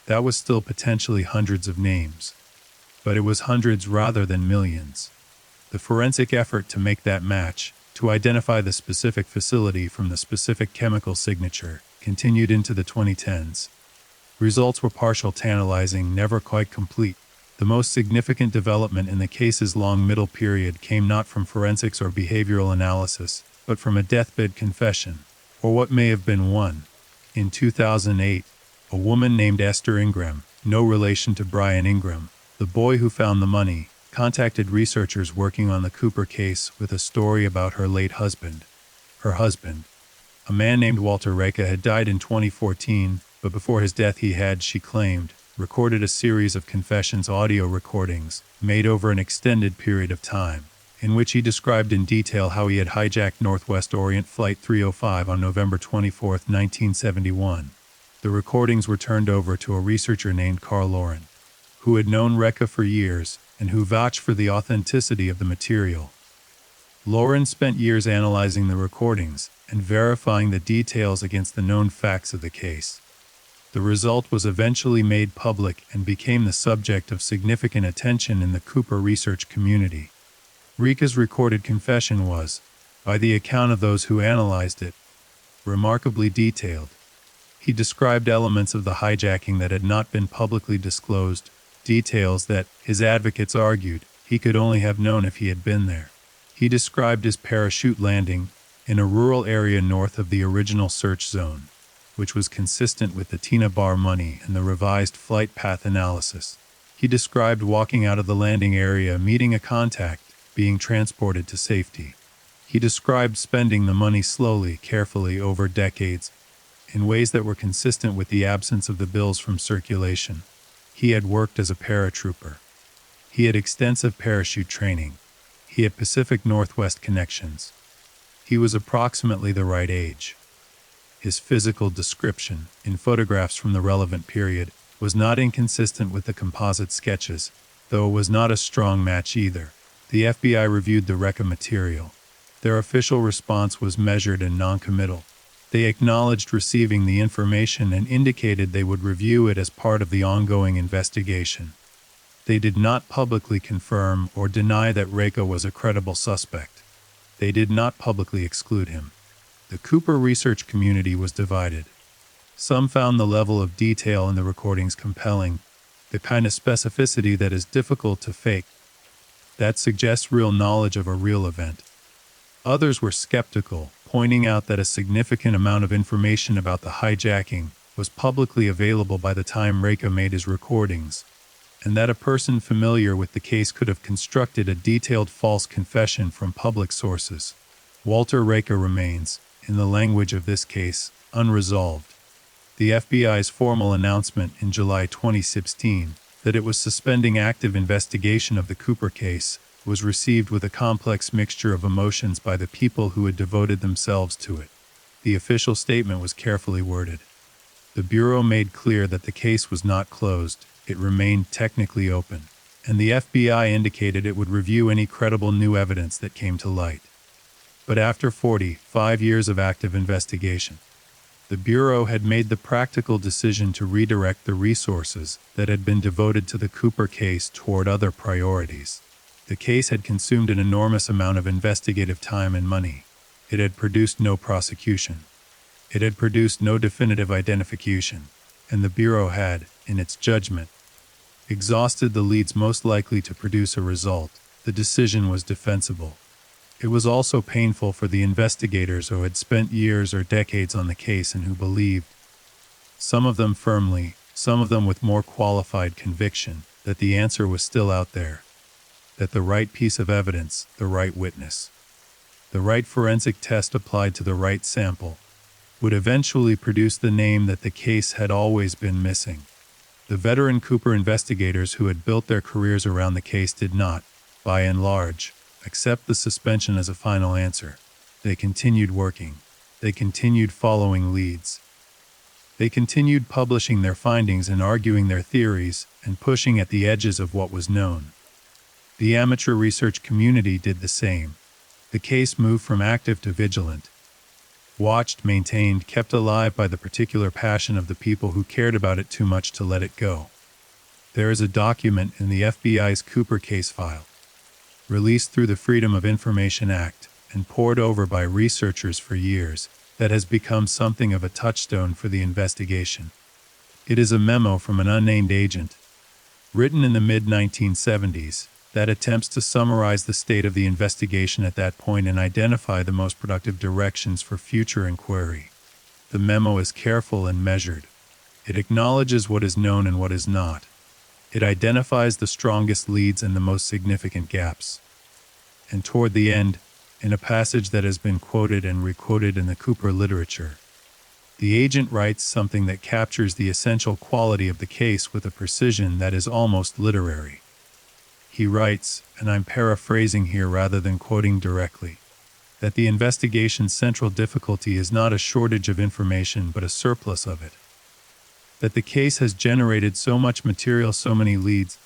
That was still potentially hundreds of names, but it was hundreds rather than millions. The forensic effort to make that match, to identify the specific facility from the specific chemical signature, continued into the 2010s. Results were partial, tantalizing, never quite complete. The most significant development in the case's long middle period came not from forensics or behavioral analysis, but from a deathbed confession, or what may have been one. In 2008, a woman named Esther Ingram, no relation to Brian Ingram, the boy who found the money, contacted researchers working on the Cooper case with a story about her late husband. Her husband, a man named Walter Reika, had died in 2014, but before his death he had, she claimed, recorded a series of confessions audio recordings, made over an extended period of time, in which he described in detail how he had hijacked Northwest Orient Flight 305 on November 24, 1971. The recordings were turned over to a researcher named Carl Lauren, who had known Reika for years and who vouched for the authenticity of the material. Lauren spent years analyzing the recordings and verifying the details against the known facts of the case. The result was eventually made public and became the subject of significant attention in the Cooper research community. Reika's recorded confession was, by the account of those who analyzed it, remarkably detailed. He described elements of the hijacking that had not been publicly disclosed, details that, his advocates argued, he could only have known if he had been there. He described his parachute landing in a rural area north of the original search zone, which was consistent with the Tina Bar money and the revised flight path analysis. He described walking out of the landing area, meeting a contact, being transported to safety. He described spending the money slowly, carefully over decades, in ways that were consistent with the absence of the bills from circulation. He had worked as a paratrooper. He had extensive parachute training. He had Pacific Northwest connections. He was approximately the right age. His physical description, in photographs from the relevant period, was not inconsistent with the composite sketches, though it was not a strong match either. The FBI reviewed the Reika material. Their official response was measured and non-committal. They acknowledged receiving the information and indicated they would review it as part of the ongoing investigation. They did not publicly confirm or deny that Reika was a credible suspect. They did not publicly exclude him. The Cooper research community was divided. Some found the level of detail in the recordings compelling, the kind of specificity that is difficult to fake, that suggests real knowledge of a real event. Others were skeptical, pointing out that a significant amount of information about the hijacking was publicly available by the time Reika made his recordings, and that a person familiar with the case could have constructed a detailed false confession from public sources. Walter Reika remains, in the language of this case, unresolved. The FBI's formal announcement in July 2016 that it was suspending active investigation of the Cooper case was received with a complex mixture of emotions by the people who had devoted themselves to it. The official statement was carefully worded. The Bureau made clear that the case was not closed, it remained technically open, and the FBI indicated it would review any credible new evidence that came to light. But after 45 years of active investigation, the Bureau had made the practical decision to redirect the resources that had been devoted to the Cooper case toward other priorities. The case had consumed an enormous amount of investigative time and money. It had produced no prosecution. It had produced no definitive identification, and the Bureau had, in its judgment, exhausted the leads most likely to produce a result. The decision was defensible. It was also painful for the investigators who had spent years or decades on the case and who believed, some of them firmly, some of them with more qualified conviction, that the answer was still out there, that the right piece of evidence, the right witness, the right forensic test applied to the right sample, would eventually produce the name that the case had always been missing. The veteran Cooper investigators who had built their careers around the case did not, by and large, accept the suspension as a final answer. They continued working. They continued following leads. They continued publishing their findings and arguing their theories and pushing at the edges of what was known. The amateur research community did the same. The case moved from active to vigilant. Watched, maintained, kept alive by the particular passion of the people who cared about it too much to let it go. There is a document in the FBI's Cooper case file, released through the Freedom of Information Act and pored over by researchers for years, that has become something of a touchstone for the investigation. It is a memo from an unnamed agent, written in the mid-1970s, that attempts to summarize the state of the investigation at that point and identify the most productive directions for future inquiry. The memo is careful and measured. It acknowledges what is known and what is not. It identifies the strongest leads and the most significant gaps. And toward the end, in a passage that has been quoted and requoted in the Cooper literature, the agent writes something that captures the essential quality of the case with a precision that is almost literary. He writes, and I'm paraphrasing here rather than quoting directly, that the investigation's central difficulty is not a shortage of information but a surplus of it. That the case has generated so much material, so many leads,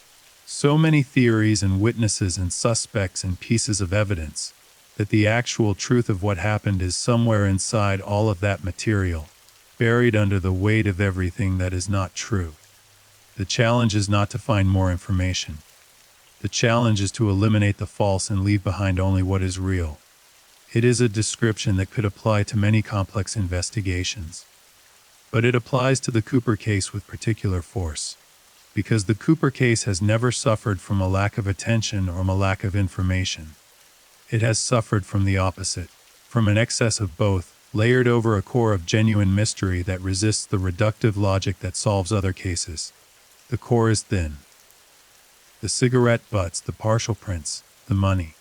so many theories and witnesses and suspects and pieces of evidence, that the actual truth of what happened is somewhere inside all of that material, buried under the weight of everything that is not true. The challenge is not to find more information. The challenge is to eliminate the false and leave behind only what is real. It is a description that could apply to many complex investigations. But it applies to the Cooper case with particular force, because the Cooper case has never suffered from a lack of attention or a lack of information. It has suffered from the opposite, from an excess of both, layered over a core of genuine mystery that resists the reductive logic that solves other cases. The core is thin. The cigarette butts, the partial prints, the money.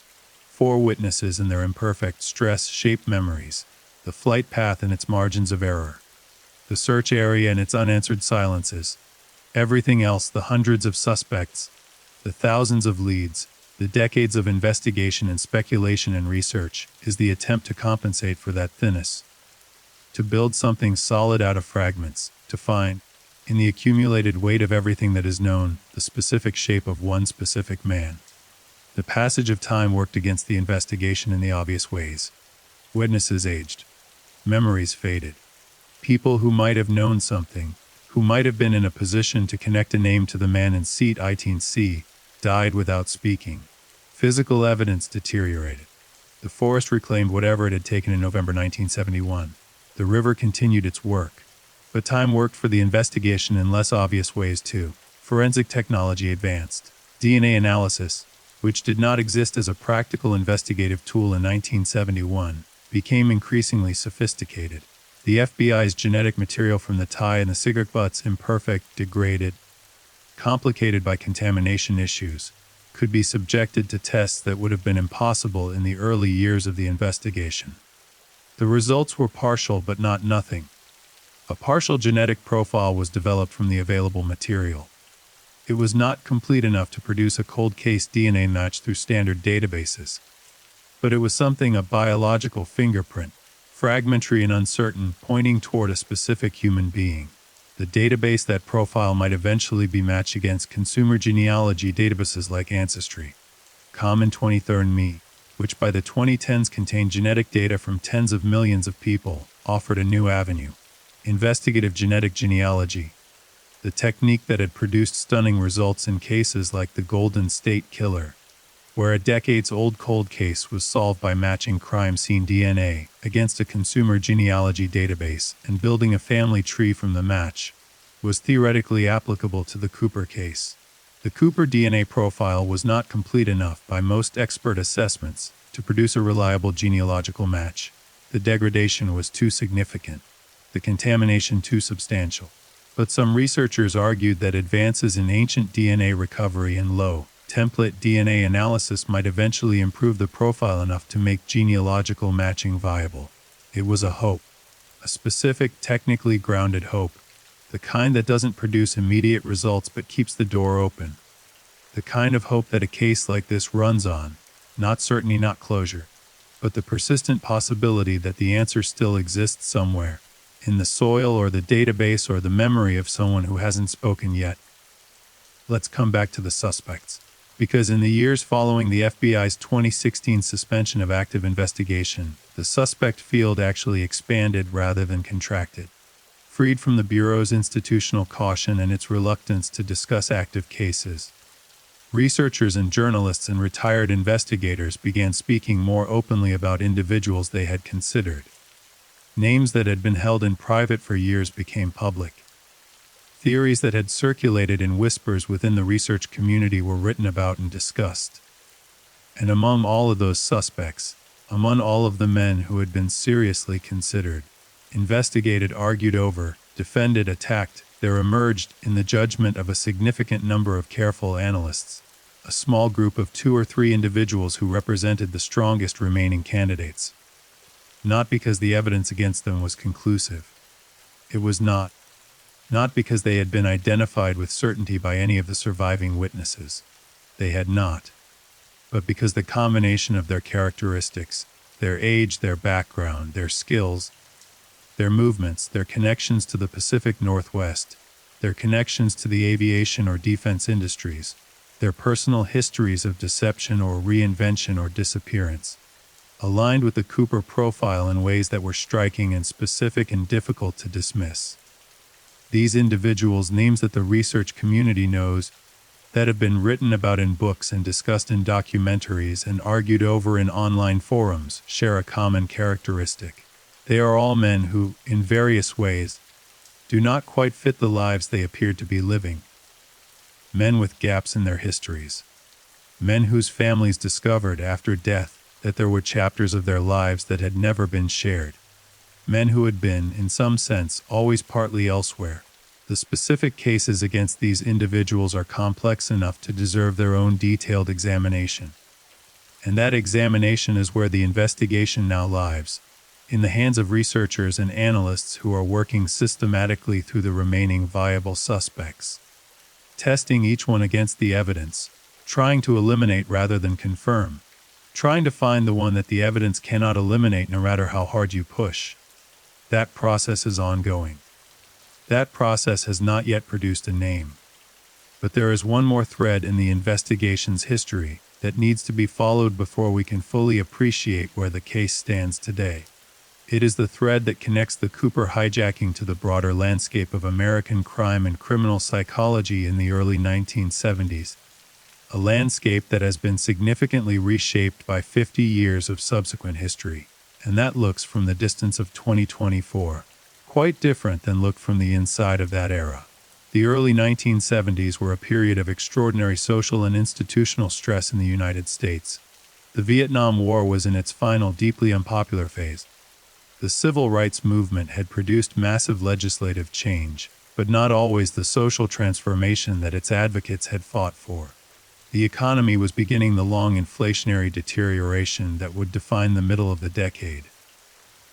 4 witnesses and their imperfect, stress-shaped memories. The flight path and its margins of error. The search area and its unanswered silences. Everything else, the hundreds of suspects, the thousands of leads, the decades of investigation and speculation and research, is the attempt to compensate for that thinness. To build something solid out of fragments, to find, in the accumulated weight of everything that is known, the specific shape of one specific man. The passage of time worked against the investigation in the obvious ways. Witnesses aged. Memories faded. People who might have known something, who might have been in a position to connect a name to the man in seat 18C, died without speaking. Physical evidence deteriorated. The forest reclaimed whatever it had taken in November 1971. The river continued its work. But time worked for the investigation in less obvious ways too. Forensic technology advanced. DNA analysis, which did not exist as a practical investigative tool in 1971, became increasingly sophisticated. The FBI's genetic material from the tie and the cigarette butts, imperfect, degraded, complicated by contamination issues, could be subjected to tests that would have been impossible in the early years of the investigation. The results were partial but not nothing. A partial genetic profile was developed from the available material. It was not complete enough to produce a cold case DNA match through standard databases. But it was something, a biological fingerprint, fragmentary and uncertain, pointing toward a specific human being. The database that profile might eventually be matched against consumer genealogy databases like Ancestry, Common 23andMe, which by the 2010s contained genetic data from tens of millions of people, offered a new avenue. Investigative genetic genealogy, the technique that had produced stunning results in cases like the Golden State Killer, where a decades-old cold case was solved by matching crime scene DNA against a consumer genealogy database and building a family tree from the match, was theoretically applicable to the Cooper case. The Cooper DNA profile was not complete enough by most expert assessments to produce a reliable genealogical match. The degradation was too significant, the contamination too substantial. But some researchers argued that advances in ancient DNA recovery and low template DNA analysis might eventually improve the profile enough to make genealogical matching viable. It was a hope, a specific, technically grounded hope, the kind that doesn't produce immediate results but keeps the door open. The kind of hope that a case like this runs on, not certainty, not closure, but the persistent possibility that the answer still exists somewhere, in the soil or the database or the memory of someone who hasn't spoken yet. Let's come back to the suspects. Because in the years following the FBI's 2016 suspension of active investigation, the suspect field actually expanded rather than contracted. Freed from the Bureau's institutional caution and its reluctance to discuss active cases, researchers and journalists and retired investigators began speaking more openly about individuals they had considered. Names that had been held in private for years became public. Theories that had circulated in whispers within the research community were written about and discussed. And among all of those suspects, among all of the men who had been seriously considered, investigated, argued over, defended, attacked, there emerged, in the judgment of a significant number of careful analysts, a small group of 2 or 3 individuals who represented the strongest remaining candidates. Not because the evidence against them was conclusive. It was not. Not because they had been identified with certainty by any of the surviving witnesses. They had not. But because the combination of their characteristics, their age, their background, their skills, their movements, their connections to the Pacific Northwest, their connections to the aviation or defense industries, their personal histories of deception or reinvention or disappearance, aligned with the Cooper profile in ways that were striking and specific and difficult to dismiss. These individuals, names that the research community knows, that have been written about in books and discussed in documentaries and argued over in online forums, share a common characteristic. They are all men who, in various ways, do not quite fit the lives they appeared to be living. Men with gaps in their histories. Men whose families discovered after death that there were chapters of their lives that had never been shared. Men who had been, in some sense, always partly elsewhere. The specific cases against these individuals are complex enough to deserve their own detailed examination. And that examination is where the investigation now lies, in the hands of researchers and analysts who are working systematically through the remaining viable suspects, testing each one against the evidence, trying to eliminate rather than confirm, trying to find the one that the evidence cannot eliminate no matter how hard you push. That process is ongoing. That process has not yet produced a name. But there is one more thread in the investigation's history that needs to be followed before we can fully appreciate where the case stands today. It is the thread that connects the Cooper hijacking to the broader landscape of American crime and criminal psychology in the early 1970s, a landscape that has been significantly reshaped by 50 years of subsequent history, and that looks from the distance of 2024. Quite different than looked from the inside of that era. The early 1970s were a period of extraordinary social and institutional stress in the United States. The Vietnam War was in its final, deeply unpopular phase. The civil rights movement had produced massive legislative change, but not always the social transformation that its advocates had fought for. The economy was beginning the long inflationary deterioration that would define the middle of the decade.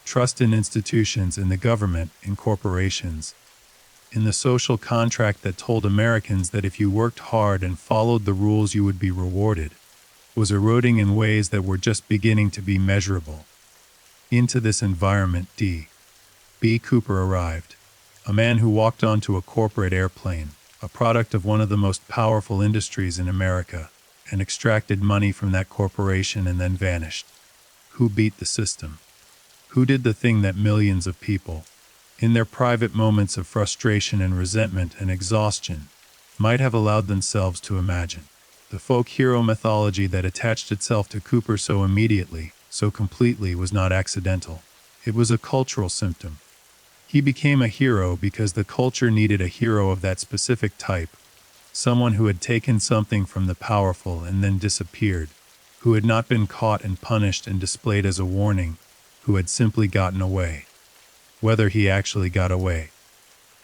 Trust in institutions, in the government, in corporations, in the social contract that told Americans that if you worked hard and followed the rules you would be rewarded, was eroding in ways that were just beginning to be measurable. Into this environment, D.B. Cooper arrived, a man who walked onto a corporate airplane, a product of one of the most powerful industries in America, and extracted money from that corporation and then vanished. Who beat the system? Who did the thing that millions of people, in their private moments of frustration and resentment and exhaustion, might have allowed themselves to imagine? The folk hero mythology that attached itself to Cooper so immediately, so completely, was not accidental. It was a cultural symptom. He became a hero because the culture needed a hero of that specific type, someone who had taken something from the powerful and then disappeared, who had not been caught and punished and displayed as a warning, who had simply gotten away. Whether he actually got away,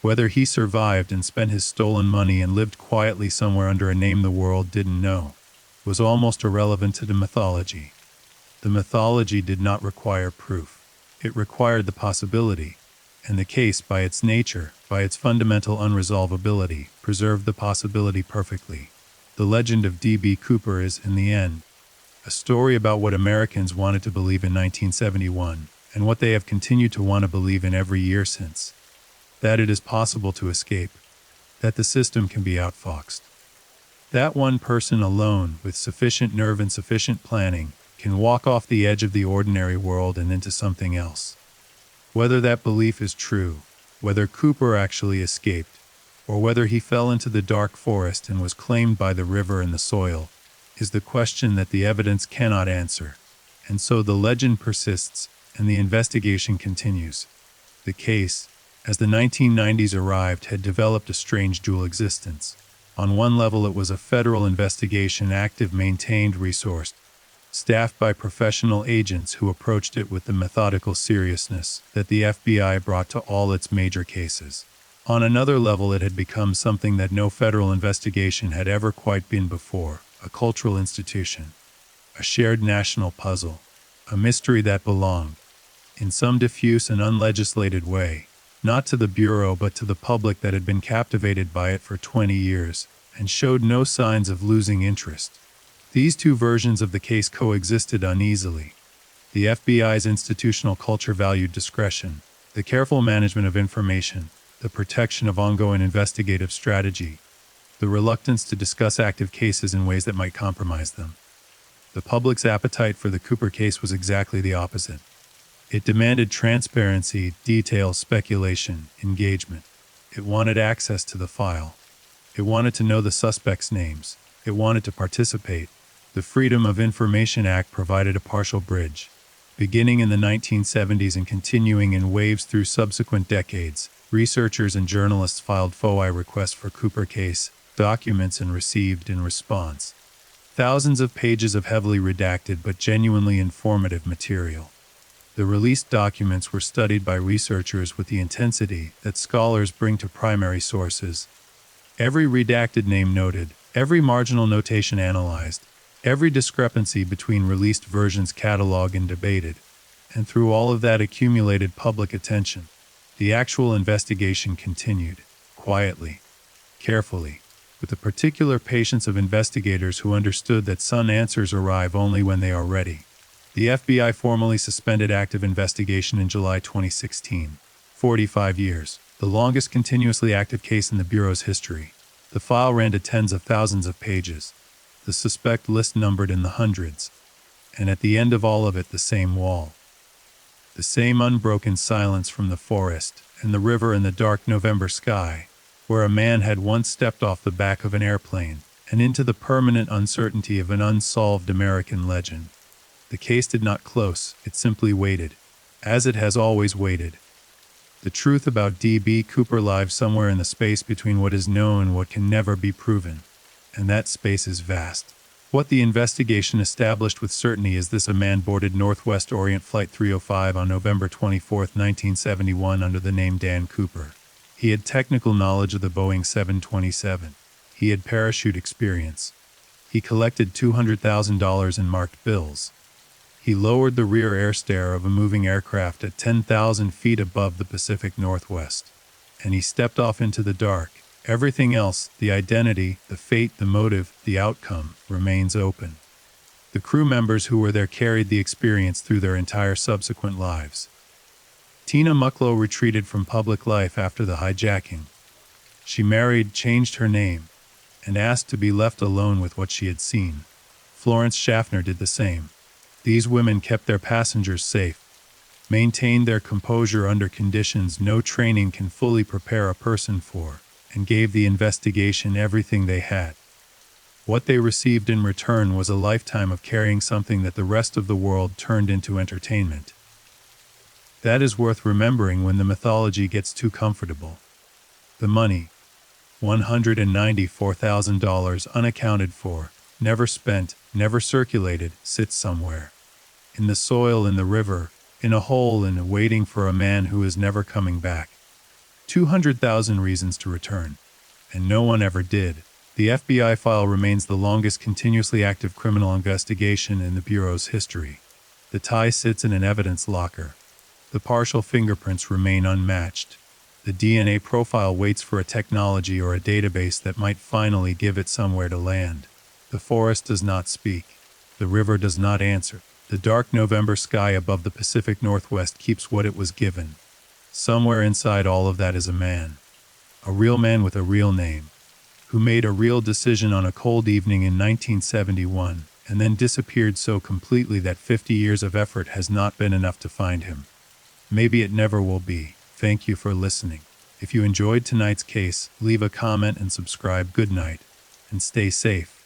whether he survived and spent his stolen money and lived quietly somewhere under a name the world didn't know, was almost irrelevant to the mythology. The mythology did not require proof. It required the possibility, and the case, by its nature, by its fundamental unresolvability, preserved the possibility perfectly. The legend of D.B. Cooper is, in the end, a story about what Americans wanted to believe in 1971, and what they have continued to want to believe in every year since. That it is possible to escape. That the system can be outfoxed. That one person alone, with sufficient nerve and sufficient planning, can walk off the edge of the ordinary world and into something else. Whether that belief is true, whether Cooper actually escaped, or whether he fell into the dark forest and was claimed by the river and the soil, is the question that the evidence cannot answer. And so the legend persists, and the investigation continues. The case, as the 1990s arrived, had developed a strange dual existence. On one level, it was a federal investigation, active, maintained, resourced, staffed by professional agents who approached it with the methodical seriousness that the FBI brought to all its major cases. On another level, it had become something that no federal investigation had ever quite been before, a cultural institution, a shared national puzzle, a mystery that belonged, in some diffuse and unlegislated way, not to the Bureau but to the public that had been captivated by it for 20 years and showed no signs of losing interest. These two versions of the case coexisted uneasily. The FBI's institutional culture valued discretion, the careful management of information, the protection of ongoing investigative strategy, the reluctance to discuss active cases in ways that might compromise them. The public's appetite for the Cooper case was exactly the opposite. It demanded transparency, detail, speculation, engagement. It wanted access to the file. It wanted to know the suspects' names. It wanted to participate. The Freedom of Information Act provided a partial bridge. Beginning in the 1970s and continuing in waves through subsequent decades, researchers and journalists filed FOI requests for Cooper case documents and received, in response, thousands of pages of heavily redacted but genuinely informative material. The released documents were studied by researchers with the intensity that scholars bring to primary sources. Every redacted name noted, every marginal notation analyzed, every discrepancy between released versions cataloged and debated, and through all of that accumulated public attention, the actual investigation continued, quietly, carefully, with the particular patience of investigators who understood that some answers arrive only when they are ready. The FBI formally suspended active investigation in July 2016. 45 years, the longest continuously active case in the Bureau's history. The file ran to tens of thousands of pages, the suspect list numbered in the hundreds, and at the end of all of it, the same wall. The same unbroken silence from the forest and the river and the dark November sky, where a man had once stepped off the back of an airplane and into the permanent uncertainty of an unsolved American legend. The case did not close, it simply waited, as it has always waited. The truth about D.B. Cooper lives somewhere in the space between what is known and what can never be proven, and that space is vast. What the investigation established with certainty is this: a man boarded Northwest Orient Flight 305 on November 24, 1971 under the name Dan Cooper. He had technical knowledge of the Boeing 727. He had parachute experience. He collected $200,000 in marked bills. He lowered the rear air stair of a moving aircraft at 10,000 feet above the Pacific Northwest. And he stepped off into the dark. Everything else, the identity, the fate, the motive, the outcome, remains open. The crew members who were there carried the experience through their entire subsequent lives. Tina Mucklow retreated from public life after the hijacking. She married, changed her name, and asked to be left alone with what she had seen. Florence Schaffner did the same. These women kept their passengers safe, maintained their composure under conditions no training can fully prepare a person for, and gave the investigation everything they had. What they received in return was a lifetime of carrying something that the rest of the world turned into entertainment. That is worth remembering when the mythology gets too comfortable. The money, $194,000 unaccounted for, never spent, never circulated, sits somewhere. In the soil, in the river, in a hole, and waiting for a man who is never coming back. 200,000 reasons to return. And no one ever did. The FBI file remains the longest continuously active criminal investigation in the Bureau's history. The tie sits in an evidence locker. The partial fingerprints remain unmatched. The DNA profile waits for a technology or a database that might finally give it somewhere to land. The forest does not speak. The river does not answer. The dark November sky above the Pacific Northwest keeps what it was given. Somewhere inside all of that is a man. A real man with a real name, who made a real decision on a cold evening in 1971, and then disappeared so completely that 50 years of effort has not been enough to find him. Maybe it never will be. Thank you for listening. If you enjoyed tonight's case, leave a comment and subscribe. Good night, and stay safe.